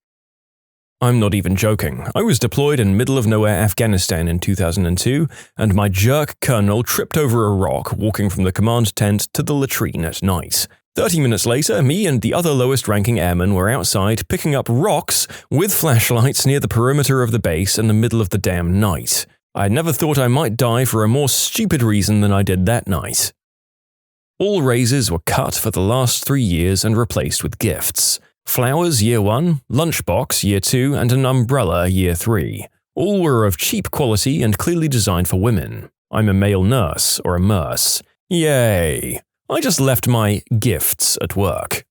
I'm not even joking. I was deployed in middle-of-nowhere Afghanistan in 2002, and my jerk colonel tripped over a rock walking from the command tent to the latrine at night. 30 minutes later, me and the other lowest-ranking airmen were outside picking up rocks with flashlights near the perimeter of the base in the middle of the damn night. I never thought I might die for a more stupid reason than I did that night. All raises were cut for the last 3 years and replaced with gifts. Flowers year 1, lunchbox year 2, and an umbrella year 3. All were of cheap quality and clearly designed for women. I'm a male nurse, or a nurse. Yay! I just left my gifts at work.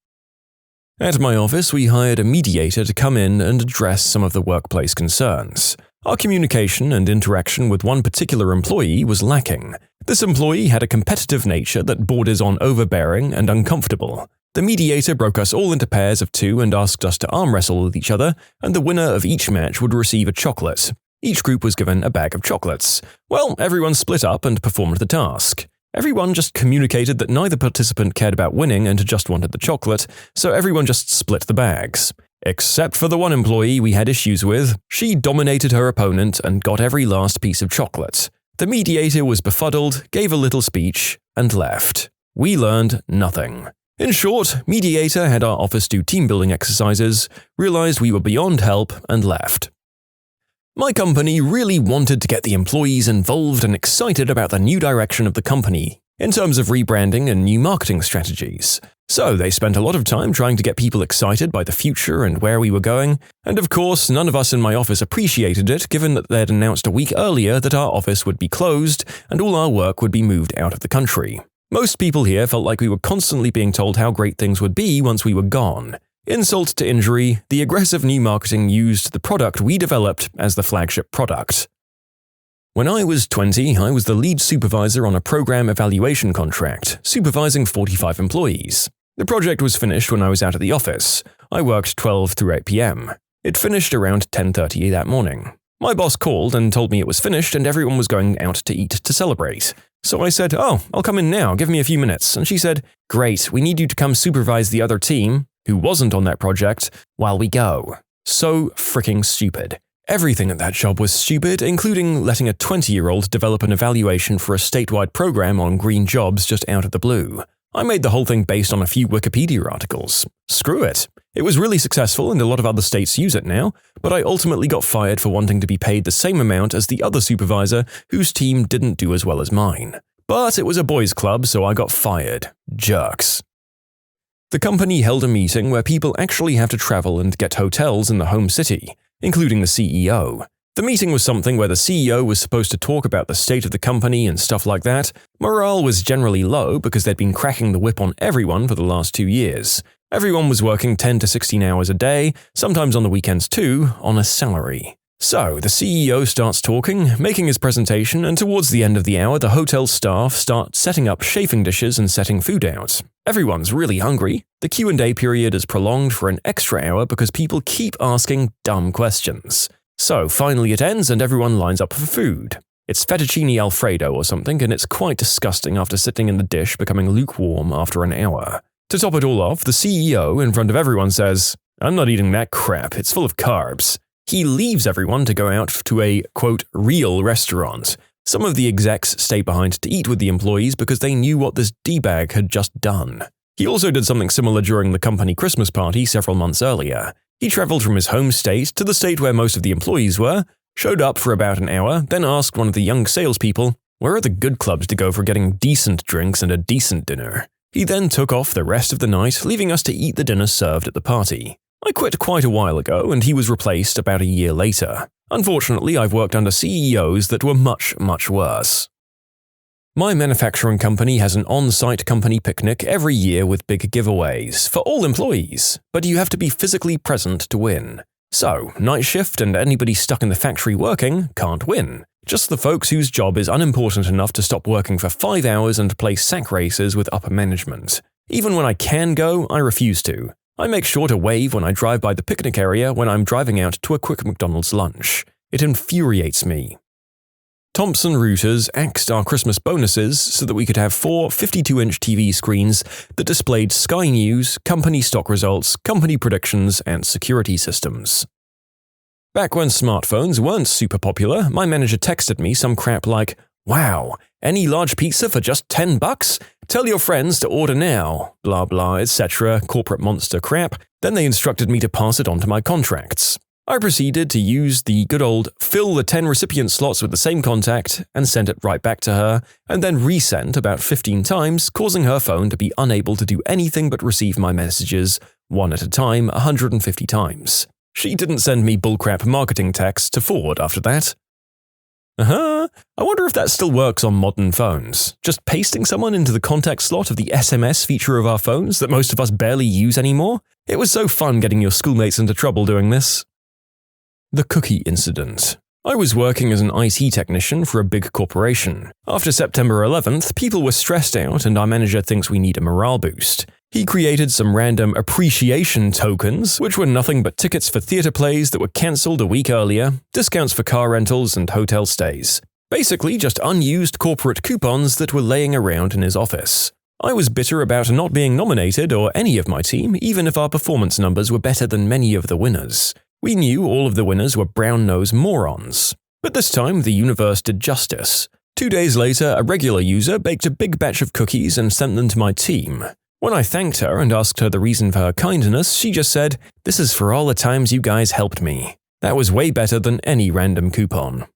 At my office, we hired a mediator to come in and address some of the workplace concerns. Our communication and interaction with one particular employee was lacking. This employee had a competitive nature that borders on overbearing and uncomfortable. The mediator broke us all into pairs of 2 and asked us to arm wrestle with each other, and the winner of each match would receive a chocolate. Each group was given a bag of chocolates. Well, everyone split up and performed the task. Everyone just communicated that neither participant cared about winning and just wanted the chocolate, so everyone just split the bags. Except for the one employee we had issues with. She dominated her opponent and got every last piece of chocolate. The mediator was befuddled, gave a little speech, and left. We learned nothing. In short, mediator had our office do team-building exercises, realized we were beyond help, and left. My company really wanted to get the employees involved and excited about the new direction of the company, in terms of rebranding and new marketing strategies. So they spent a lot of time trying to get people excited by the future and where we were going, and of course none of us in my office appreciated it given that they'd announced a week earlier that our office would be closed and all our work would be moved out of the country. Most people here felt like we were constantly being told how great things would be once we were gone. Insult to injury, the aggressive new marketing used the product we developed as the flagship product. When I was 20, I was the lead supervisor on a program evaluation contract, supervising 45 employees. The project was finished when I was out of the office. I worked 12 through 8 p.m. It finished around 10:30 that morning. My boss called and told me it was finished and everyone was going out to eat to celebrate. So I said, "Oh, I'll come in now, give me a few minutes." And she said, "Great, we need you to come supervise the other team, who wasn't on that project, while we go." So freaking stupid. Everything at that job was stupid, including letting a 20-year-old develop an evaluation for a statewide program on green jobs just out of the blue. I made the whole thing based on a few Wikipedia articles. Screw it. It was really successful and a lot of other states use it now, but I ultimately got fired for wanting to be paid the same amount as the other supervisor whose team didn't do as well as mine. But it was a boys' club, so I got fired. Jerks. The company held a meeting where people actually have to travel and get hotels in the home city, including the CEO. The meeting was something where the CEO was supposed to talk about the state of the company and stuff like that. Morale was generally low because they'd been cracking the whip on everyone for the last 2 years. Everyone was working 10 to 16 hours a day, sometimes on the weekends too, on a salary. So the CEO starts talking, making his presentation, and towards the end of the hour, the hotel staff start setting up chafing dishes and setting food out. Everyone's really hungry. The Q&A period is prolonged for an extra hour because people keep asking dumb questions. So finally it ends and everyone lines up for food. It's fettuccine alfredo or something, and it's quite disgusting after sitting in the dish becoming lukewarm after an hour. To top it all off, the CEO, in front of everyone, says, "I'm not eating that crap, it's full of carbs." He leaves everyone to go out to a, quote, real restaurant. Some of the execs stay behind to eat with the employees because they knew what this D-bag had just done. He also did something similar during the company Christmas party several months earlier. He traveled from his home state to the state where most of the employees were, showed up for about an hour, then asked one of the young salespeople, "Where are the good clubs to go for getting decent drinks and a decent dinner?" He then took off the rest of the night, leaving us to eat the dinner served at the party. I quit quite a while ago, and he was replaced about a year later. Unfortunately, I've worked under CEOs that were much, much worse. My manufacturing company has an on-site company picnic every year with big giveaways for all employees, but you have to be physically present to win. So, night shift and anybody stuck in the factory working can't win. Just the folks whose job is unimportant enough to stop working for 5 hours and play sack races with upper management. Even when I can go, I refuse to. I make sure to wave when I drive by the picnic area when I'm driving out to a quick McDonald's lunch. It infuriates me. Thomson Reuters axed our Christmas bonuses so that we could have 4 52-inch TV screens that displayed Sky News, company stock results, company predictions, and security systems. Back when smartphones weren't super popular, my manager texted me some crap like, "Wow, any large pizza for just $10? Tell your friends to order now," blah blah, etc., corporate monster crap. Then they instructed me to pass it on to my contracts. I proceeded to use the good old fill the 10 recipient slots with the same contact and sent it right back to her, and then resent about 15 times, causing her phone to be unable to do anything but receive my messages, one at a time, 150 times. She didn't send me bullcrap marketing texts to forward after that. I wonder if that still works on modern phones. Just pasting someone into the contact slot of the SMS feature of our phones that most of us barely use anymore? It was so fun getting your schoolmates into trouble doing this. The cookie incident. I was working as an IT technician for a big corporation. After September 11th, people were stressed out and our manager thinks we need a morale boost. He created some random appreciation tokens, which were nothing but tickets for theater plays that were cancelled a week earlier, discounts for car rentals and hotel stays. Basically just unused corporate coupons that were laying around in his office. I was bitter about not being nominated or any of my team, even if our performance numbers were better than many of the winners. We knew all of the winners were brown-nosed morons. But this time, the universe did justice. 2 days later, a regular user baked a big batch of cookies and sent them to my team. When I thanked her and asked her the reason for her kindness, she just said, "This is for all the times you guys helped me." That was way better than any random coupon.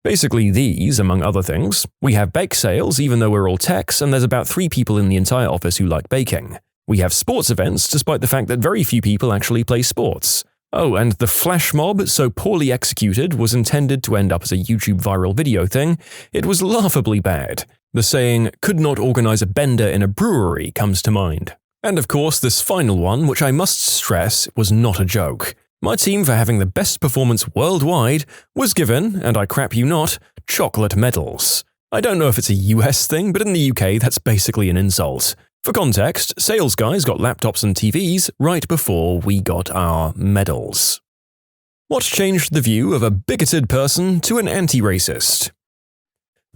Basically these, among other things, we have bake sales even though we're all techs and there's about 3 people in the entire office who like baking. We have sports events despite the fact that very few people actually play sports. Oh, and the flash mob, so poorly executed, was intended to end up as a YouTube viral video thing. It was laughably bad. The saying, "could not organize a bender in a brewery," comes to mind. And of course, this final one, which I must stress, was not a joke. My team, for having the best performance worldwide, was given, and I crap you not, chocolate medals. I don't know if it's a US thing, but in the UK that's basically an insult. For context, sales guys got laptops and TVs right before we got our medals. What changed the view of a bigoted person to an anti-racist?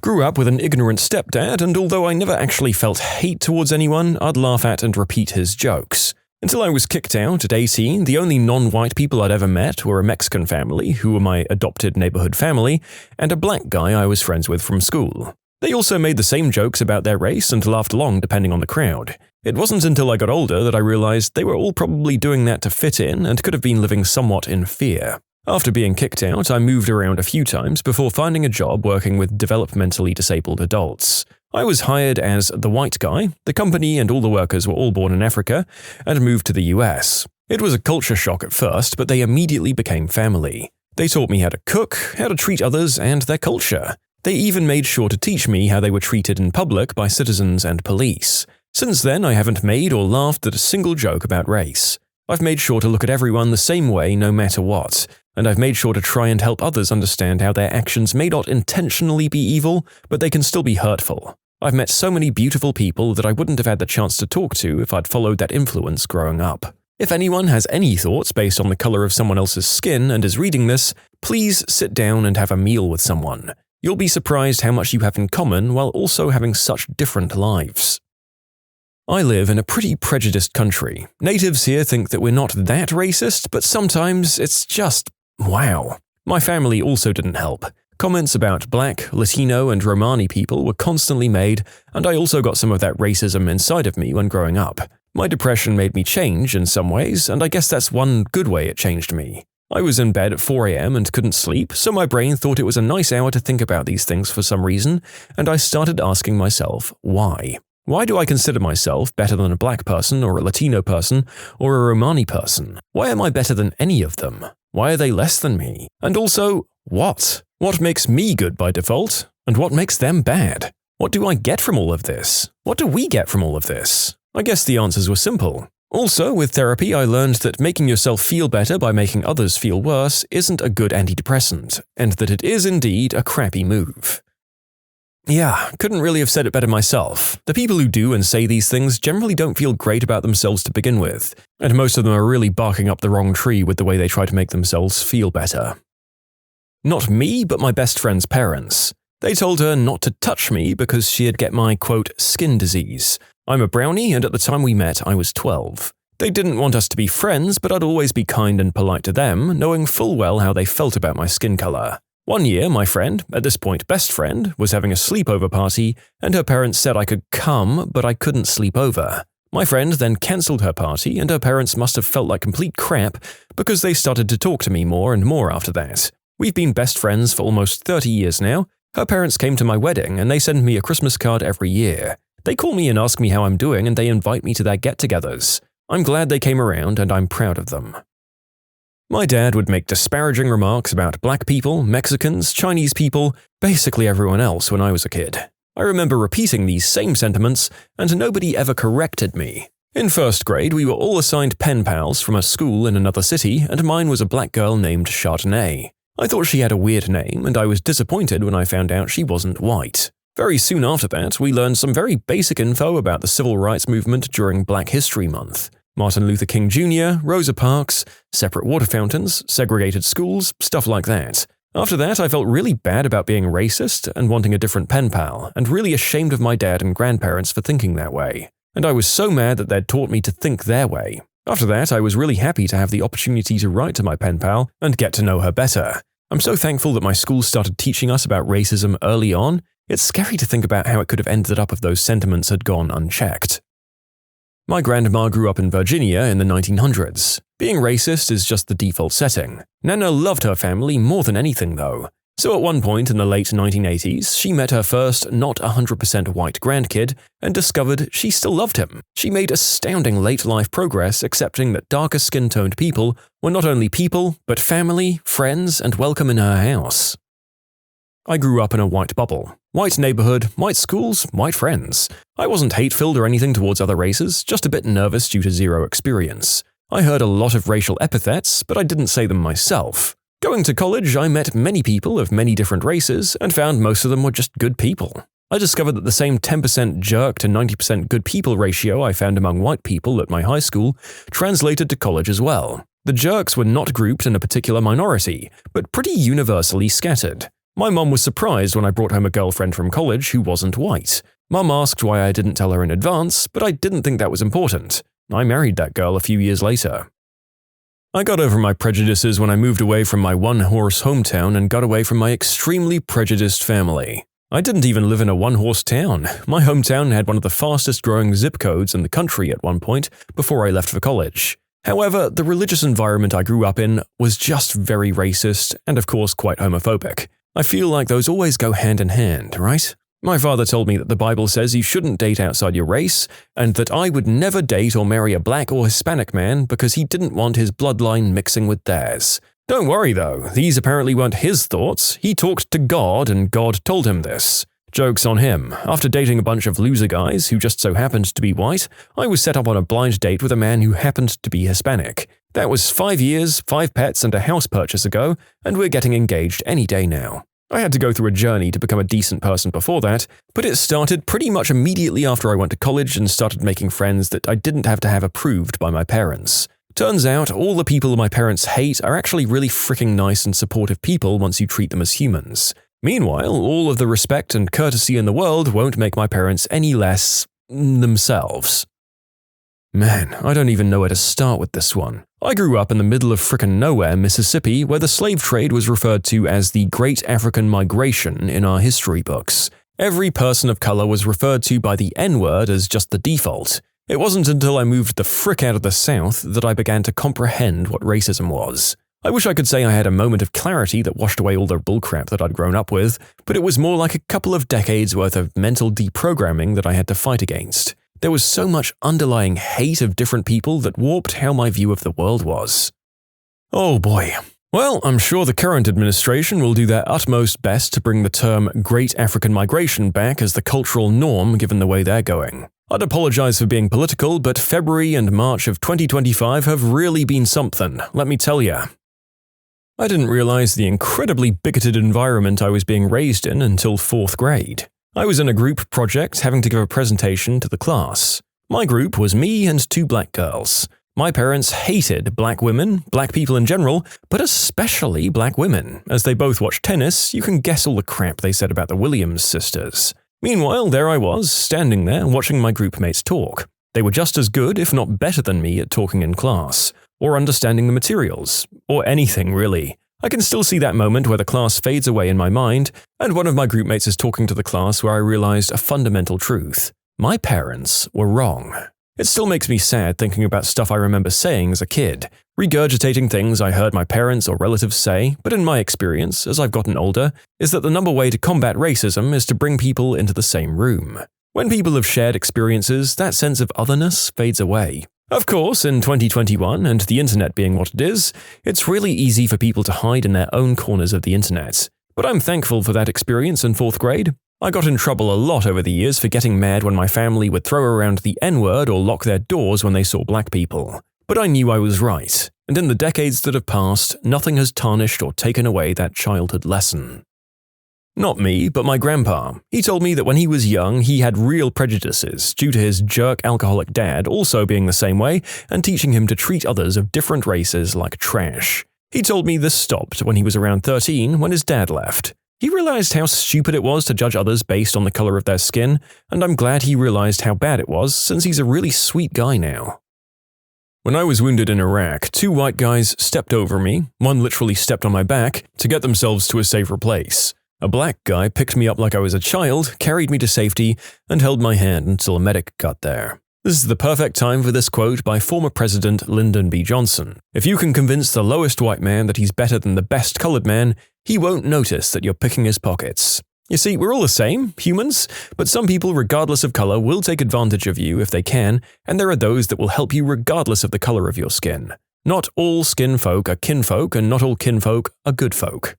Grew up with an ignorant stepdad, and although I never actually felt hate towards anyone, I'd laugh at and repeat his jokes. Until I was kicked out at 18, the only non-white people I'd ever met were a Mexican family, who were my adopted neighborhood family, and a black guy I was friends with from school. They also made the same jokes about their race and laughed along depending on the crowd. It wasn't until I got older that I realized they were all probably doing that to fit in and could have been living somewhat in fear. After being kicked out, I moved around a few times before finding a job working with developmentally disabled adults. I was hired as the white guy, the company and all the workers were all born in Africa, and moved to the US. It was a culture shock at first, but they immediately became family. They taught me how to cook, how to treat others, and their culture. They even made sure to teach me how they were treated in public by citizens and police. Since then, I haven't made or laughed at a single joke about race. I've made sure to look at everyone the same way no matter what, and I've made sure to try and help others understand how their actions may not intentionally be evil, but they can still be hurtful. I've met so many beautiful people that I wouldn't have had the chance to talk to if I'd followed that influence growing up. If anyone has any thoughts based on the color of someone else's skin and is reading this, please sit down and have a meal with someone. You'll be surprised how much you have in common while also having such different lives. I live in a pretty prejudiced country. Natives here think that we're not that racist, but sometimes it's just, wow. My family also didn't help. Comments about Black, Latino, and Romani people were constantly made, and I also got some of that racism inside of me when growing up. My depression made me change in some ways, and I guess that's one good way it changed me. I was in bed at 4 a.m. and couldn't sleep, so my brain thought it was a nice hour to think about these things for some reason, and I started asking myself, why? Why do I consider myself better than a black person or a Latino person or a Romani person? Why am I better than any of them? Why are they less than me? And also, what? What makes me good by default? And what makes them bad? What do I get from all of this? What do we get from all of this? I guess the answers were simple. Also, with therapy, I learned that making yourself feel better by making others feel worse isn't a good antidepressant, and that it is indeed a crappy move. Yeah, couldn't really have said it better myself. The people who do and say these things generally don't feel great about themselves to begin with, and most of them are really barking up the wrong tree with the way they try to make themselves feel better. Not me, but my best friend's parents. They told her not to touch me because she'd get my, quote, skin disease. I'm a brownie, and at the time we met, I was 12. They didn't want us to be friends, but I'd always be kind and polite to them, knowing full well how they felt about my skin color. One year, my friend, at this point best friend, was having a sleepover party, and her parents said I could come, but I couldn't sleep over. My friend then cancelled her party, and her parents must have felt like complete crap because they started to talk to me more and more after that. We've been best friends for almost 30 years now. Her parents came to my wedding, and they send me a Christmas card every year. They call me and ask me how I'm doing, and they invite me to their get-togethers. I'm glad they came around, and I'm proud of them. My dad would make disparaging remarks about black people, Mexicans, Chinese people, basically everyone else when I was a kid. I remember repeating these same sentiments, and nobody ever corrected me. In first grade, we were all assigned pen pals from a school in another city, and mine was a black girl named Chardonnay. I thought she had a weird name, and I was disappointed when I found out she wasn't white. Very soon after that, we learned some very basic info about the civil rights movement during Black History Month. Martin Luther King Jr., Rosa Parks, separate water fountains, segregated schools, stuff like that. After that, I felt really bad about being racist and wanting a different pen pal, and really ashamed of my dad and grandparents for thinking that way. And I was so mad that they'd taught me to think their way. After that, I was really happy to have the opportunity to write to my pen pal and get to know her better. I'm so thankful that my school started teaching us about racism early on. It's scary to think about how it could have ended up if those sentiments had gone unchecked. My grandma grew up in Virginia in the 1900s. Being racist is just the default setting. Nana loved her family more than anything, though. So at one point in the late 1980s, she met her first not 100% white grandkid and discovered she still loved him. She made astounding late-life progress accepting that darker skin-toned people were not only people, but family, friends, and welcome in her house. I grew up in a white bubble. White neighborhood, white schools, white friends. I wasn't hate-filled or anything towards other races, just a bit nervous due to zero experience. I heard a lot of racial epithets, but I didn't say them myself. Going to college, I met many people of many different races and found most of them were just good people. I discovered that the same 10% jerk to 90% good people ratio I found among white people at my high school translated to college as well. The jerks were not grouped in a particular minority, but pretty universally scattered. My mom was surprised when I brought home a girlfriend from college who wasn't white. Mom asked why I didn't tell her in advance, but I didn't think that was important. I married that girl a few years later. I got over my prejudices when I moved away from my one-horse hometown and got away from my extremely prejudiced family. I didn't even live in a one-horse town. My hometown had one of the fastest-growing zip codes in the country at one point before I left for college. However, the religious environment I grew up in was just very racist and of course quite homophobic. I feel like those always go hand in hand, right? My father told me that the Bible says you shouldn't date outside your race, and that I would never date or marry a black or Hispanic man because he didn't want his bloodline mixing with theirs. Don't worry though, these apparently weren't his thoughts. He talked to God and God told him this. Joke's on him. After dating a bunch of loser guys who just so happened to be white, I was set up on a blind date with a man who happened to be Hispanic. That was 5 years, 5 pets, and a house purchase ago, and we're getting engaged any day now. I had to go through a journey to become a decent person before that, but it started pretty much immediately after I went to college and started making friends that I didn't have to have approved by my parents. Turns out, all the people my parents hate are actually really freaking nice and supportive people once you treat them as humans. Meanwhile, all of the respect and courtesy in the world won't make my parents any less themselves. Man, I don't even know where to start with this one. I grew up in the middle of frickin' nowhere, Mississippi, where the slave trade was referred to as the Great African Migration in our history books. Every person of color was referred to by the N-word as just the default. It wasn't until I moved the frick out of the South that I began to comprehend what racism was. I wish I could say I had a moment of clarity that washed away all the bullcrap that I'd grown up with, but it was more like a couple of decades worth of mental deprogramming that I had to fight against. There was so much underlying hate of different people that warped how my view of the world was. Oh boy. Well, I'm sure the current administration will do their utmost best to bring the term Great African Migration back as the cultural norm given the way they're going. I'd apologize for being political, but February and March of 2025 have really been something, let me tell ya. I didn't realize the incredibly bigoted environment I was being raised in until 4th grade. I was in a group project having to give a presentation to the class. My group was me and 2 black girls. My parents hated black women, black people in general, but especially black women. As they both watched tennis, you can guess all the crap they said about the Williams sisters. Meanwhile, there I was, standing there watching my group mates talk. They were just as good, if not better than me at talking in class, or understanding the materials, or anything really. I can still see that moment where the class fades away in my mind, and one of my group mates is talking to the class where I realized a fundamental truth. My parents were wrong. It still makes me sad thinking about stuff I remember saying as a kid, regurgitating things I heard my parents or relatives say, but in my experience, as I've gotten older, is that the number way to combat racism is to bring people into the same room. When people have shared experiences, that sense of otherness fades away. Of course, in 2021, and the internet being what it is, it's really easy for people to hide in their own corners of the internet. But I'm thankful for that experience in 4th grade. I got in trouble a lot over the years for getting mad when my family would throw around the N-word or lock their doors when they saw black people. But I knew I was right, and in the decades that have passed, nothing has tarnished or taken away that childhood lesson. Not me, but my grandpa. He told me that when he was young, he had real prejudices due to his jerk alcoholic dad also being the same way and teaching him to treat others of different races like trash. He told me this stopped when he was around 13 when his dad left. He realized how stupid it was to judge others based on the color of their skin, and I'm glad he realized how bad it was since he's a really sweet guy now. When I was wounded in Iraq, 2 white guys stepped over me, one literally stepped on my back, to get themselves to a safer place. A black guy picked me up like I was a child, carried me to safety, and held my hand until a medic got there. This is the perfect time for this quote by former President Lyndon B. Johnson. If you can convince the lowest white man that he's better than the best colored man, he won't notice that you're picking his pockets. You see, we're all the same, humans, but some people, regardless of color, will take advantage of you if they can, and there are those that will help you regardless of the color of your skin. Not all skin folk are kinfolk, and not all kinfolk are good folk.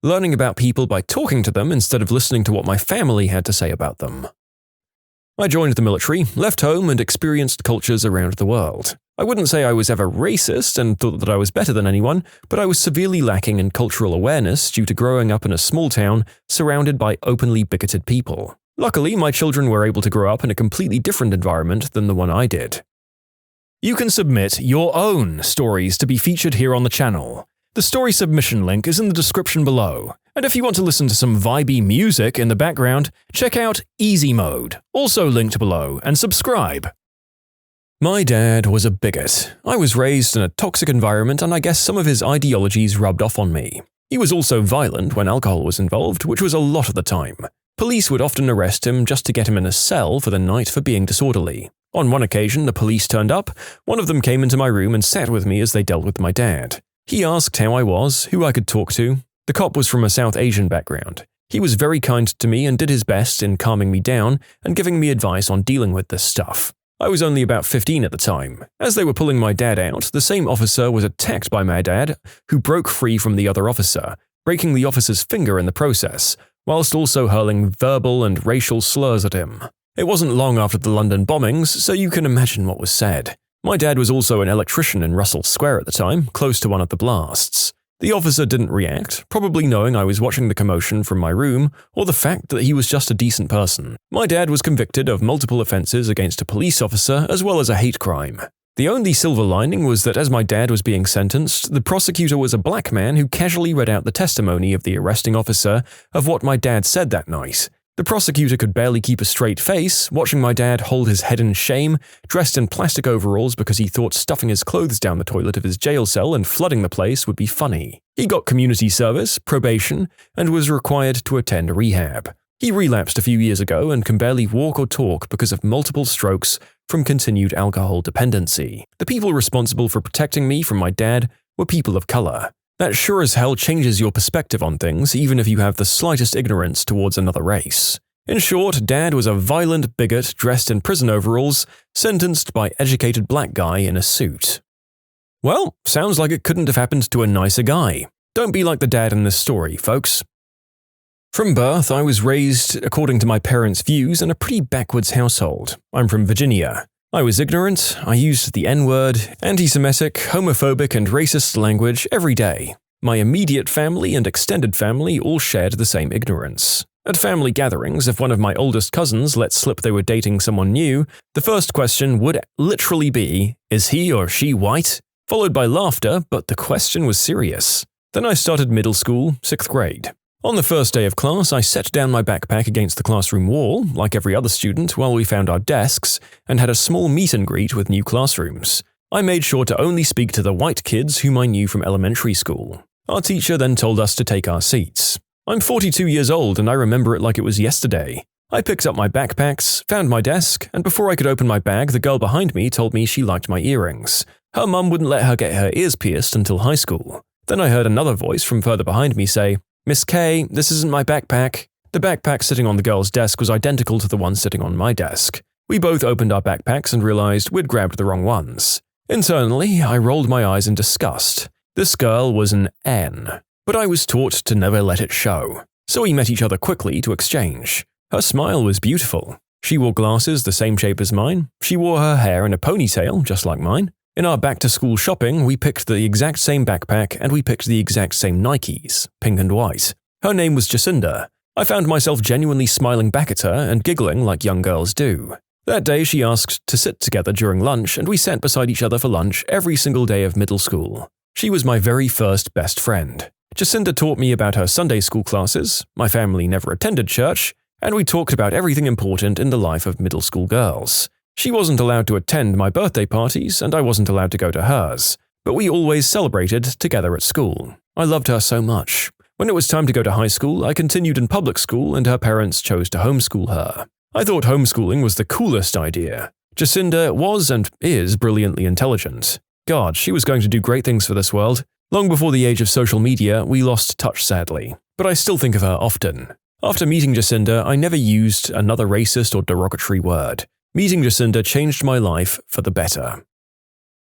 Learning about people by talking to them instead of listening to what my family had to say about them. I joined the military, left home, and experienced cultures around the world. I wouldn't say I was ever racist and thought that I was better than anyone, but I was severely lacking in cultural awareness due to growing up in a small town surrounded by openly bigoted people. Luckily, my children were able to grow up in a completely different environment than the one I did. You can submit your own stories to be featured here on the channel. The story submission link is in the description below. And if you want to listen to some vibey music in the background, check out easymode, also linked below, and subscribe. My dad was a bigot. I was raised in a toxic environment and I guess some of his ideologies rubbed off on me. He was also violent when alcohol was involved, which was a lot of the time. Police would often arrest him just to get him in a cell for the night for being disorderly. On one occasion, the police turned up. One of them came into my room and sat with me as they dealt with my dad. He asked how I was, who I could talk to. The cop was from a South Asian background. He was very kind to me and did his best in calming me down and giving me advice on dealing with this stuff. I was only about 15 at the time. As they were pulling my dad out, the same officer was attacked by my dad, who broke free from the other officer, breaking the officer's finger in the process, whilst also hurling verbal and racial slurs at him. It wasn't long after the London bombings, so you can imagine what was said. My dad was also an electrician in Russell Square at the time, close to one of the blasts. The officer didn't react, probably knowing I was watching the commotion from my room, or the fact that he was just a decent person. My dad was convicted of multiple offences against a police officer as well as a hate crime. The only silver lining was that as my dad was being sentenced, the prosecutor was a black man who casually read out the testimony of the arresting officer of what my dad said that night. The prosecutor could barely keep a straight face, watching my dad hold his head in shame, dressed in plastic overalls because he thought stuffing his clothes down the toilet of his jail cell and flooding the place would be funny. He got community service, probation, and was required to attend rehab. He relapsed a few years ago and can barely walk or talk because of multiple strokes from continued alcohol dependency. The people responsible for protecting me from my dad were people of color. That sure as hell changes your perspective on things, even if you have the slightest ignorance towards another race. In short, Dad was a violent bigot dressed in prison overalls, sentenced by educated black guy in a suit. Well, sounds like it couldn't have happened to a nicer guy. Don't be like the dad in this story, folks. From birth, I was raised, according to my parents' views, in a pretty backwards household. I'm from Virginia. I was ignorant, I used the N-word, anti-Semitic, homophobic, and racist language every day. My immediate family and extended family all shared the same ignorance. At family gatherings, if one of my oldest cousins let slip they were dating someone new, the first question would literally be, "Is he or she white?" Followed by laughter, but the question was serious. Then I started middle school, 6th grade. On the first day of class, I set down my backpack against the classroom wall, like every other student, while we found our desks, and had a small meet and greet with new classrooms. I made sure to only speak to the white kids whom I knew from elementary school. Our teacher then told us to take our seats. I'm 42 years old and I remember it like it was yesterday. I picked up my backpacks, found my desk, and before I could open my bag, the girl behind me told me she liked my earrings. Her mum wouldn't let her get her ears pierced until high school. Then I heard another voice from further behind me say, "Miss K, this isn't my backpack." The backpack sitting on the girl's desk was identical to the one sitting on my desk. We both opened our backpacks and realized we'd grabbed the wrong ones. Internally, I rolled my eyes in disgust. This girl was an N, but I was taught to never let it show. So we met each other quickly to exchange. Her smile was beautiful. She wore glasses the same shape as mine. She wore her hair in a ponytail, just like mine. In our back-to-school shopping, we picked the exact same backpack and we picked the exact same Nikes, pink and white. Her name was Jacinda. I found myself genuinely smiling back at her and giggling like young girls do. That day she asked to sit together during lunch and we sat beside each other for lunch every single day of middle school. She was my very first best friend. Jacinda taught me about her Sunday school classes, my family never attended church, and we talked about everything important in the life of middle school girls. She wasn't allowed to attend my birthday parties, and I wasn't allowed to go to hers, but we always celebrated together at school. I loved her so much. When it was time to go to high school, I continued in public school and her parents chose to homeschool her. I thought homeschooling was the coolest idea. Jacinda was and is brilliantly intelligent. God, she was going to do great things for this world. Long before the age of social media, we lost touch sadly, but I still think of her often. After meeting Jacinda, I never used another racist or derogatory word. Meeting Jacinda changed my life for the better.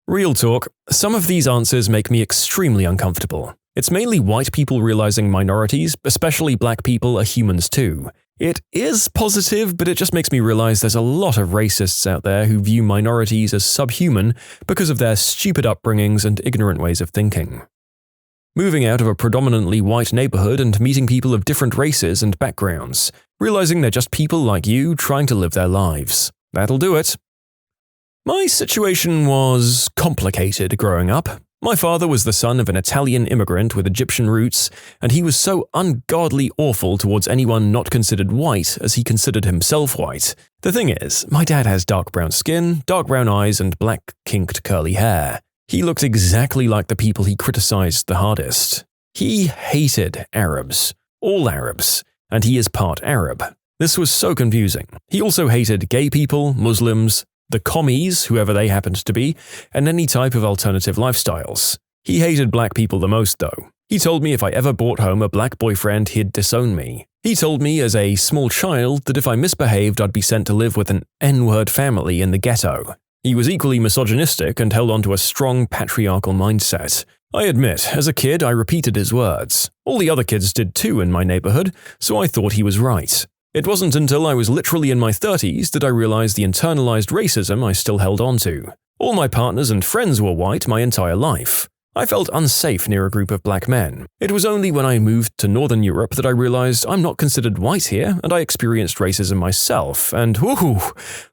Real talk, some of these answers make me extremely uncomfortable. It's mainly white people realizing minorities, especially black people, are humans too. It is positive, but it just makes me realize there's a lot of racists out there who view minorities as subhuman because of their stupid upbringings and ignorant ways of thinking. Moving out of a predominantly white neighborhood and meeting people of different races and backgrounds, realizing they're just people like you trying to live their lives. That'll do it. My situation was complicated growing up. My father was the son of an Italian immigrant with Egyptian roots, and he was so ungodly awful towards anyone not considered white as he considered himself white. The thing is, my dad has dark brown skin, dark brown eyes, and black kinked curly hair. He looked exactly like the people he criticized the hardest. He hated Arabs, all Arabs, and he is part Arab. This was so confusing. He also hated gay people, Muslims, the commies, whoever they happened to be, and any type of alternative lifestyles. He hated black people the most, though. He told me if I ever brought home a black boyfriend, he'd disown me. He told me as a small child that if I misbehaved, I'd be sent to live with an N-word family in the ghetto. He was equally misogynistic and held on to a strong patriarchal mindset. I admit, as a kid, I repeated his words. All the other kids did too in my neighborhood, so I thought he was right. It wasn't until I was literally in my 30s that I realized the internalized racism I still held on to. All my partners and friends were white my entire life. I felt unsafe near a group of black men. It was only when I moved to Northern Europe that I realized I'm not considered white here, and I experienced racism myself, and whoo,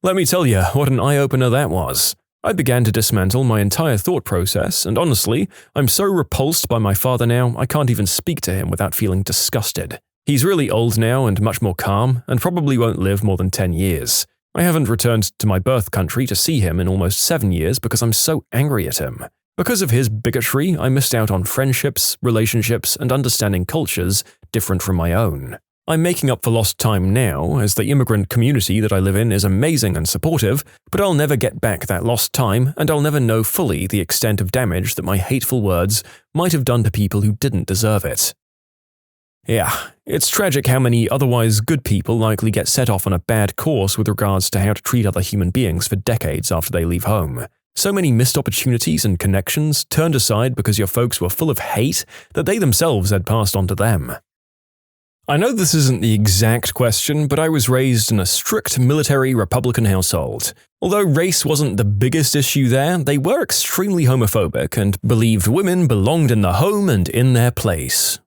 let me tell you what an eye-opener that was. I began to dismantle my entire thought process, and honestly, I'm so repulsed by my father now I can't even speak to him without feeling disgusted. He's really old now and much more calm, and probably won't live more than 10 years. I haven't returned to my birth country to see him in almost 7 years because I'm so angry at him. Because of his bigotry, I missed out on friendships, relationships, and understanding cultures different from my own. I'm making up for lost time now, as the immigrant community that I live in is amazing and supportive, but I'll never get back that lost time, and I'll never know fully the extent of damage that my hateful words might have done to people who didn't deserve it. Yeah, it's tragic how many otherwise good people likely get set off on a bad course with regards to how to treat other human beings for decades after they leave home. So many missed opportunities and connections turned aside because your folks were full of hate that they themselves had passed on to them. I know this isn't the exact question, but I was raised in a strict military Republican household. Although race wasn't the biggest issue there, they were extremely homophobic and believed women belonged in the home and in their place.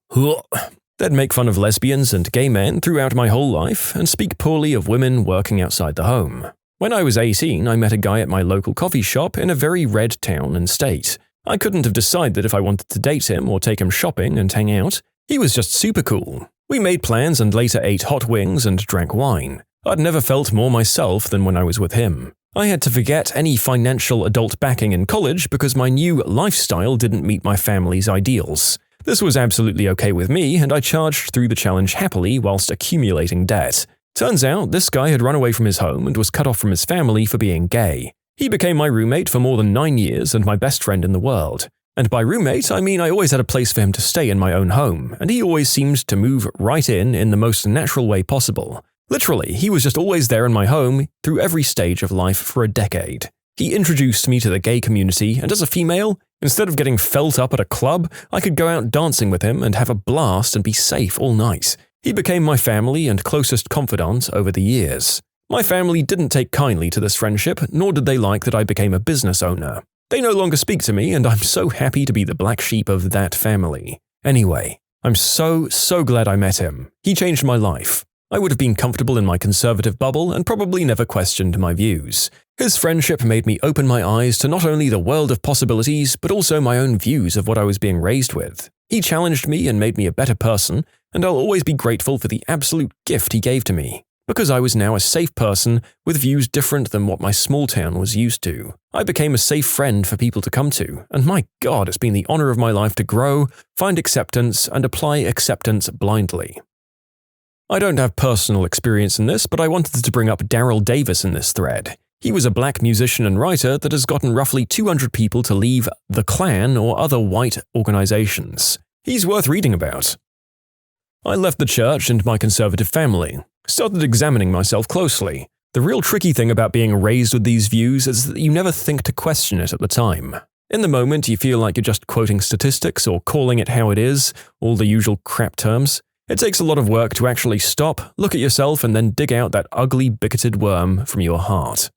They'd make fun of lesbians and gay men throughout my whole life and speak poorly of women working outside the home. When I was 18, I met a guy at my local coffee shop in a very red town and state. I couldn't have decided if I wanted to date him or take him shopping and hang out. He was just super cool. We made plans and later ate hot wings and drank wine. I'd never felt more myself than when I was with him. I had to forget any financial adult backing in college because my new lifestyle didn't meet my family's ideals. This was absolutely okay with me, and I charged through the challenge happily whilst accumulating debt. Turns out, this guy had run away from his home and was cut off from his family for being gay. He became my roommate for more than 9 years and my best friend in the world. And by roommate, I mean I always had a place for him to stay in my own home, and he always seemed to move right in the most natural way possible. Literally, he was just always there in my home through every stage of life for a decade. He introduced me to the gay community, and as a female, instead of getting felt up at a club, I could go out dancing with him and have a blast and be safe all night. He became my family and closest confidant over the years. My family didn't take kindly to this friendship, nor did they like that I became a business owner. They no longer speak to me, and I'm so happy to be the black sheep of that family. Anyway, I'm so glad I met him. He changed my life. I would have been comfortable in my conservative bubble and probably never questioned my views. His friendship made me open my eyes to not only the world of possibilities, but also my own views of what I was being raised with. He challenged me and made me a better person, and I'll always be grateful for the absolute gift he gave to me. Because I was now a safe person with views different than what my small town was used to. I became a safe friend for people to come to, and my God, it's been the honor of my life to grow, find acceptance, and apply acceptance blindly. I don't have personal experience in this, but I wanted to bring up Daryl Davis in this thread. He was a black musician and writer that has gotten roughly 200 people to leave the Klan or other white organizations. He's worth reading about. I left the church and my conservative family. Started examining myself closely. The real tricky thing about being raised with these views is that you never think to question it at the time. In the moment, you feel like you're just quoting statistics or calling it how it is, all the usual crap terms. It takes a lot of work to actually stop, look at yourself, and then dig out that ugly, bigoted worm from your heart.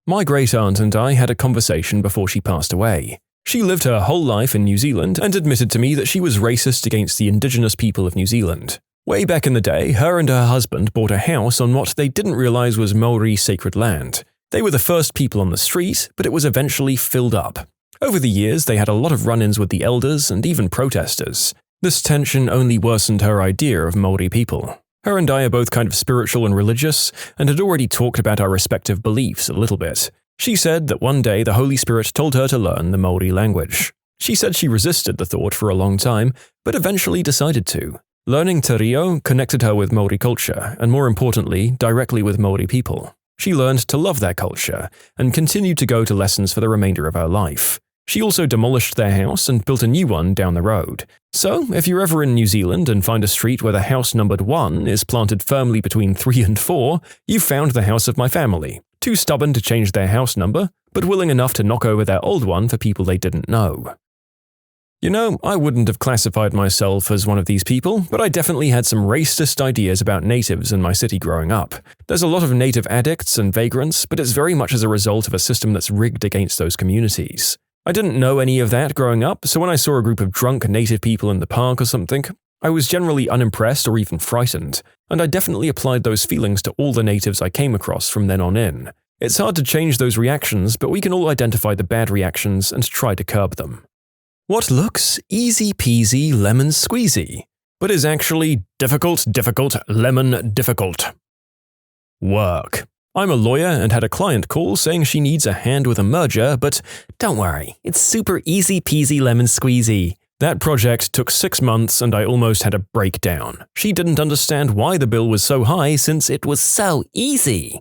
My great-aunt and I had a conversation before she passed away. She lived her whole life in New Zealand and admitted to me that she was racist against the indigenous people of New Zealand. Way back in the day, her and her husband bought a house on what they didn't realize was Maori sacred land. They were the first people on the street, but it was eventually filled up. Over the years, they had a lot of run-ins with the elders and even protesters. This tension only worsened her idea of Maori people. Her and I are both kind of spiritual and religious, and had already talked about our respective beliefs a little bit. She said that one day the Holy Spirit told her to learn the Maori language. She said she resisted the thought for a long time, but eventually decided to. Learning te reo connected her with Maori culture, and more importantly, directly with Maori people. She learned to love their culture, and continued to go to lessons for the remainder of her life. She also demolished their house and built a new one down the road. So, if you're ever in New Zealand and find a street where the house numbered 1 is planted firmly between 3 and 4, you've found the house of my family. Too stubborn to change their house number, but willing enough to knock over their old one for people they didn't know. You know, I wouldn't have classified myself as one of these people, but I definitely had some racist ideas about natives in my city growing up. There's a lot of native addicts and vagrants, but it's very much as a result of a system that's rigged against those communities. I didn't know any of that growing up, so when I saw a group of drunk native people in the park or something, I was generally unimpressed or even frightened, and I definitely applied those feelings to all the natives I came across from then on in. It's hard to change those reactions, but we can all identify the bad reactions and try to curb them. What looks easy peasy lemon squeezy, but is actually difficult lemon difficult. Work. I'm a lawyer and had a client call saying she needs a hand with a merger, but don't worry, it's super easy peasy lemon squeezy. That project took 6 months and I almost had a breakdown. She didn't understand why the bill was so high since it was so easy.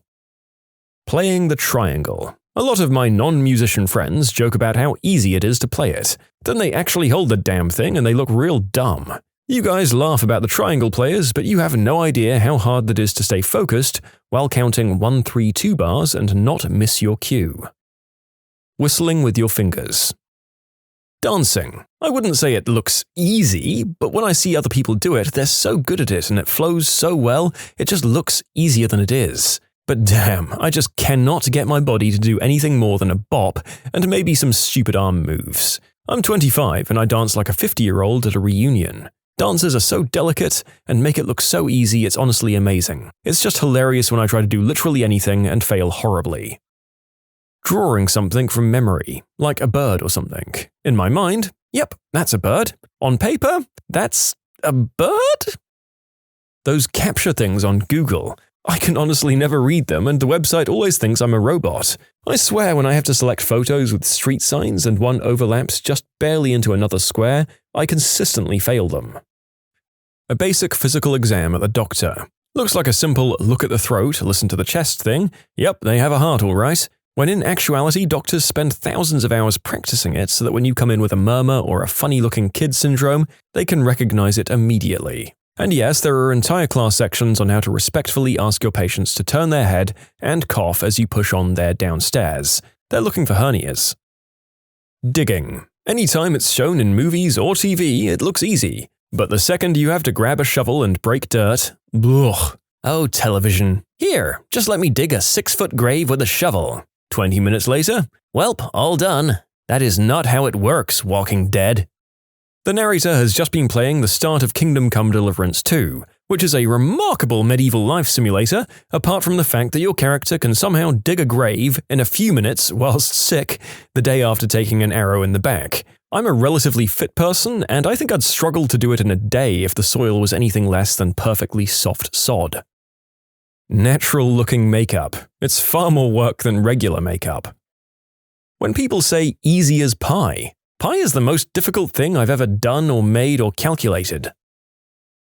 Playing the triangle. A lot of my non-musician friends joke about how easy it is to play it. Then they actually hold the damn thing and they look real dumb. You guys laugh about the triangle players, but you have no idea how hard it is to stay focused while counting 1, 3, 2 bars and not miss your cue. Whistling with your fingers. Dancing. I wouldn't say it looks easy, but when I see other people do it, they're so good at it and it flows so well, it just looks easier than it is. But damn, I just cannot get my body to do anything more than a bop and maybe some stupid arm moves. I'm 25 and I dance like a 50-year-old at a reunion. Dances are so delicate and make it look so easy, it's honestly amazing. It's just hilarious when I try to do literally anything and fail horribly. Drawing something from memory, like a bird or something. In my mind, yep, that's a bird. On paper, that's a bird? Those capture things on Google. I can honestly never read them and the website always thinks I'm a robot. I swear when I have to select photos with street signs and one overlaps just barely into another square, I consistently fail them. A basic physical exam at the doctor. Looks like a simple look at the throat, listen to the chest thing. Yep, they have a heart all right. When in actuality, doctors spend thousands of hours practicing it so that when you come in with a murmur or a funny-looking kid syndrome, they can recognize it immediately. And yes, there are entire class sections on how to respectfully ask your patients to turn their head and cough as you push on their downstairs. They're looking for hernias. Digging. Anytime it's shown in movies or TV, it looks easy. But the second you have to grab a shovel and break dirt, ugh. Oh, television. Here, just let me dig a 6-foot grave with a shovel. 20 minutes later, welp, all done. That is not how it works, Walking Dead. The narrator has just been playing the start of Kingdom Come Deliverance 2, which is a remarkable medieval life simulator, apart from the fact that your character can somehow dig a grave in a few minutes whilst sick the day after taking an arrow in the back. I'm a relatively fit person, and I think I'd struggle to do it in a day if the soil was anything less than perfectly soft sod. Natural-looking makeup. It's far more work than regular makeup. When people say easy as pie, pie is the most difficult thing I've ever done or made or calculated.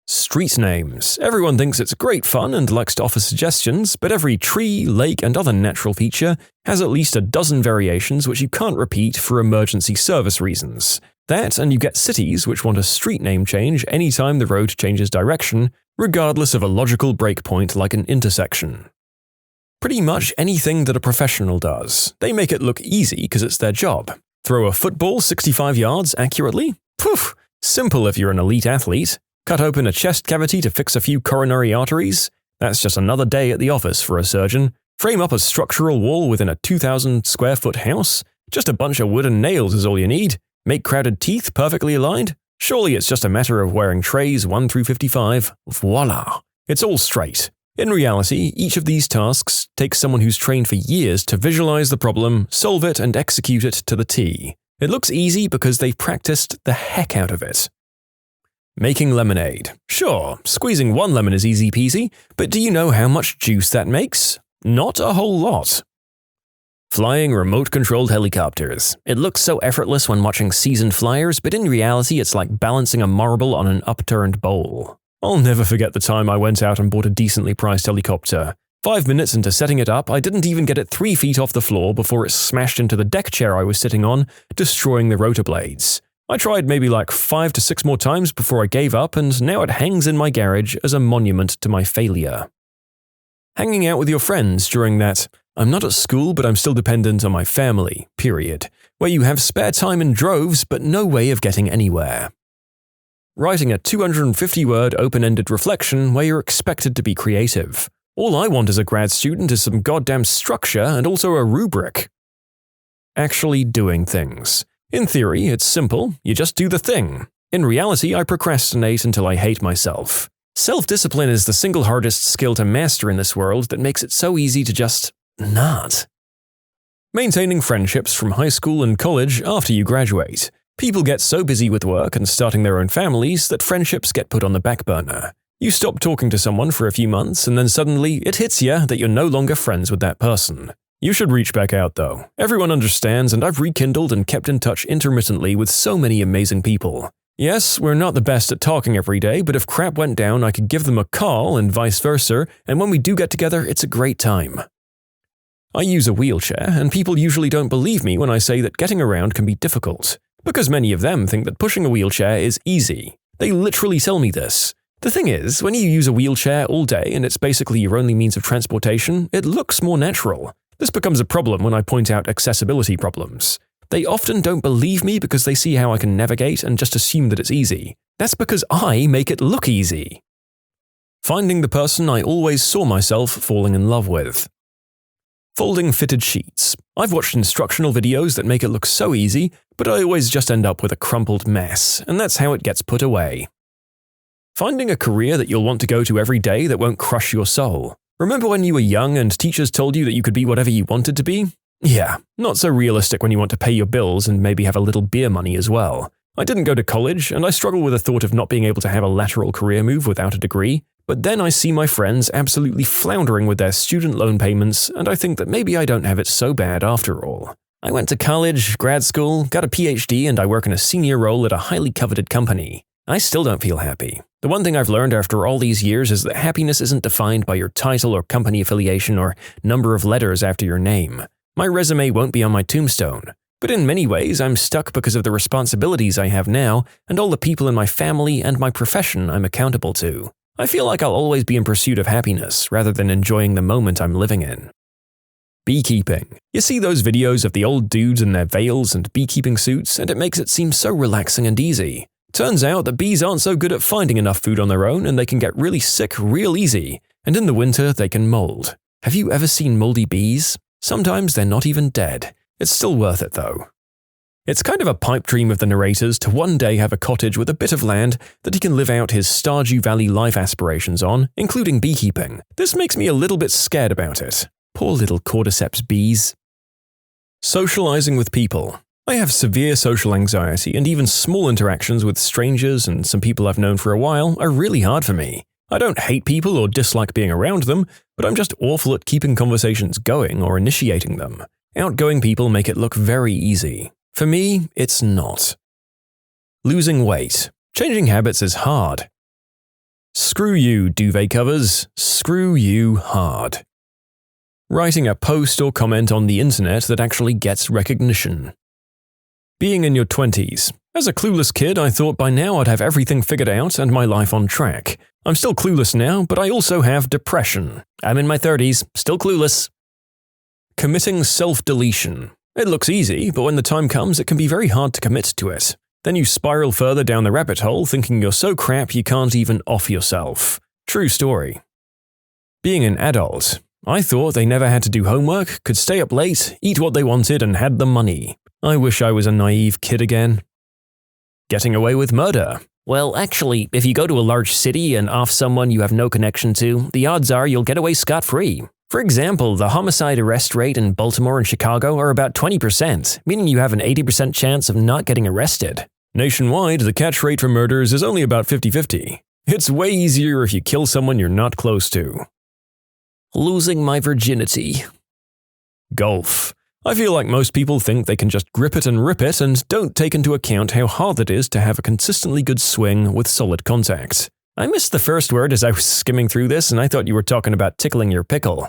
Street names. Everyone thinks it's great fun and likes to offer suggestions, but every tree, lake, and other natural feature has at least a dozen variations which you can't repeat for emergency service reasons. That, and you get cities which want a street name change anytime the road changes direction, regardless of a logical breakpoint like an intersection. Pretty much anything that a professional does. They make it look easy because it's their job. Throw a football 65 yards accurately? Poof! Simple if you're an elite athlete. Cut open a chest cavity to fix a few coronary arteries? That's just another day at the office for a surgeon. Frame up a structural wall within a 2,000 square foot house? Just a bunch of wood and nails is all you need. Make crowded teeth perfectly aligned? Surely it's just a matter of wearing trays 1 through 55. Voila! It's all straight. In reality, each of these tasks takes someone who's trained for years to visualize the problem, solve it, and execute it to the T. It looks easy because they've practiced the heck out of it. Making lemonade. Sure, squeezing one lemon is easy peasy, but do you know how much juice that makes? Not a whole lot. Flying remote-controlled helicopters. It looks so effortless when watching seasoned flyers, but in reality it's like balancing a marble on an upturned bowl. I'll never forget the time I went out and bought a decently priced helicopter. 5 minutes into setting it up, I didn't even get it 3 feet off the floor before it smashed into the deck chair I was sitting on, destroying the rotor blades. I tried maybe like 5 to 6 more times before I gave up, and now it hangs in my garage as a monument to my failure. Hanging out with your friends during that "I'm not at school but I'm still dependent on my family" period, where you have spare time in droves but no way of getting anywhere. Writing a 250-word open-ended reflection where you're expected to be creative. All I want as a grad student is some goddamn structure and also a rubric. Actually doing things. In theory, it's simple, you just do the thing. In reality, I procrastinate until I hate myself. Self-discipline is the single hardest skill to master in this world that makes it so easy to just not. Maintaining friendships from high school and college after you graduate. People get so busy with work and starting their own families that friendships get put on the back burner. You stop talking to someone for a few months and then suddenly it hits you that you're no longer friends with that person. You should reach back out though. Everyone understands, and I've rekindled and kept in touch intermittently with so many amazing people. Yes, we're not the best at talking every day, but if crap went down, I could give them a call and vice versa, and when we do get together, it's a great time. I use a wheelchair, and people usually don't believe me when I say that getting around can be difficult. Because many of them think that pushing a wheelchair is easy. They literally tell me this. The thing is, when you use a wheelchair all day and it's basically your only means of transportation, it looks more natural. This becomes a problem when I point out accessibility problems. They often don't believe me because they see how I can navigate and just assume that it's easy. That's because I make it look easy. Finding the person I always saw myself falling in love with. Folding fitted sheets. I've watched instructional videos that make it look so easy, but I always just end up with a crumpled mess, and that's how it gets put away. Finding a career that you'll want to go to every day that won't crush your soul. Remember when you were young and teachers told you that you could be whatever you wanted to be? Yeah, not so realistic when you want to pay your bills and maybe have a little beer money as well. I didn't go to college, and I struggle with the thought of not being able to have a lateral career move without a degree. But then I see my friends absolutely floundering with their student loan payments, and I think that maybe I don't have it so bad after all. I went to college, grad school, got a PhD, and I work in a senior role at a highly coveted company. I still don't feel happy. The one thing I've learned after all these years is that happiness isn't defined by your title or company affiliation or number of letters after your name. My resume won't be on my tombstone. But in many ways, I'm stuck because of the responsibilities I have now and all the people in my family and my profession I'm accountable to. I feel like I'll always be in pursuit of happiness rather than enjoying the moment I'm living in. Beekeeping. You see those videos of the old dudes in their veils and beekeeping suits, and it makes it seem so relaxing and easy. Turns out that bees aren't so good at finding enough food on their own, and they can get really sick real easy, and in the winter they can mold. Have you ever seen moldy bees? Sometimes they're not even dead. It's still worth it though. It's kind of a pipe dream of the narrator's to one day have a cottage with a bit of land that he can live out his Stardew Valley life aspirations on, including beekeeping. This makes me a little bit scared about it. Poor little cordyceps bees. Socializing with people. I have severe social anxiety, and even small interactions with strangers and some people I've known for a while are really hard for me. I don't hate people or dislike being around them, but I'm just awful at keeping conversations going or initiating them. Outgoing people make it look very easy. For me, it's not. Losing weight. Changing habits is hard. Screw you, duvet covers. Screw you hard. Writing a post or comment on the internet that actually gets recognition. Being in your 20s. As a clueless kid, I thought by now I'd have everything figured out and my life on track. I'm still clueless now, but I also have depression. I'm in my 30s, still clueless. Committing self-deletion. It looks easy, but when the time comes, it can be very hard to commit to it. Then you spiral further down the rabbit hole thinking you're so crap you can't even off yourself. True story. Being an adult, I thought they never had to do homework, could stay up late, eat what they wanted, and had the money. I wish I was a naive kid again. Getting away with murder. Well, actually, if you go to a large city and off someone you have no connection to, the odds are you'll get away scot-free. For example, the homicide arrest rate in Baltimore and Chicago are about 20%, meaning you have an 80% chance of not getting arrested. Nationwide, the catch rate for murders is only about 50-50. It's way easier if you kill someone you're not close to. Losing my virginity. Golf. I feel like most people think they can just grip it and rip it and don't take into account how hard it is to have a consistently good swing with solid contact. I missed the first word as I was skimming through this and I thought you were talking about tickling your pickle.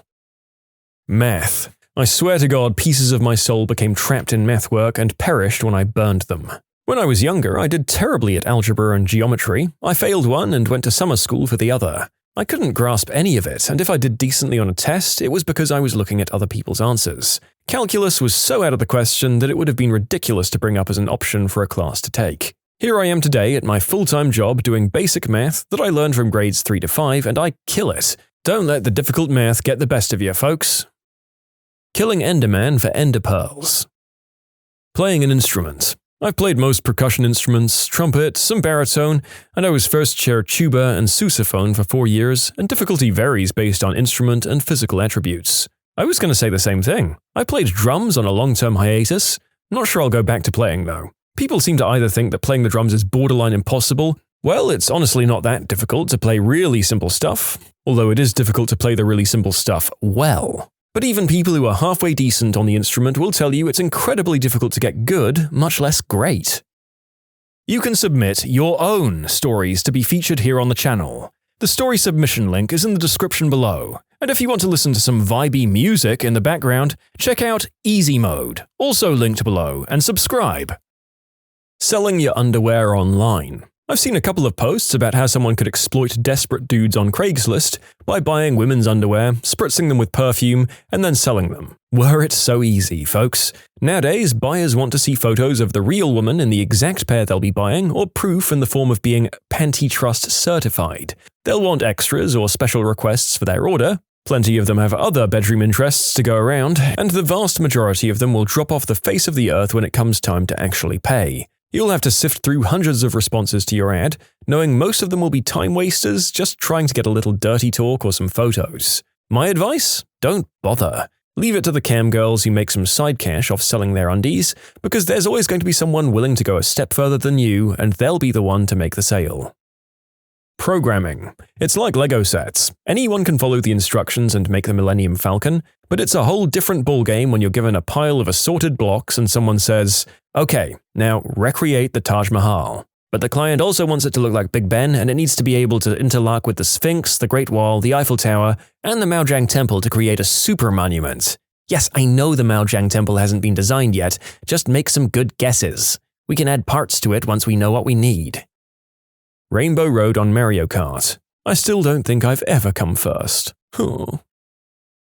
Math. I swear to God, pieces of my soul became trapped in math work and perished when I burned them. When I was younger, I did terribly at algebra and geometry. I failed one and went to summer school for the other. I couldn't grasp any of it, and if I did decently on a test, it was because I was looking at other people's answers. Calculus was so out of the question that it would have been ridiculous to bring up as an option for a class to take. Here I am today at my full-time job doing basic math that I learned from grades 3 to 5, and I kill it. Don't let the difficult math get the best of you, folks. Killing Enderman for Ender Pearls. Playing an instrument. I've played most percussion instruments, trumpet, some baritone, and I was first chair tuba and sousaphone for 4 years, and difficulty varies based on instrument and physical attributes. I was going to say the same thing. I played drums on a long-term hiatus. Not sure I'll go back to playing though. People seem to either think that playing the drums is borderline impossible. Well, it's honestly not that difficult to play really simple stuff, although it is difficult to play the really simple stuff well. But even people who are halfway decent on the instrument will tell you it's incredibly difficult to get good, much less great. You can submit your own stories to be featured here on the channel. The story submission link is in the description below. And if you want to listen to some vibey music in the background, check out easymode, also linked below, and subscribe. Selling your underwear online. I've seen a couple of posts about how someone could exploit desperate dudes on Craigslist by buying women's underwear, spritzing them with perfume, and then selling them. Were it so easy, folks? Nowadays, buyers want to see photos of the real woman in the exact pair they'll be buying, or proof in the form of being Panty Trust certified. They'll want extras or special requests for their order. Plenty of them have other bedroom interests to go around, and the vast majority of them will drop off the face of the earth when it comes time to actually pay. You'll have to sift through hundreds of responses to your ad, knowing most of them will be time wasters just trying to get a little dirty talk or some photos. My advice? Don't bother. Leave it to the cam girls who make some side cash off selling their undies, because there's always going to be someone willing to go a step further than you, and they'll be the one to make the sale. Programming. It's like Lego sets. Anyone can follow the instructions and make the Millennium Falcon, but it's a whole different ballgame when you're given a pile of assorted blocks and someone says, "Okay, now recreate the Taj Mahal." But the client also wants it to look like Big Ben, and it needs to be able to interlock with the Sphinx, the Great Wall, the Eiffel Tower, and the Maojang Temple to create a super monument. Yes, I know the Maojang Temple hasn't been designed yet, just make some good guesses. We can add parts to it once we know what we need. Rainbow Road on Mario Kart. I still don't think I've ever come first.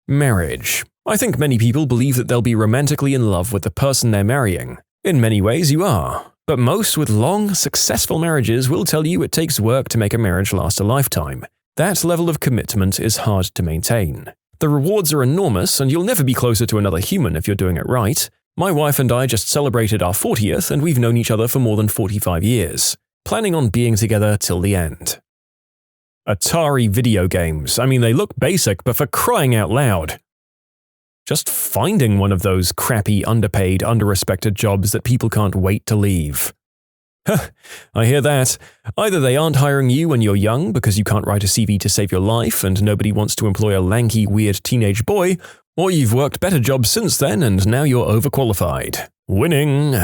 Marriage. I think many people believe that they'll be romantically in love with the person they're marrying. In many ways you are. But most with long, successful marriages will tell you it takes work to make a marriage last a lifetime. That level of commitment is hard to maintain. The rewards are enormous, and you'll never be closer to another human if you're doing it right. My wife and I just celebrated our 40th, and we've known each other for more than 45 years. Planning on being together till the end. Atari video games. I mean, they look basic, but for crying out loud. Just finding one of those crappy, underpaid, underrespected jobs that people can't wait to leave. I hear that. Either they aren't hiring you when you're young because you can't write a CV to save your life and nobody wants to employ a lanky, weird teenage boy, or you've worked better jobs since then and now you're overqualified. Winning.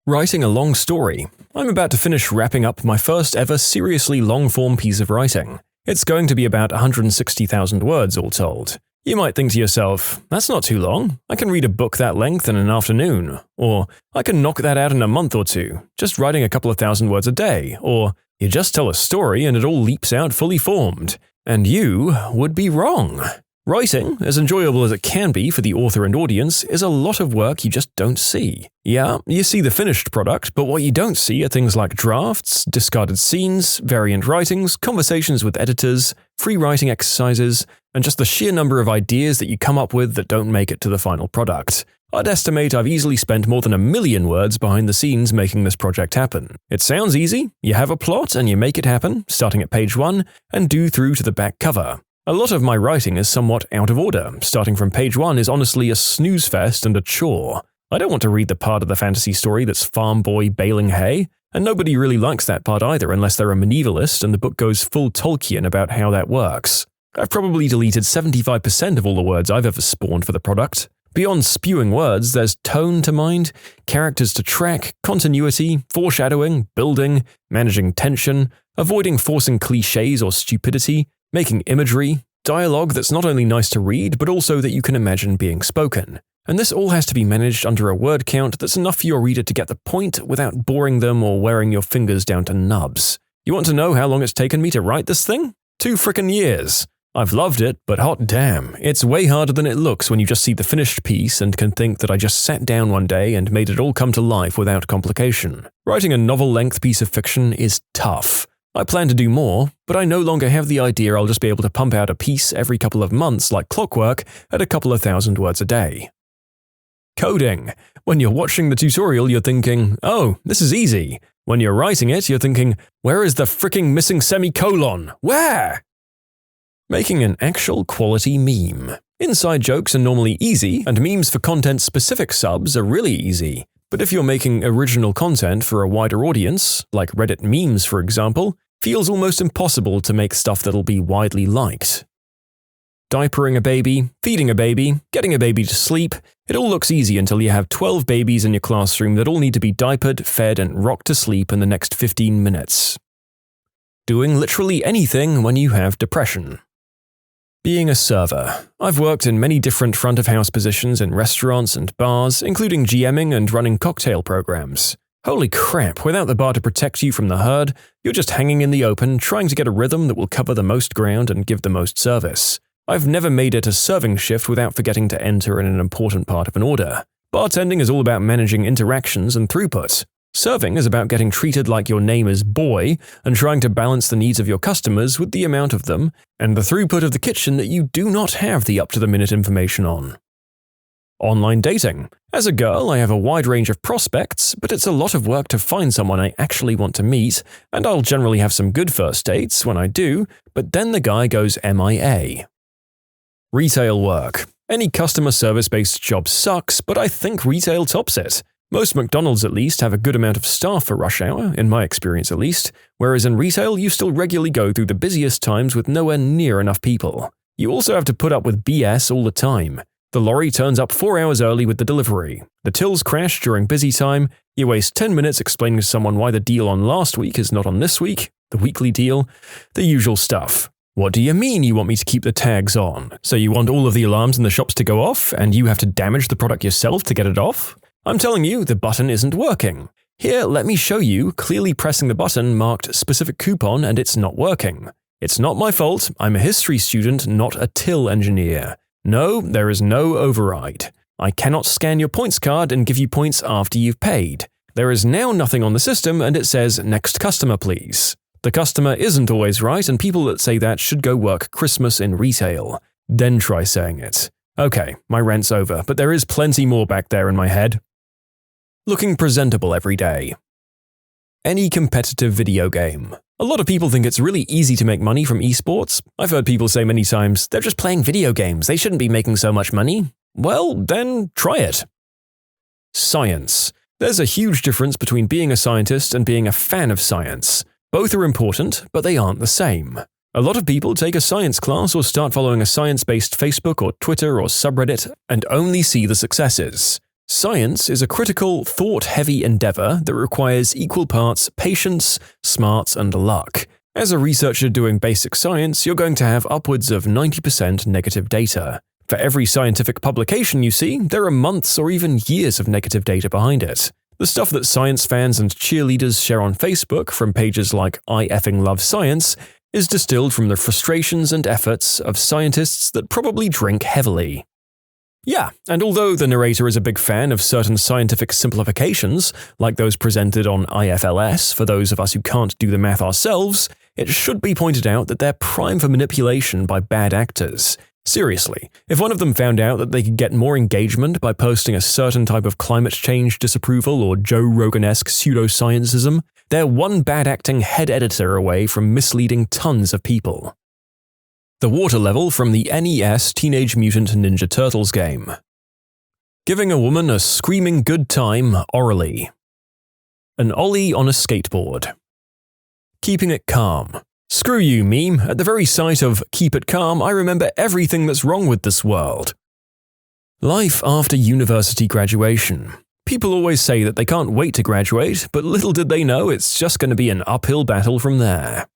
Writing a long story. I'm about to finish wrapping up my first ever seriously long-form piece of writing. It's going to be about 160,000 words all told. You might think to yourself, that's not too long. I can read a book that length in an afternoon. Or, I can knock that out in a month or two, just writing a couple of thousand words a day. Or, you just tell a story and it all leaps out fully formed. And you would be wrong. Writing, as enjoyable as it can be for the author and audience, is a lot of work you just don't see. Yeah, you see the finished product, but what you don't see are things like drafts, discarded scenes, variant writings, conversations with editors, free writing exercises, and just the sheer number of ideas that you come up with that don't make it to the final product. I'd estimate I've easily spent more than 1 million words behind the scenes making this project happen. It sounds easy. You have a plot and you make it happen, starting at page 1, and do through to the back cover. A lot of my writing is somewhat out of order. Starting from page 1 is honestly a snooze fest and a chore. I don't want to read the part of the fantasy story that's farm boy baling hay, and nobody really likes that part either unless they're a medievalist and the book goes full Tolkien about how that works. I've probably deleted 75% of all the words I've ever spawned for the product. Beyond spewing words, there's tone to mind, characters to track, continuity, foreshadowing, building, managing tension, avoiding forcing cliches or stupidity, making imagery, dialogue that's not only nice to read, but also that you can imagine being spoken. And this all has to be managed under a word count that's enough for your reader to get the point without boring them or wearing your fingers down to nubs. You want to know how long it's taken me to write this thing? 2 frickin' years. I've loved it, but hot damn, it's way harder than it looks when you just see the finished piece and can think that I just sat down one day and made it all come to life without complication. Writing a novel-length piece of fiction is tough. I plan to do more, but I no longer have the idea I'll just be able to pump out a piece every couple of months like clockwork at a couple of thousand words a day. Coding. When you're watching the tutorial, you're thinking, oh, this is easy. When you're writing it, you're thinking, where is the fricking missing semicolon? Where? Making an actual quality meme. Inside jokes are normally easy, and memes for content-specific subs are really easy. But if you're making original content for a wider audience, like Reddit memes for example, feels almost impossible to make stuff that'll be widely liked. Diapering a baby, feeding a baby, getting a baby to sleep, it all looks easy until you have 12 babies in your classroom that all need to be diapered, fed, and rocked to sleep in the next 15 minutes. Doing literally anything when you have depression. Being a server. I've worked in many different front-of-house positions in restaurants and bars, including GMing and running cocktail programs. Holy crap, without the bar to protect you from the herd, you're just hanging in the open, trying to get a rhythm that will cover the most ground and give the most service. I've never made it a serving shift without forgetting to enter in an important part of an order. Bartending is all about managing interactions and throughput. Serving is about getting treated like your name is Boy and trying to balance the needs of your customers with the amount of them and the throughput of the kitchen that you do not have the up-to-the-minute information on. Online dating. As a girl, I have a wide range of prospects, but it's a lot of work to find someone I actually want to meet, and I'll generally have some good first dates when I do, but then the guy goes MIA. Retail work. Any customer service-based job sucks, but I think retail tops it. Most McDonald's at least have a good amount of staff for rush hour, in my experience at least, whereas in retail you still regularly go through the busiest times with nowhere near enough people. You also have to put up with BS all the time. The lorry turns up 4 hours early with the delivery. The tills crash during busy time. You waste 10 minutes explaining to someone why the deal on last week is not on this week, the weekly deal, the usual stuff. What do you mean you want me to keep the tags on? So you want all of the alarms in the shops to go off, and you have to damage the product yourself to get it off? I'm telling you, the button isn't working. Here, let me show you, clearly pressing the button marked specific coupon and it's not working. It's not my fault, I'm a history student, not a till engineer. No, there is no override. I cannot scan your points card and give you points after you've paid. There is now nothing on the system and it says, next customer please. The customer isn't always right and people that say that should go work Christmas in retail. Then try saying it. Okay, my rant's over, but there is plenty more back there in my head. Looking presentable every day. Any competitive video game. A lot of people think it's really easy to make money from esports. I've heard people say many times, they're just playing video games, they shouldn't be making so much money. Well, then try it. Science. There's a huge difference between being a scientist and being a fan of science. Both are important, but they aren't the same. A lot of people take a science class or start following a science-based Facebook or Twitter or subreddit and only see the successes. Science is a critical, thought-heavy endeavor that requires equal parts patience, smarts, and luck. As a researcher doing basic science, you're going to have upwards of 90% negative data. For every scientific publication you see, there are months or even years of negative data behind it. The stuff that science fans and cheerleaders share on Facebook from pages like I effing love science is distilled from the frustrations and efforts of scientists that probably drink heavily. Yeah, and although the narrator is a big fan of certain scientific simplifications, like those presented on IFLS for those of us who can't do the math ourselves, it should be pointed out that they're prime for manipulation by bad actors. Seriously, if one of them found out that they could get more engagement by posting a certain type of climate change disapproval or Joe Rogan-esque pseudosciencism, they're one bad-acting head editor away from misleading tons of people. The water level from the NES Teenage Mutant Ninja Turtles game. Giving a woman a screaming good time orally. An ollie on a skateboard. Keeping it calm. Screw you, meme. At the very sight of keep it calm, I remember everything that's wrong with this world. Life after university graduation. People always say that they can't wait to graduate, but little did they know it's just going to be an uphill battle from there.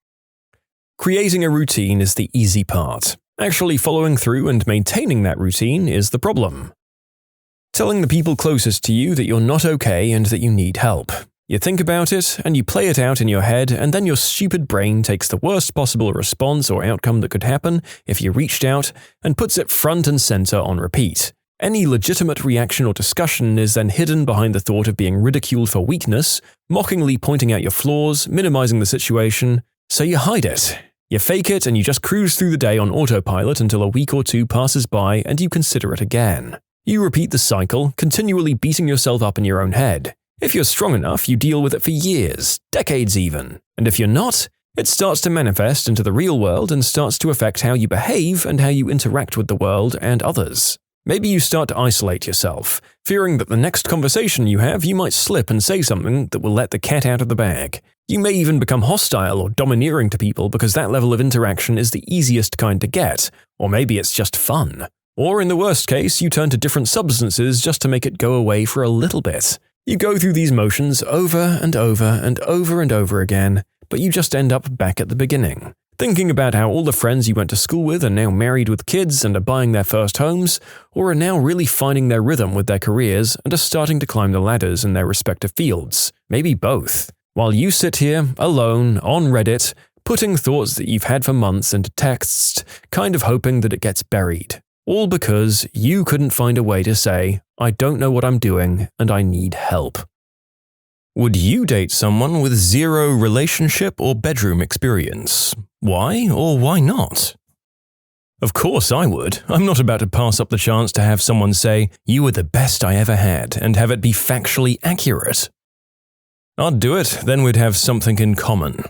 Creating a routine is the easy part. Actually following through and maintaining that routine is the problem. Telling the people closest to you that you're not okay and that you need help. You think about it, and you play it out in your head, and then your stupid brain takes the worst possible response or outcome that could happen if you reached out, and puts it front and center on repeat. Any legitimate reaction or discussion is then hidden behind the thought of being ridiculed for weakness, mockingly pointing out your flaws, minimizing the situation, so you hide it. You fake it and you just cruise through the day on autopilot until a week or two passes by and you consider it again. You repeat the cycle, continually beating yourself up in your own head. If you're strong enough, you deal with it for years, decades even. And if you're not, it starts to manifest into the real world and starts to affect how you behave and how you interact with the world and others. Maybe you start to isolate yourself, fearing that the next conversation you have you might slip and say something that will let the cat out of the bag. You may even become hostile or domineering to people because that level of interaction is the easiest kind to get, or maybe it's just fun. Or in the worst case, you turn to different substances just to make it go away for a little bit. You go through these motions over and over and over and over again, but you just end up back at the beginning. Thinking about how all the friends you went to school with are now married with kids and are buying their first homes, or are now really finding their rhythm with their careers and are starting to climb the ladders in their respective fields. Maybe both. While you sit here, alone, on Reddit, putting thoughts that you've had for months into texts, kind of hoping that it gets buried. All because you couldn't find a way to say, I don't know what I'm doing and I need help. Would you date someone with zero relationship or bedroom experience? Why or why not? Of course I would. I'm not about to pass up the chance to have someone say, you were the best I ever had, and have it be factually accurate. I'd do it, then we'd have something in common.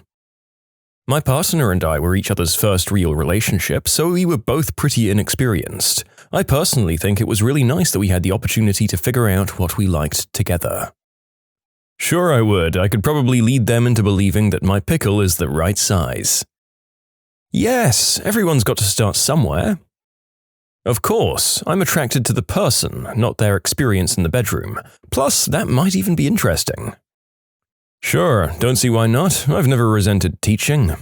My partner and I were each other's first real relationship, so we were both pretty inexperienced. I personally think it was really nice that we had the opportunity to figure out what we liked together. Sure I would. I could probably lead them into believing that my pickle is the right size. Yes, everyone's got to start somewhere. Of course, I'm attracted to the person, not their experience in the bedroom. Plus, that might even be interesting. Sure, don't see why not. I've never resented teaching.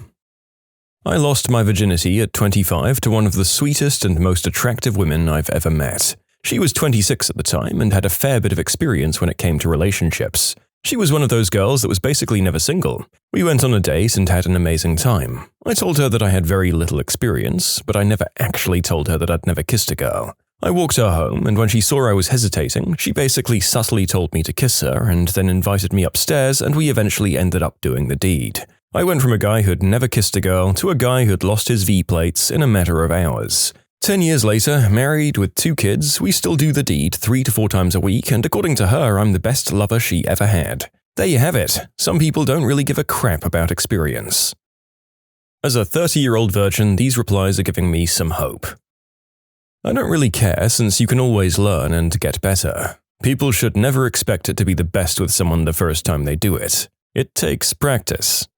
I lost my virginity at 25 to one of the sweetest and most attractive women I've ever met. She was 26 at the time and had a fair bit of experience when it came to relationships. She was one of those girls that was basically never single. We went on a date and had an amazing time. I told her that I had very little experience, but I never actually told her that I'd never kissed a girl. I walked her home, and when she saw I was hesitating, she basically subtly told me to kiss her and then invited me upstairs, and we eventually ended up doing the deed. I went from a guy who'd never kissed a girl to a guy who'd lost his V-plates in a matter of hours. 10 years later, married with 2 kids, we still do the deed 3 to 4 times a week, and according to her, I'm the best lover she ever had. There you have it. Some people don't really give a crap about experience. As a 30-year-old virgin, these replies are giving me some hope. I don't really care since you can always learn and get better. People should never expect it to be the best with someone the first time they do it. It takes practice.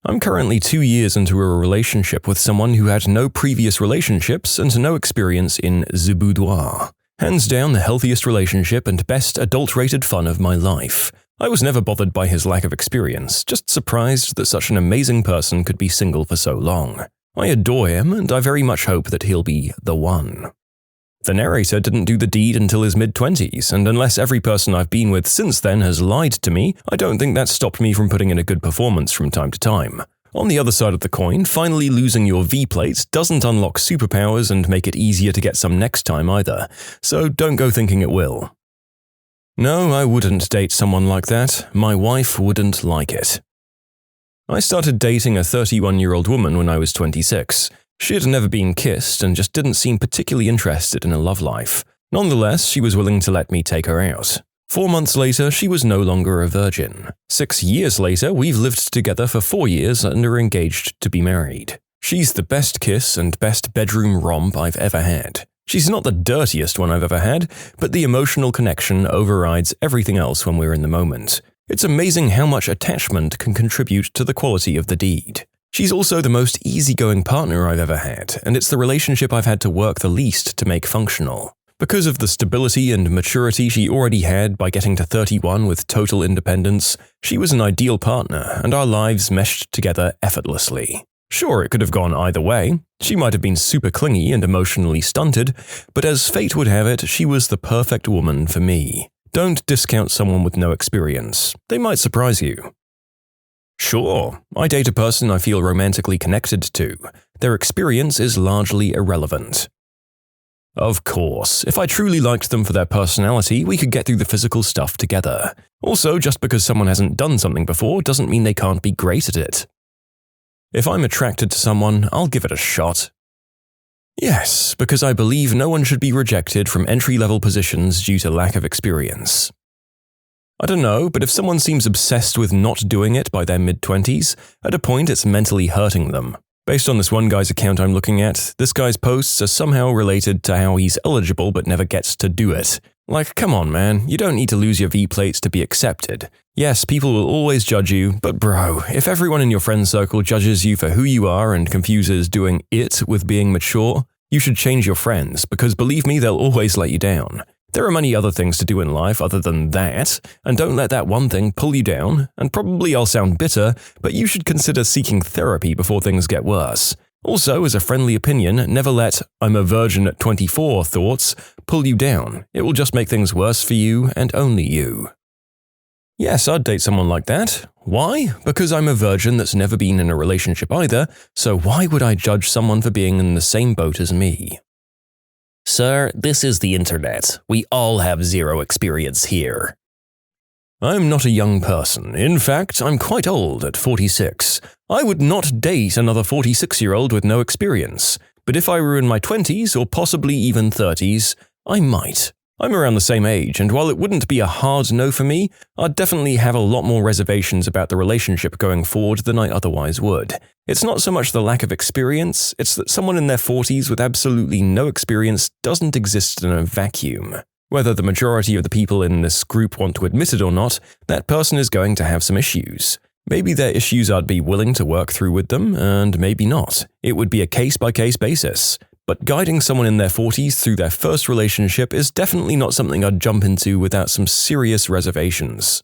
I'm currently 2 years into a relationship with someone who had no previous relationships and no experience in the boudoir. Hands down the healthiest relationship and best adult-rated fun of my life. I was never bothered by his lack of experience, just surprised that such an amazing person could be single for so long. I adore him, and I very much hope that he'll be the one. The narrator didn't do the deed until his mid-20s, and unless every person I've been with since then has lied to me, I don't think that stopped me from putting in a good performance from time to time. On the other side of the coin, finally losing your V-plates doesn't unlock superpowers and make it easier to get some next time either, so don't go thinking it will. No, I wouldn't date someone like that. My wife wouldn't like it. I started dating a 31-year-old woman when I was 26. She had never been kissed and just didn't seem particularly interested in a love life. Nonetheless, she was willing to let me take her out. 4 months later, she was no longer a virgin. 6 years later, we've lived together for 4 years and are engaged to be married. She's the best kiss and best bedroom romp I've ever had. She's not the dirtiest one I've ever had, but the emotional connection overrides everything else when we're in the moment. It's amazing how much attachment can contribute to the quality of the deed. She's also the most easygoing partner I've ever had, and it's the relationship I've had to work the least to make functional. Because of the stability and maturity she already had by getting to 31 with total independence, she was an ideal partner, and our lives meshed together effortlessly. Sure, it could have gone either way. She might have been super clingy and emotionally stunted, but as fate would have it, she was the perfect woman for me. Don't discount someone with no experience. They might surprise you. Sure, I date a person I feel romantically connected to. Their experience is largely irrelevant. Of course, if I truly liked them for their personality, we could get through the physical stuff together. Also, just because someone hasn't done something before doesn't mean they can't be great at it. If I'm attracted to someone, I'll give it a shot. Yes, because I believe no one should be rejected from entry-level positions due to lack of experience. I don't know, but if someone seems obsessed with not doing it by their mid-20s, at a point it's mentally hurting them. Based on this one guy's account I'm looking at, this guy's posts are somehow related to how he's eligible but never gets to do it. Like, come on man, you don't need to lose your V-plates to be accepted. Yes, people will always judge you, but bro, if everyone in your friend circle judges you for who you are and confuses doing it with being mature, you should change your friends, because believe me, they'll always let you down. There are many other things to do in life other than that, and don't let that one thing pull you down, and probably I'll sound bitter, but you should consider seeking therapy before things get worse. Also, as a friendly opinion, never let "I'm a virgin at 24" thoughts pull you down. It will just make things worse for you and only you. Yes, I'd date someone like that. Why? Because I'm a virgin that's never been in a relationship either, so why would I judge someone for being in the same boat as me? Sir, this is the internet. We all have zero experience here. I'm not a young person. In fact, I'm quite old at 46. I would not date another 46-year-old with no experience. But if I were in my 20s or possibly even 30s, I might. I'm around the same age, and while it wouldn't be a hard no for me, I'd definitely have a lot more reservations about the relationship going forward than I otherwise would. It's not so much the lack of experience, it's that someone in their 40s with absolutely no experience doesn't exist in a vacuum. Whether the majority of the people in this group want to admit it or not, that person is going to have some issues. Maybe their issues I'd be willing to work through with them, and maybe not. It would be a case-by-case basis. But guiding someone in their 40s through their first relationship is definitely not something I'd jump into without some serious reservations.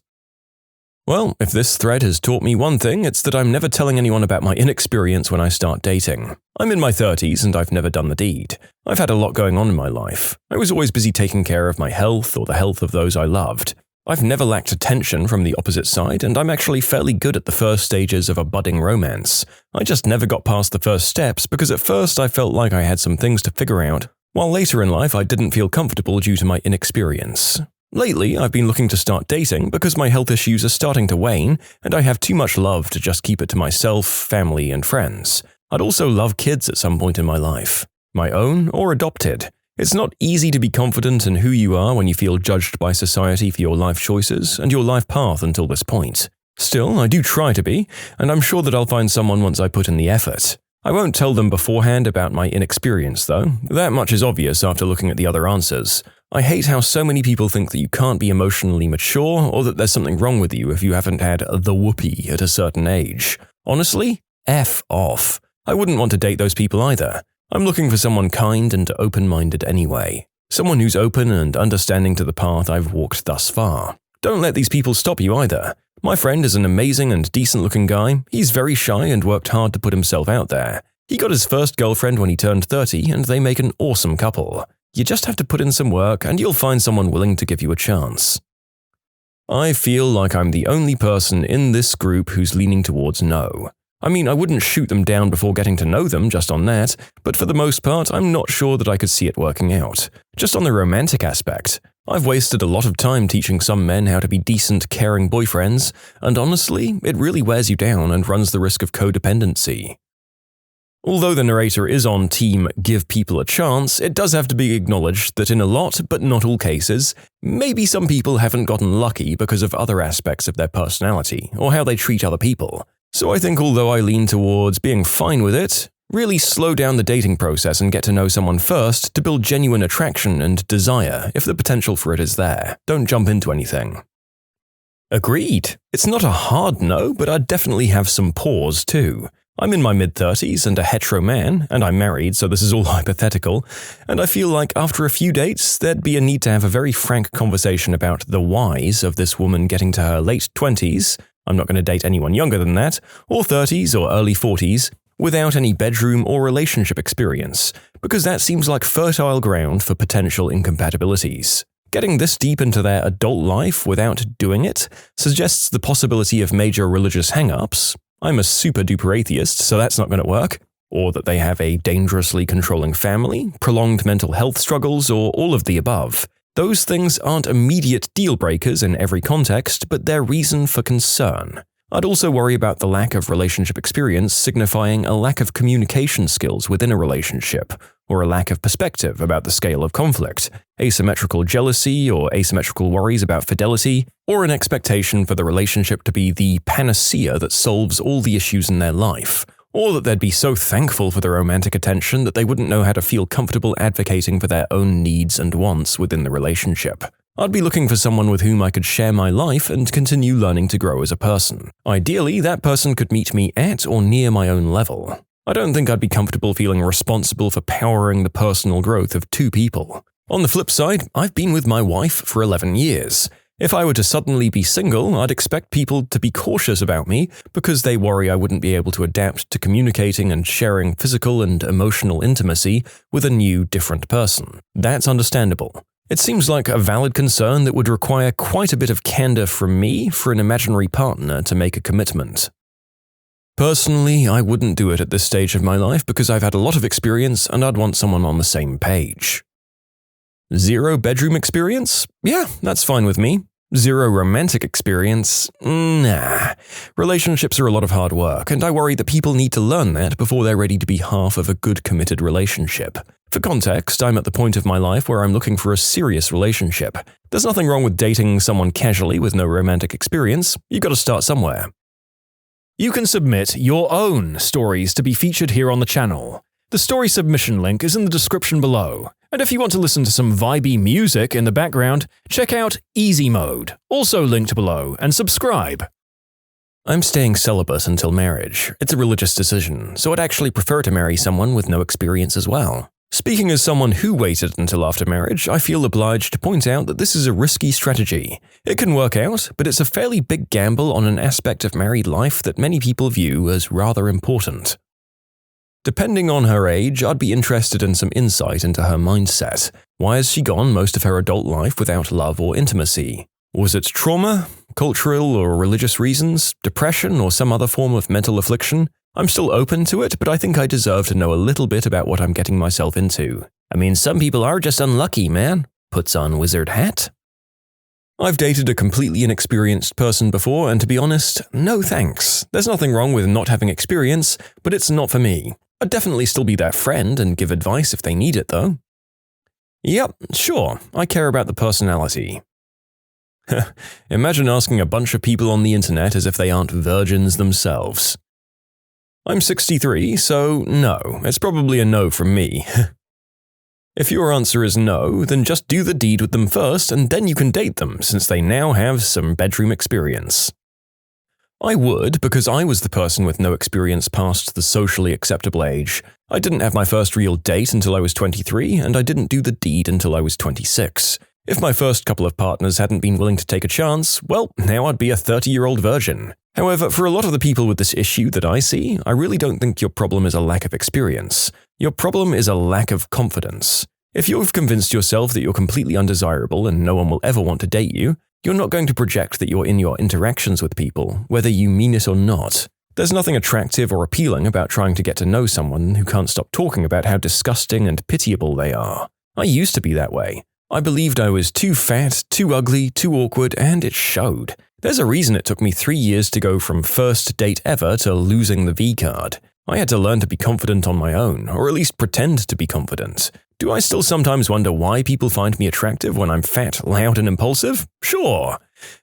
Well, if this thread has taught me one thing, it's that I'm never telling anyone about my inexperience when I start dating. I'm in my 30s and I've never done the deed. I've had a lot going on in my life. I was always busy taking care of my health or the health of those I loved. I've never lacked attention from the opposite side, and I'm actually fairly good at the first stages of a budding romance. I just never got past the first steps because at first I felt like I had some things to figure out, while later in life I didn't feel comfortable due to my inexperience. Lately, I've been looking to start dating because my health issues are starting to wane, and I have too much love to just keep it to myself, family, and friends. I'd also love kids at some point in my life. My own or adopted. It's not easy to be confident in who you are when you feel judged by society for your life choices and your life path until this point. Still, I do try to be, and I'm sure that I'll find someone once I put in the effort. I won't tell them beforehand about my inexperience, though. That much is obvious after looking at the other answers. I hate how so many people think that you can't be emotionally mature or that there's something wrong with you if you haven't had the whoopee at a certain age. Honestly, F off. I wouldn't want to date those people either. I'm looking for someone kind and open-minded anyway. Someone who's open and understanding to the path I've walked thus far. Don't let these people stop you either. My friend is an amazing and decent-looking guy. He's very shy and worked hard to put himself out there. He got his first girlfriend when he turned 30, and they make an awesome couple. You just have to put in some work, and you'll find someone willing to give you a chance. I feel like I'm the only person in this group who's leaning towards no. I mean, I wouldn't shoot them down before getting to know them just on that, but for the most part, I'm not sure that I could see it working out. Just on the romantic aspect, I've wasted a lot of time teaching some men how to be decent, caring boyfriends, and honestly, it really wears you down and runs the risk of codependency. Although the narrator is on team give people a chance, it does have to be acknowledged that in a lot, but not all cases, maybe some people haven't gotten lucky because of other aspects of their personality or how they treat other people. So I think although I lean towards being fine with it, really slow down the dating process and get to know someone first to build genuine attraction and desire if the potential for it is there. Don't jump into anything. Agreed. It's not a hard no, but I'd definitely have some pause too. I'm in my mid-30s and a hetero man, and I'm married, so this is all hypothetical, and I feel like after a few dates, there'd be a need to have a very frank conversation about the whys of this woman getting to her late 20s, I'm not going to date anyone younger than that, or 30s or early 40s, without any bedroom or relationship experience, because that seems like fertile ground for potential incompatibilities. Getting this deep into their adult life without doing it suggests the possibility of major religious hang-ups. I'm a super-duper atheist, so that's not going to work. Or that they have a dangerously controlling family, prolonged mental health struggles, or all of the above. Those things aren't immediate deal-breakers in every context, but they're reason for concern. I'd also worry about the lack of relationship experience signifying a lack of communication skills within a relationship, or a lack of perspective about the scale of conflict, asymmetrical jealousy or asymmetrical worries about fidelity, or an expectation for the relationship to be the panacea that solves all the issues in their life, or that they'd be so thankful for the romantic attention that they wouldn't know how to feel comfortable advocating for their own needs and wants within the relationship. I'd be looking for someone with whom I could share my life and continue learning to grow as a person. Ideally, that person could meet me at or near my own level. I don't think I'd be comfortable feeling responsible for powering the personal growth of two people. On the flip side, I've been with my wife for 11 years. If I were to suddenly be single, I'd expect people to be cautious about me because they worry I wouldn't be able to adapt to communicating and sharing physical and emotional intimacy with a new, different person. That's understandable. It seems like a valid concern that would require quite a bit of candor from me for an imaginary partner to make a commitment. Personally, I wouldn't do it at this stage of my life because I've had a lot of experience and I'd want someone on the same page. 0 bedroom experience? Yeah, that's fine with me. 0 romantic experience? Nah. Relationships are a lot of hard work, and I worry that people need to learn that before they're ready to be half of a good committed relationship. For context, I'm at the point of my life where I'm looking for a serious relationship. There's nothing wrong with dating someone casually with no romantic experience. You've got to start somewhere. You can submit your own stories to be featured here on the channel. The story submission link is in the description below. And if you want to listen to some vibey music in the background, check out easymode, also linked below, and subscribe. I'm staying celibate until marriage. It's a religious decision, so I'd actually prefer to marry someone with no experience as well. Speaking as someone who waited until after marriage, I feel obliged to point out that this is a risky strategy. It can work out, but it's a fairly big gamble on an aspect of married life that many people view as rather important. Depending on her age, I'd be interested in some insight into her mindset. Why has she gone most of her adult life without love or intimacy? Was it trauma, cultural or religious reasons, depression, or some other form of mental affliction? I'm still open to it, but I think I deserve to know a little bit about what I'm getting myself into. I mean, some people are just unlucky, man. Puts on wizard hat. I've dated a completely inexperienced person before, and to be honest, no thanks. There's nothing wrong with not having experience, but it's not for me. I'd definitely still be their friend and give advice if they need it, though. Yep, sure, I care about the personality. Imagine asking a bunch of people on the internet as if they aren't virgins themselves. I'm 63, so no, it's probably a no from me. If your answer is no, then just do the deed with them first and then you can date them since they now have some bedroom experience. I would, because I was the person with no experience past the socially acceptable age. I didn't have my first real date until I was 23, and I didn't do the deed until I was 26. If my first couple of partners hadn't been willing to take a chance, well, now I'd be a 30-year-old virgin. However, for a lot of the people with this issue that I see, I really don't think your problem is a lack of experience. Your problem is a lack of confidence. If you've convinced yourself that you're completely undesirable and no one will ever want to date you, you're not going to project that you're in your interactions with people, whether you mean it or not. There's nothing attractive or appealing about trying to get to know someone who can't stop talking about how disgusting and pitiable they are. I used to be that way. I believed I was too fat, too ugly, too awkward, and it showed. There's a reason it took me 3 years to go from first date ever to losing the V card. I had to learn to be confident on my own, or at least pretend to be confident. Do I still sometimes wonder why people find me attractive when I'm fat, loud, and impulsive? Sure.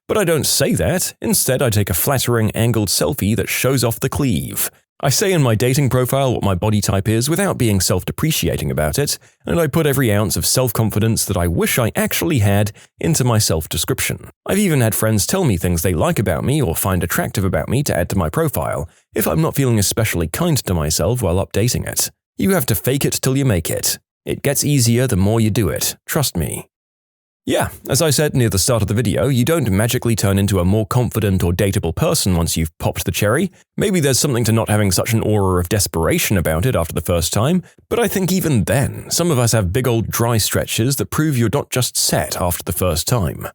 But I don't say that. Instead, I take a flattering, angled selfie that shows off the cleave. I say in my dating profile what my body type is without being self-depreciating about it, and I put every ounce of self-confidence that I wish I actually had into my self-description. I've even had friends tell me things they like about me or find attractive about me to add to my profile, if I'm not feeling especially kind to myself while updating it. You have to fake it till you make it. It gets easier the more you do it, trust me. Yeah, as I said near the start of the video, you don't magically turn into a more confident or dateable person once you've popped the cherry. Maybe there's something to not having such an aura of desperation about it after the first time, but I think even then, some of us have big old dry stretches that prove you're not just set after the first time.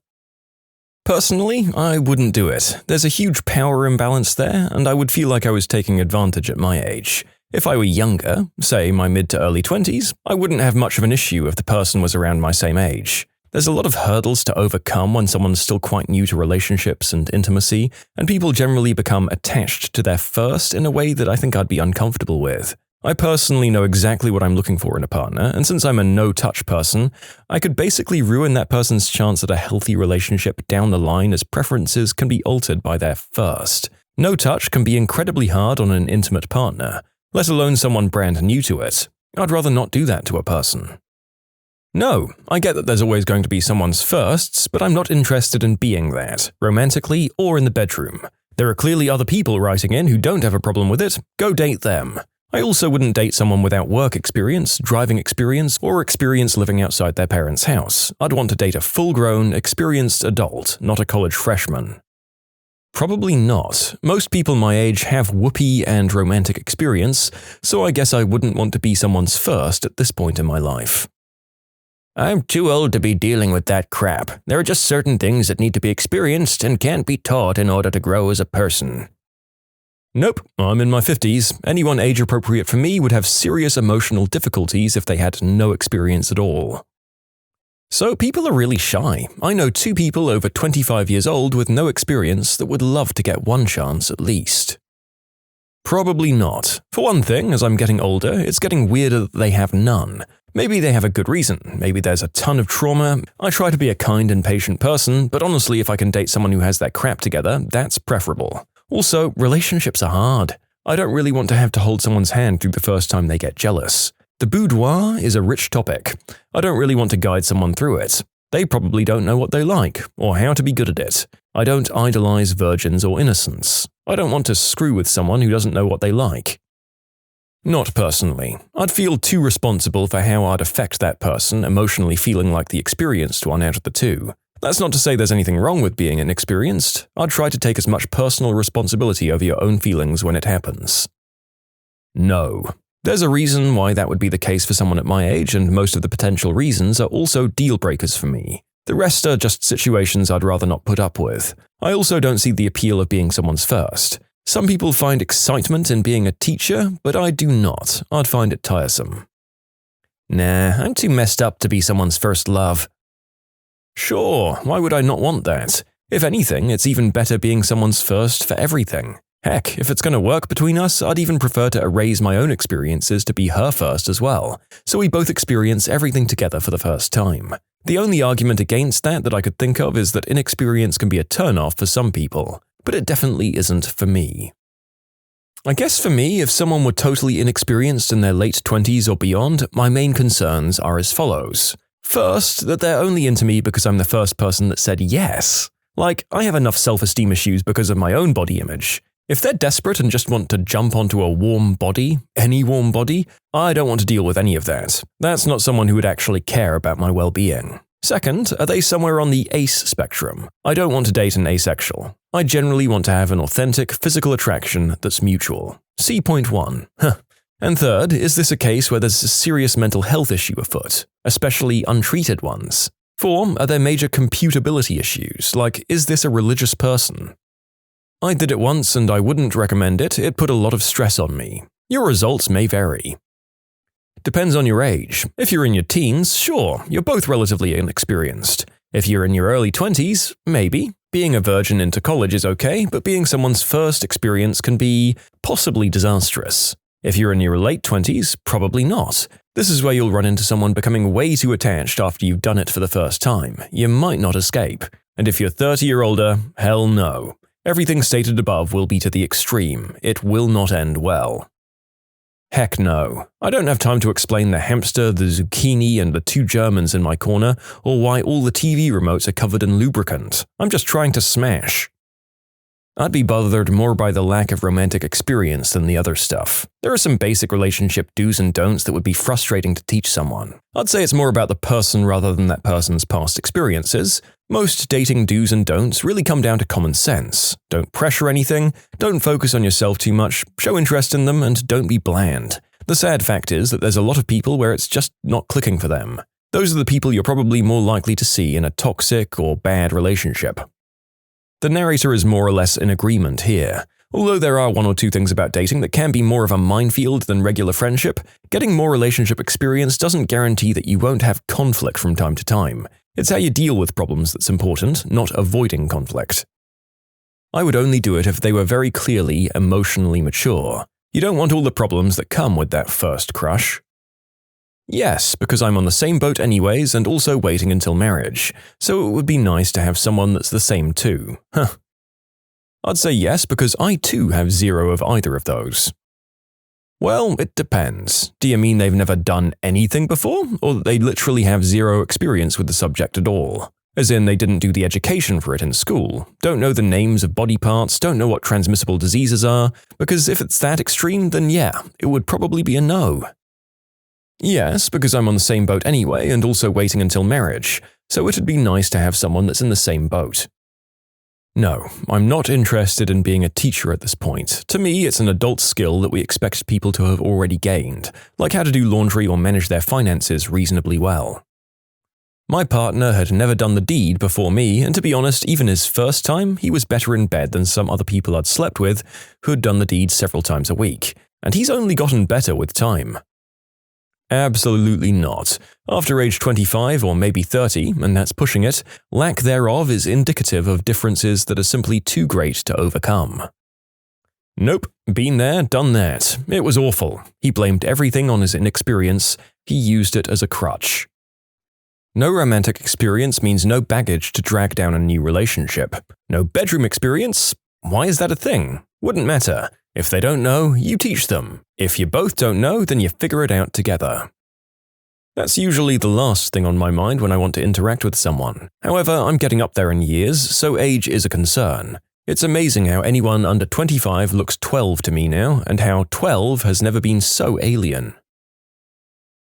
Personally, I wouldn't do it. There's a huge power imbalance there, and I would feel like I was taking advantage at my age. If I were younger, say my mid to early 20s, I wouldn't have much of an issue if the person was around my same age. There's a lot of hurdles to overcome when someone's still quite new to relationships and intimacy, and people generally become attached to their first in a way that I think I'd be uncomfortable with. I personally know exactly what I'm looking for in a partner, and since I'm a no-touch person, I could basically ruin that person's chance at a healthy relationship down the line as preferences can be altered by their first. No touch can be incredibly hard on an intimate partner, let alone someone brand new to it. I'd rather not do that to a person. No, I get that there's always going to be someone's firsts, but I'm not interested in being that, romantically or in the bedroom. There are clearly other people writing in who don't have a problem with it. Go date them. I also wouldn't date someone without work experience, driving experience, or experience living outside their parents' house. I'd want to date a full-grown, experienced adult, not a college freshman. Probably not. Most people my age have whoopee and romantic experience, so I guess I wouldn't want to be someone's first at this point in my life. I'm too old to be dealing with that crap. There are just certain things that need to be experienced and can't be taught in order to grow as a person. Nope, I'm in my 50s. Anyone age appropriate for me would have serious emotional difficulties if they had no experience at all. So people are really shy. I know 2 people over 25 years old with no experience that would love to get one chance at least. Probably not. For one thing, as I'm getting older, it's getting weirder that they have none. Maybe they have a good reason, maybe there's a ton of trauma. I try to be a kind and patient person, but honestly if I can date someone who has that crap together, that's preferable. Also, relationships are hard. I don't really want to have to hold someone's hand through the first time they get jealous. The boudoir is a rich topic. I don't really want to guide someone through it. They probably don't know what they like, or how to be good at it. I don't idolize virgins or innocents. I don't want to screw with someone who doesn't know what they like. Not personally. I'd feel too responsible for how I'd affect that person, emotionally feeling like the experienced one out of the 2. That's not to say there's anything wrong with being inexperienced. I'd try to take as much personal responsibility over your own feelings when it happens. No. There's a reason why that would be the case for someone at my age, and most of the potential reasons are also deal breakers for me. The rest are just situations I'd rather not put up with. I also don't see the appeal of being someone's first. Some people find excitement in being a teacher, but I do not. I'd find it tiresome. Nah, I'm too messed up to be someone's first love. Sure, why would I not want that? If anything, it's even better being someone's first for everything. Heck, if it's going to work between us, I'd even prefer to erase my own experiences to be her first as well, so we both experience everything together for the first time. The only argument against that I could think of is that inexperience can be a turn-off for some people, but it definitely isn't for me. I guess for me, if someone were totally inexperienced in their late 20s or beyond, my main concerns are as follows. First, that they're only into me because I'm the first person that said yes. Like, I have enough self-esteem issues because of my own body image. If they're desperate and just want to jump onto a warm body, any warm body, I don't want to deal with any of that. That's not someone who would actually care about my well-being. Second, are they somewhere on the ace spectrum? I don't want to date an asexual. I generally want to have an authentic physical attraction that's mutual. See point 1. And third, is this a case where there's a serious mental health issue afoot, especially untreated ones? 4, are there major computability issues, like is this a religious person? I did it once and I wouldn't recommend it. It put a lot of stress on me. Your results may vary. Depends on your age. If you're in your teens, sure, you're both relatively inexperienced. If you're in your early 20s, maybe. Being a virgin into college is okay, but being someone's first experience can be possibly disastrous. If you're in your late 20s, probably not. This is where you'll run into someone becoming way too attached after you've done it for the first time. You might not escape. And if you're 30 or older, hell no. Everything stated above will be to the extreme. It will not end well. Heck no. I don't have time to explain the hamster, the zucchini, and the two Germans in my corner, or why all the TV remotes are covered in lubricant. I'm just trying to smash. I'd be bothered more by the lack of romantic experience than the other stuff. There are some basic relationship do's and don'ts that would be frustrating to teach someone. I'd say it's more about the person rather than that person's past experiences. Most dating do's and don'ts really come down to common sense. Don't pressure anything, don't focus on yourself too much, show interest in them, and don't be bland. The sad fact is that there's a lot of people where it's just not clicking for them. Those are the people you're probably more likely to see in a toxic or bad relationship. The narrator is more or less in agreement here. Although there are one or two things about dating that can be more of a minefield than regular friendship, getting more relationship experience doesn't guarantee that you won't have conflict from time to time. It's how you deal with problems that's important, not avoiding conflict. I would only do it if they were very clearly emotionally mature. You don't want all the problems that come with that first crush. Yes, because I'm on the same boat anyways and also waiting until marriage, so it would be nice to have someone that's the same too. Huh. I'd say yes because I too have zero of either of those. Well, it depends. Do you mean they've never done anything before, or that they literally have zero experience with the subject at all? As in, they didn't do the education for it in school, don't know the names of body parts, don't know what transmissible diseases are, because if it's that extreme, then yeah, it would probably be a no. Yes, because I'm on the same boat anyway and also waiting until marriage, so it'd be nice to have someone that's in the same boat. No, I'm not interested in being a teacher at this point. To me, it's an adult skill that we expect people to have already gained, like how to do laundry or manage their finances reasonably well. My partner had never done the deed before me, and to be honest, even his first time, he was better in bed than some other people I'd slept with who'd done the deed several times a week, and he's only gotten better with time. Absolutely not. After age 25 or maybe 30, and that's pushing it, lack thereof is indicative of differences that are simply too great to overcome. Nope, been there, done that. It was awful. He blamed everything on his inexperience. He used it as a crutch. No romantic experience means no baggage to drag down a new relationship. No bedroom experience? Why is that a thing? Wouldn't matter. If they don't know, you teach them. If you both don't know, then you figure it out together. That's usually the last thing on my mind when I want to interact with someone. However, I'm getting up there in years, so age is a concern. It's amazing how anyone under 25 looks 12 to me now, and how 12 has never been so alien.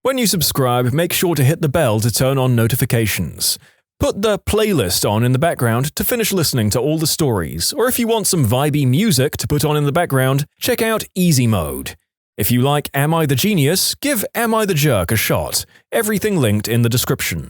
When you subscribe, make sure to hit the bell to turn on notifications. Put the playlist on in the background to finish listening to all the stories, or if you want some vibey music to put on in the background, check out easymode. If you like Am I the Genius, give Am I the Jerk a shot. Everything linked in the description.